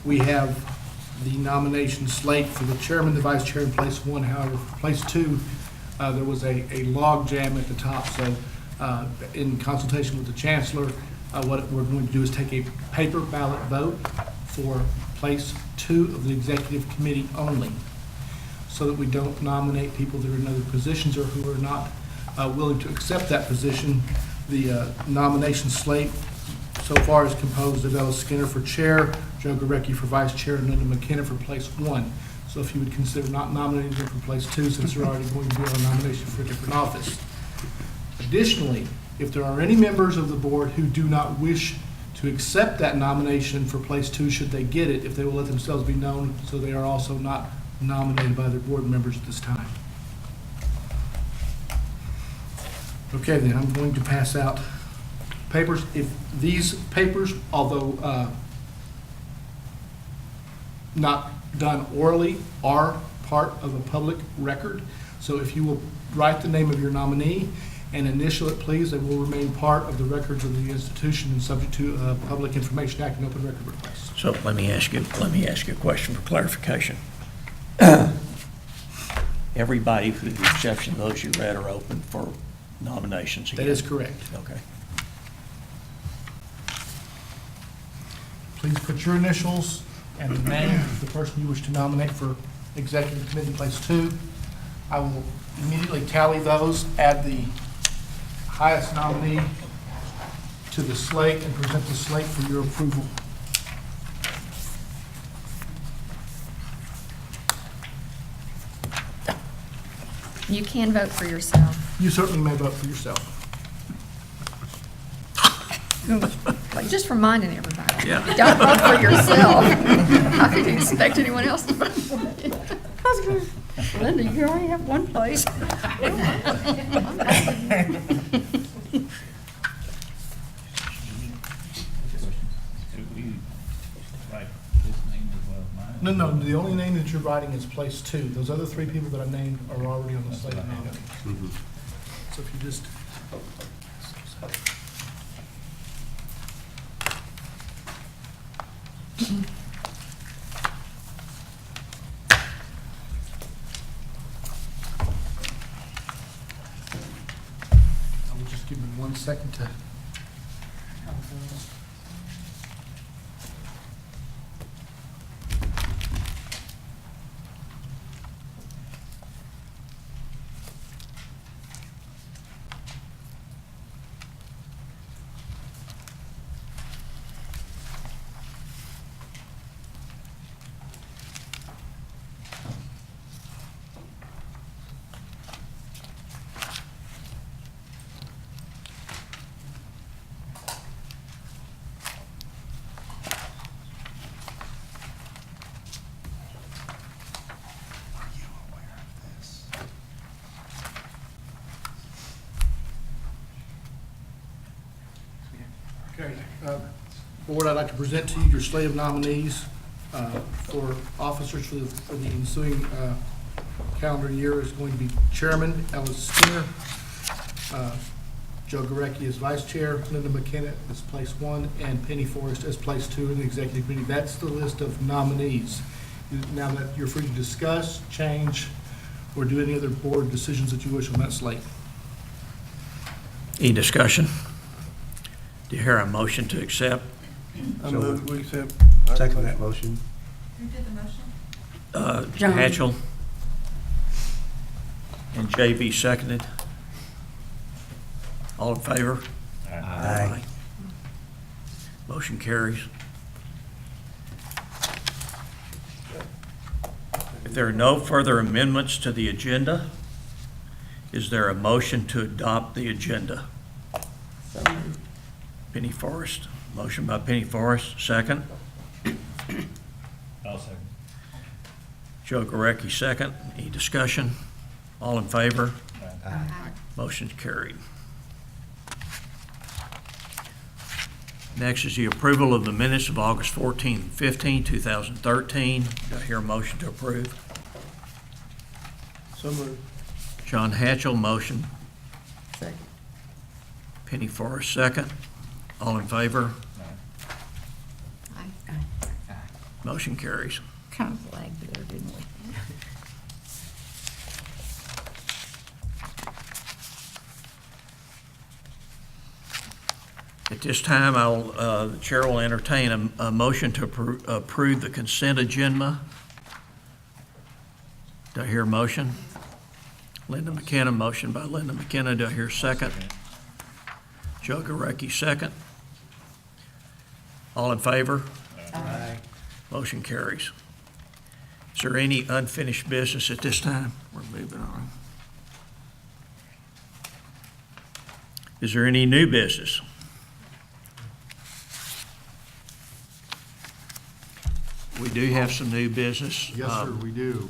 We have the nomination slate for the chairman, the vice chair, and place 1. However, for place 2, there was a log jam at the top. So in consultation with the chancellor, what we're going to do is take a paper ballot vote for place 2 of the executive committee only, so that we don't nominate people that are in other positions or who are not willing to accept that position. The nomination slate so far is composed of Ella Skinner for chair, Joe Gorecki for vice chair, and Linda McKenna for place 1. So if you would consider not nominating them for place 2, since they're already going to be on a nomination for a different office. Additionally, if there are any members of the board who do not wish to accept that nomination for place 2, should they get it, if they will let themselves be known, so they are also not nominated by their board members at this time. Okay, then I'm going to pass out papers. If these papers, although not done orally, are part of a public record. So if you will write the name of your nominee and initial it, please, they will remain part of the records of the institution and subject to Public Information Act and open record requests. So let me ask you a question for clarification. Everybody, with the exception of those you read, are open for nominations again? That is correct. Okay. Please put your initials and the name of the person you wish to nominate for executive committee place 2. I will immediately tally those, add the highest nominee to the slate, and present the slate for your approval. You can vote for yourself. You certainly may vote for yourself. Like, just reminding everybody. Yeah. Don't vote for yourself. How could you expect anyone else to vote for you? Linda, you already have one place. No, the only name that you're writing is place 2. Those other 3 people that I named are already on the slate now. So if you just... 1 second to. Okay, Board, I'd like to present to you your slate of nominees for officers for the ensuing calendar year. Is going to be Chairman Ellis Skinner, Joe Gurecki as Vice Chair, Linda McKenna as Place 1, and Penny Forrest as Place 2 in the Executive Committee. That's the list of nominees. Now that you're free to discuss, change, or do any other board decisions that you wish on that slate. Any discussion? Do you hear a motion to accept? I move we accept. Second that motion. Who did the motion? John. Hatchell and JB seconded. All in favor? Aye. Motion carries. If there are no further amendments to the agenda, is there a motion to adopt the agenda? So moved. Penny Forrest, motion by Penny Forrest, second. I'll second. Joe Gurecki, second. Any discussion? All in favor? Aye. Motion's carried. Next is the approval of the minutes of August 14 and 15, 2013. Do I hear a motion to approve? So moved. John Hatchell, motion. Second. Penny Forrest, second. All in favor? Aye. Motion carries. Kind of lagged there, didn't we? At this time, the chair will entertain a motion to approve the consent agenda. Do I hear a motion? Linda McKenna, motion by Linda McKenna. Do I hear a second? Joe Gurecki, second. All in favor? Aye. Motion carries. Is there any unfinished business at this time? We're moving on. Is there any new business? We do have some new business. Yes, sir, we do.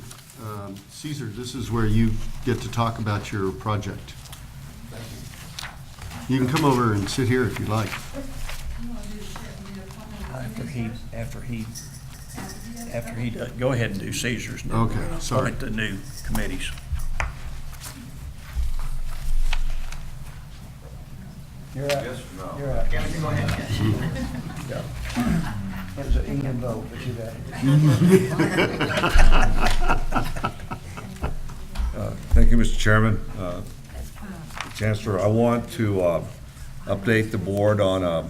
Caesar, this is where you get to talk about your project. You can come over and sit here if you like. After he does, go ahead and do Caesar's. New, Okay, sorry. Appoint the new committees. You're up. Yes or no? You're up. Yeah, go ahead. It was an even vote, but you got it. Thank you, Mr. Chairman. Chancellor, I want to update the board on a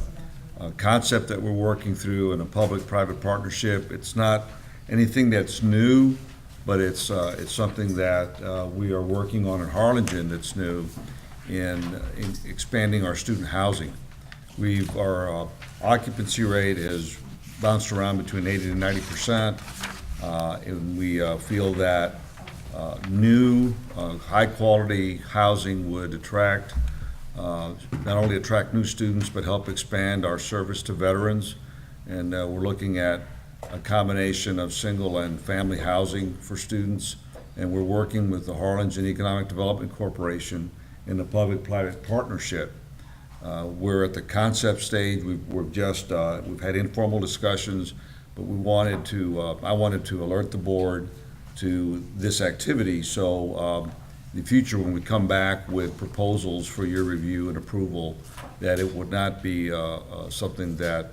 concept that we're working through in a public-private partnership. It's not anything that's new, but it's something that we are working on in Harlingen that's new in expanding our student housing. Our occupancy rate has bounced around between 80 and 90%, and we feel that new, high-quality housing would attract, not only attract new students, but help expand our service to veterans. And we're looking at a combination of single and family housing for students. And we're working with the Harlingen Economic Development Corporation in a public-private partnership. We're at the concept stage. We've had informal discussions, but I wanted to alert the board to this activity, so in the future, when we come back with proposals for your review and approval, that it would not be something that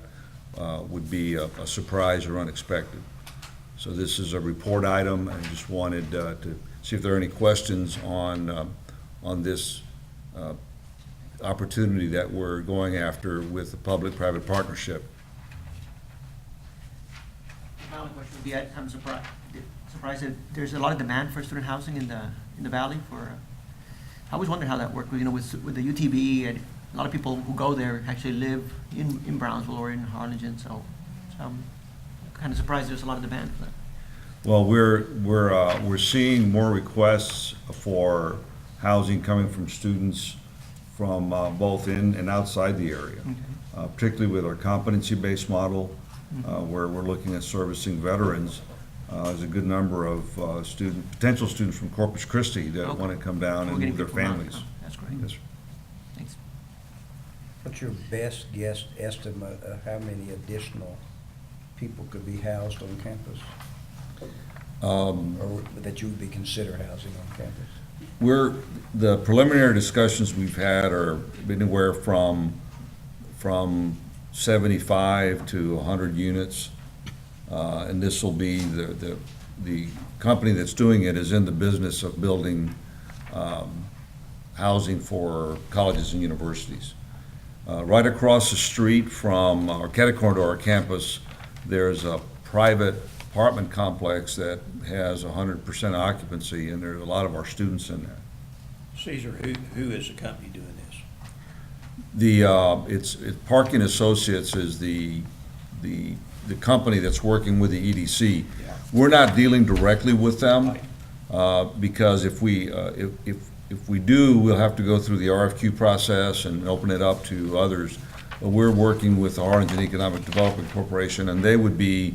would be a surprise or unexpected. So this is a report item. I just wanted to see if there are any questions on this opportunity that we're going after with the public-private partnership. Final question would be, I'm surprised that there's a lot of demand for student housing in the valley for, I always wondered how that worked, you know, with the UTB, and a lot of people who go there actually live in Brownsville or in Harlingen, so I'm kind of surprised there's a lot of demand for that. Well, we're seeing more requests for housing coming from students from both in and outside the area, particularly with our competency-based model, where we're looking at servicing veterans. There's a good number of potential students from Corpus Christi that want to come down and move their families. That's great. Yes. Thanks. What's your best guess estimate of how many additional people could be housed on campus? Or that you would be consider housing on campus? The preliminary discussions we've had are anywhere from 75 to 100 units. And this will be, the company that's doing it is in the business of building housing for colleges and universities. Right across the street from our catty-corner to our campus, there's a private apartment complex that has 100% occupancy, and there's a lot of our students in there. Caesar, who is the company doing this? It's Parking Associates is the company that's working with the EDC. Yeah. We're not dealing directly with them, because if we do, we'll have to go through the RFQ process and open it up to others. But we're working with the Harlingen Economic Development Corporation, and they would be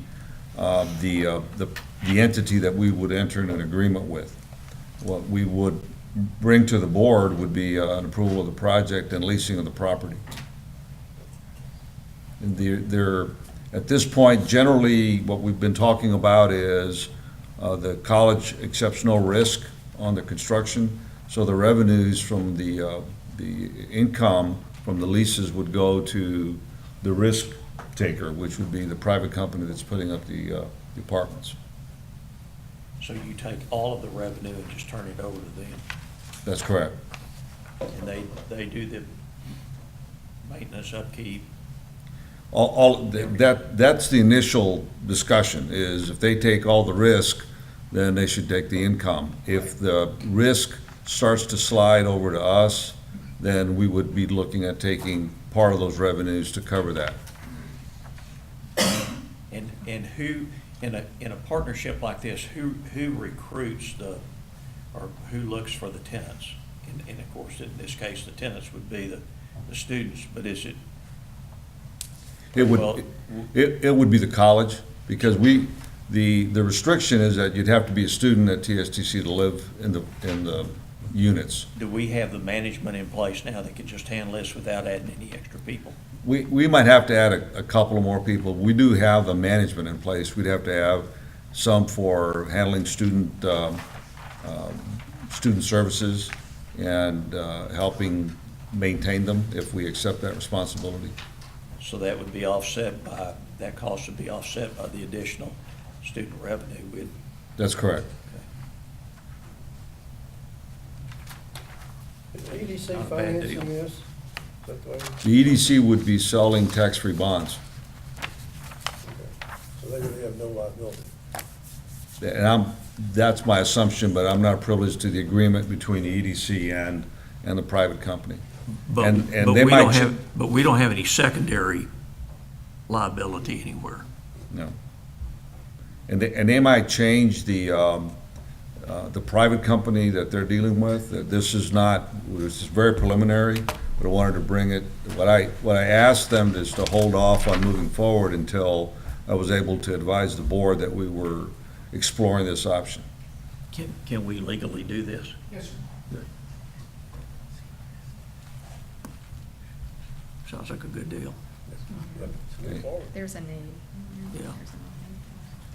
the entity that we would enter in an agreement with. What we would bring to the board would be an approval of the project and leasing of the property. And they're at this point, generally, what we've been talking about is the college accepts no risk on the construction, so the revenues from the income from the leases would go to the risk taker, which would be the private company that's putting up the apartments. So you take all of the revenue and just turn it over to them? That's correct. And they do the maintenance, upkeep? That's the initial discussion, is if they take all the risk, then they should take the income. If the risk starts to slide over to us, then we would be looking at taking part of those revenues to cover that. And who, in a partnership like this, who recruits or who looks for the tenants? And of course, in this case, the tenants would be the students, but is it? It would be the college, because the restriction is that you'd have to be a student at TSTC to live in the units. Do we have the management in place now that can just handle this without adding any extra people? We might have to add a couple of more people. We do have the management in place. We'd have to have some for handling student services and helping maintain them if we accept that responsibility. So that would be offset by, that cost would be offset by the additional student revenue with. That's correct. Is EDC Not a bad deal. financing this? Is that the way? The EDC would be selling tax-free bonds. So they really have no liability? And that's my assumption, but I'm not privileged to the agreement between the EDC and the private company. But we don't have any secondary liability anywhere. No. And they might change the private company that they're dealing with. This is very preliminary, but I wanted to bring it. What I asked them is to hold off on moving forward until I was able to advise the board that we were exploring this option. Can we legally do this? Yes, sir. Good. Sounds like a good deal. There's a need. Yeah.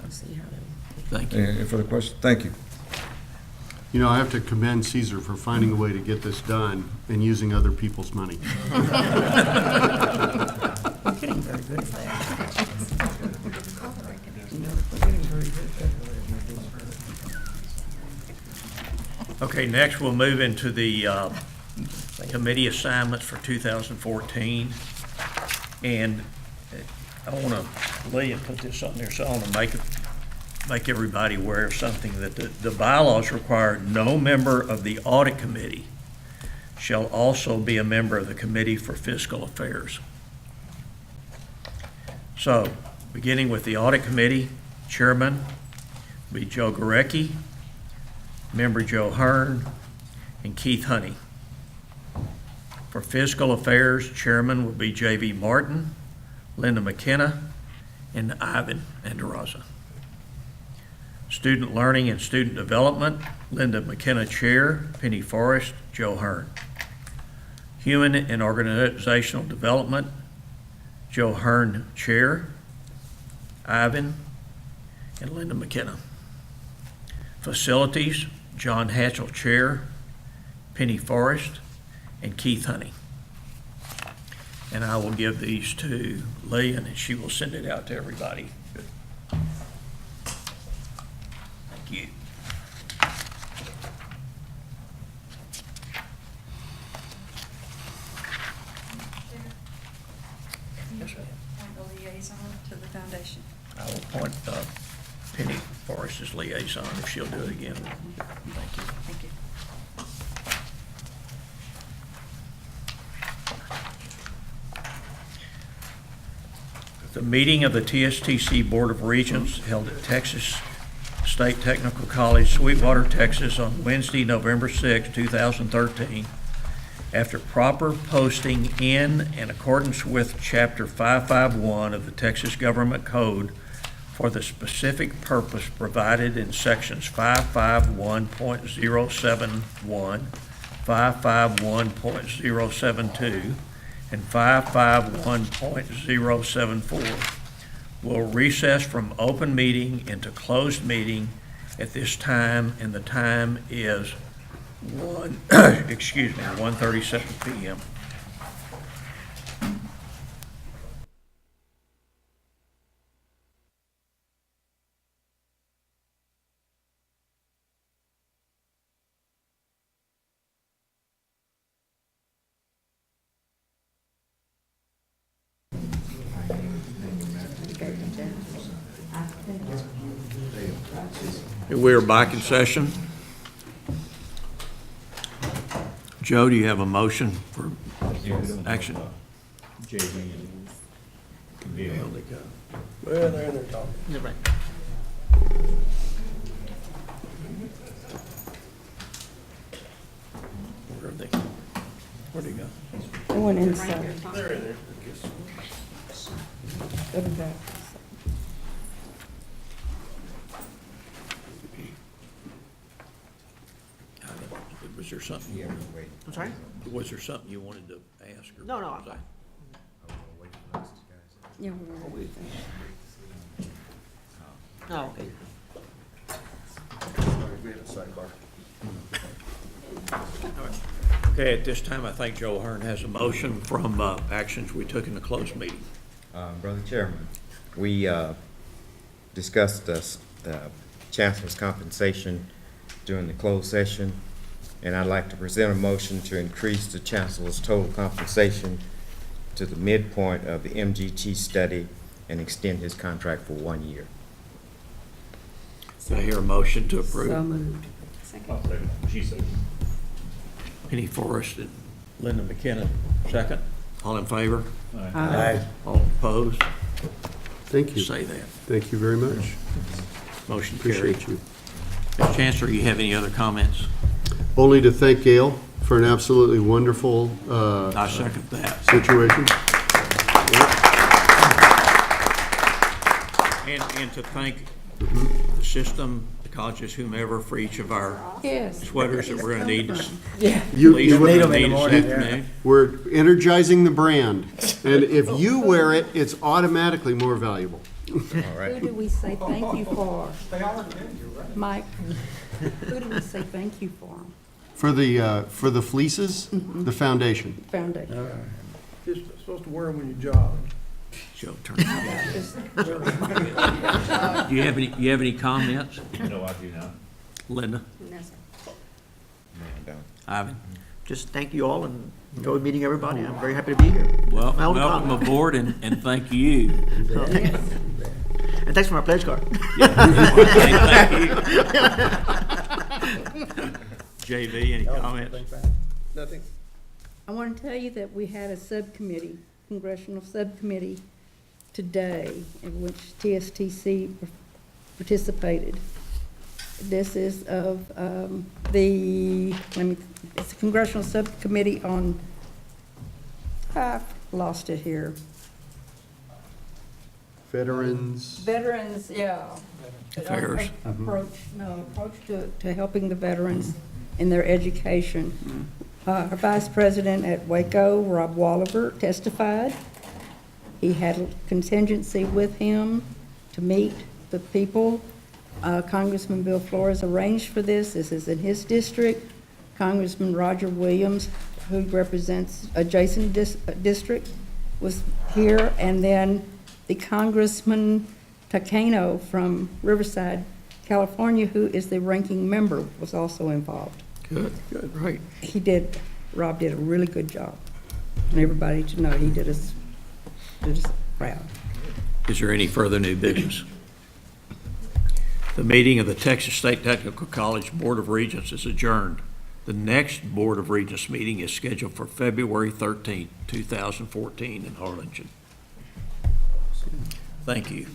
We'll see how they. Thank you. Any further questions? Thank you. You know, I have to commend Caesar for finding a way to get this done and using other people's money. We're getting very good at that. We're getting very good at that. Okay, next we'll move into the committee assignments for 2014. And I want to, Leah put this on there, so I want to make everybody aware of something, that the bylaws require no member of the audit committee shall also be a member of the Committee for Fiscal Affairs. So, beginning with the Audit Committee, Chairman will be Joe Gorecki, Member Joe Hearn, and Keith Honey. For Fiscal Affairs, Chairman will be J.V. Martin, Linda McKenna, and Ivan Anderaza. Student Learning and Student Development, Linda McKenna, Chair, Penny Forrest, Joe Hearn. Human and Organizational Development, Joe Hearn, Chair, Ivan, and Linda McKenna. Facilities, John Hatchell, Chair, Penny Forrest, and Keith Honey. And I will give these to Leah, and she will send it out to everybody. Thank you. Yes, ma'am. Appoint a liaison to the foundation. I will appoint Penny Forrest as liaison if she'll do it again. Thank you. Thank you. The meeting of the TSTC Board of Regents held at Texas State Technical College, Sweetwater, Texas on Wednesday, November 6, 2013. After proper posting in accordance with Chapter 551 of the Texas Government Code for the specific purpose provided in Sections 551.071, 551.072, and 551.074, will recess from open meeting into closed meeting at this time, and the time is 1:37 p.m. We're back in session. Joe, do you have a motion for action? JV and Bill. Well, they're in there talking. You're right. Where are they? Where'd he go? They went inside. They're in there. Go to that. Was there something? Yeah, we'll wait. I'm sorry? Was there something you wanted to ask? Or No, no, was I- Yeah, we're waiting. Oh, okay. Okay, at this time, I think Joe Hearn has a motion from actions we took in the closed meeting. Brother Chairman, we discussed the chancellor's compensation during the closed session, and I'd like to present a motion to increase the chancellor's total compensation to the midpoint of the MGT study and extend his contract for 1 year. Do I hear a motion to approve? So moved. I'll second. She said. Penny Forrest and Linda McKenna, second. All in favor? Aye. All opposed? Thank you. Say that. Thank you very much. Motion carried. Appreciate you. Mr. Chancellor, you have any other comments? Only to thank Gail for an absolutely wonderful I second that. situation. And to thank the system, the colleges, whomever, for each of our Yes. sweaters that we're gonna need. Yeah. You Please, we're need gonna need this afternoon. We're energizing the brand, and if you wear it, it's automatically more valuable. All right. Who do we say thank you for? Mike, who do we say thank you for? For the fleeces, the foundation. Foundation. Just supposed to wear them when you jog. Joe, turn it around. Do you have any comments? No, I do not. Linda? Man, don't. Ivan? just thank you all and enjoy meeting everybody. I'm very happy to be here. Well, My own welcome time. aboard and thank you. And thanks for my pledge card. Thank you. JV, any comments? Nothing. I want to tell you that we had a subcommittee, congressional subcommittee today in which TSTC participated. This is of it's a congressional subcommittee on, I've lost it here. Veterans. Yeah. Affairs. Approach to helping the veterans in their education. Our Vice President at Waco, Rob Walliver, testified. He had a contingency with him to meet the people. Congressman Bill Flores arranged for this. This is in his district. Congressman Roger Williams, who represents adjacent district, was here, and then the Congressman Takano from Riverside, California, who is the ranking member, was also involved. Good, great. Rob did a really good job. And everybody to know he did us proud. Is there any further new business? The meeting of the Texas State Technical College Board of Regents is adjourned. The next Board of Regents meeting is scheduled for February 13th, 2014 in Harlingen. Thank you.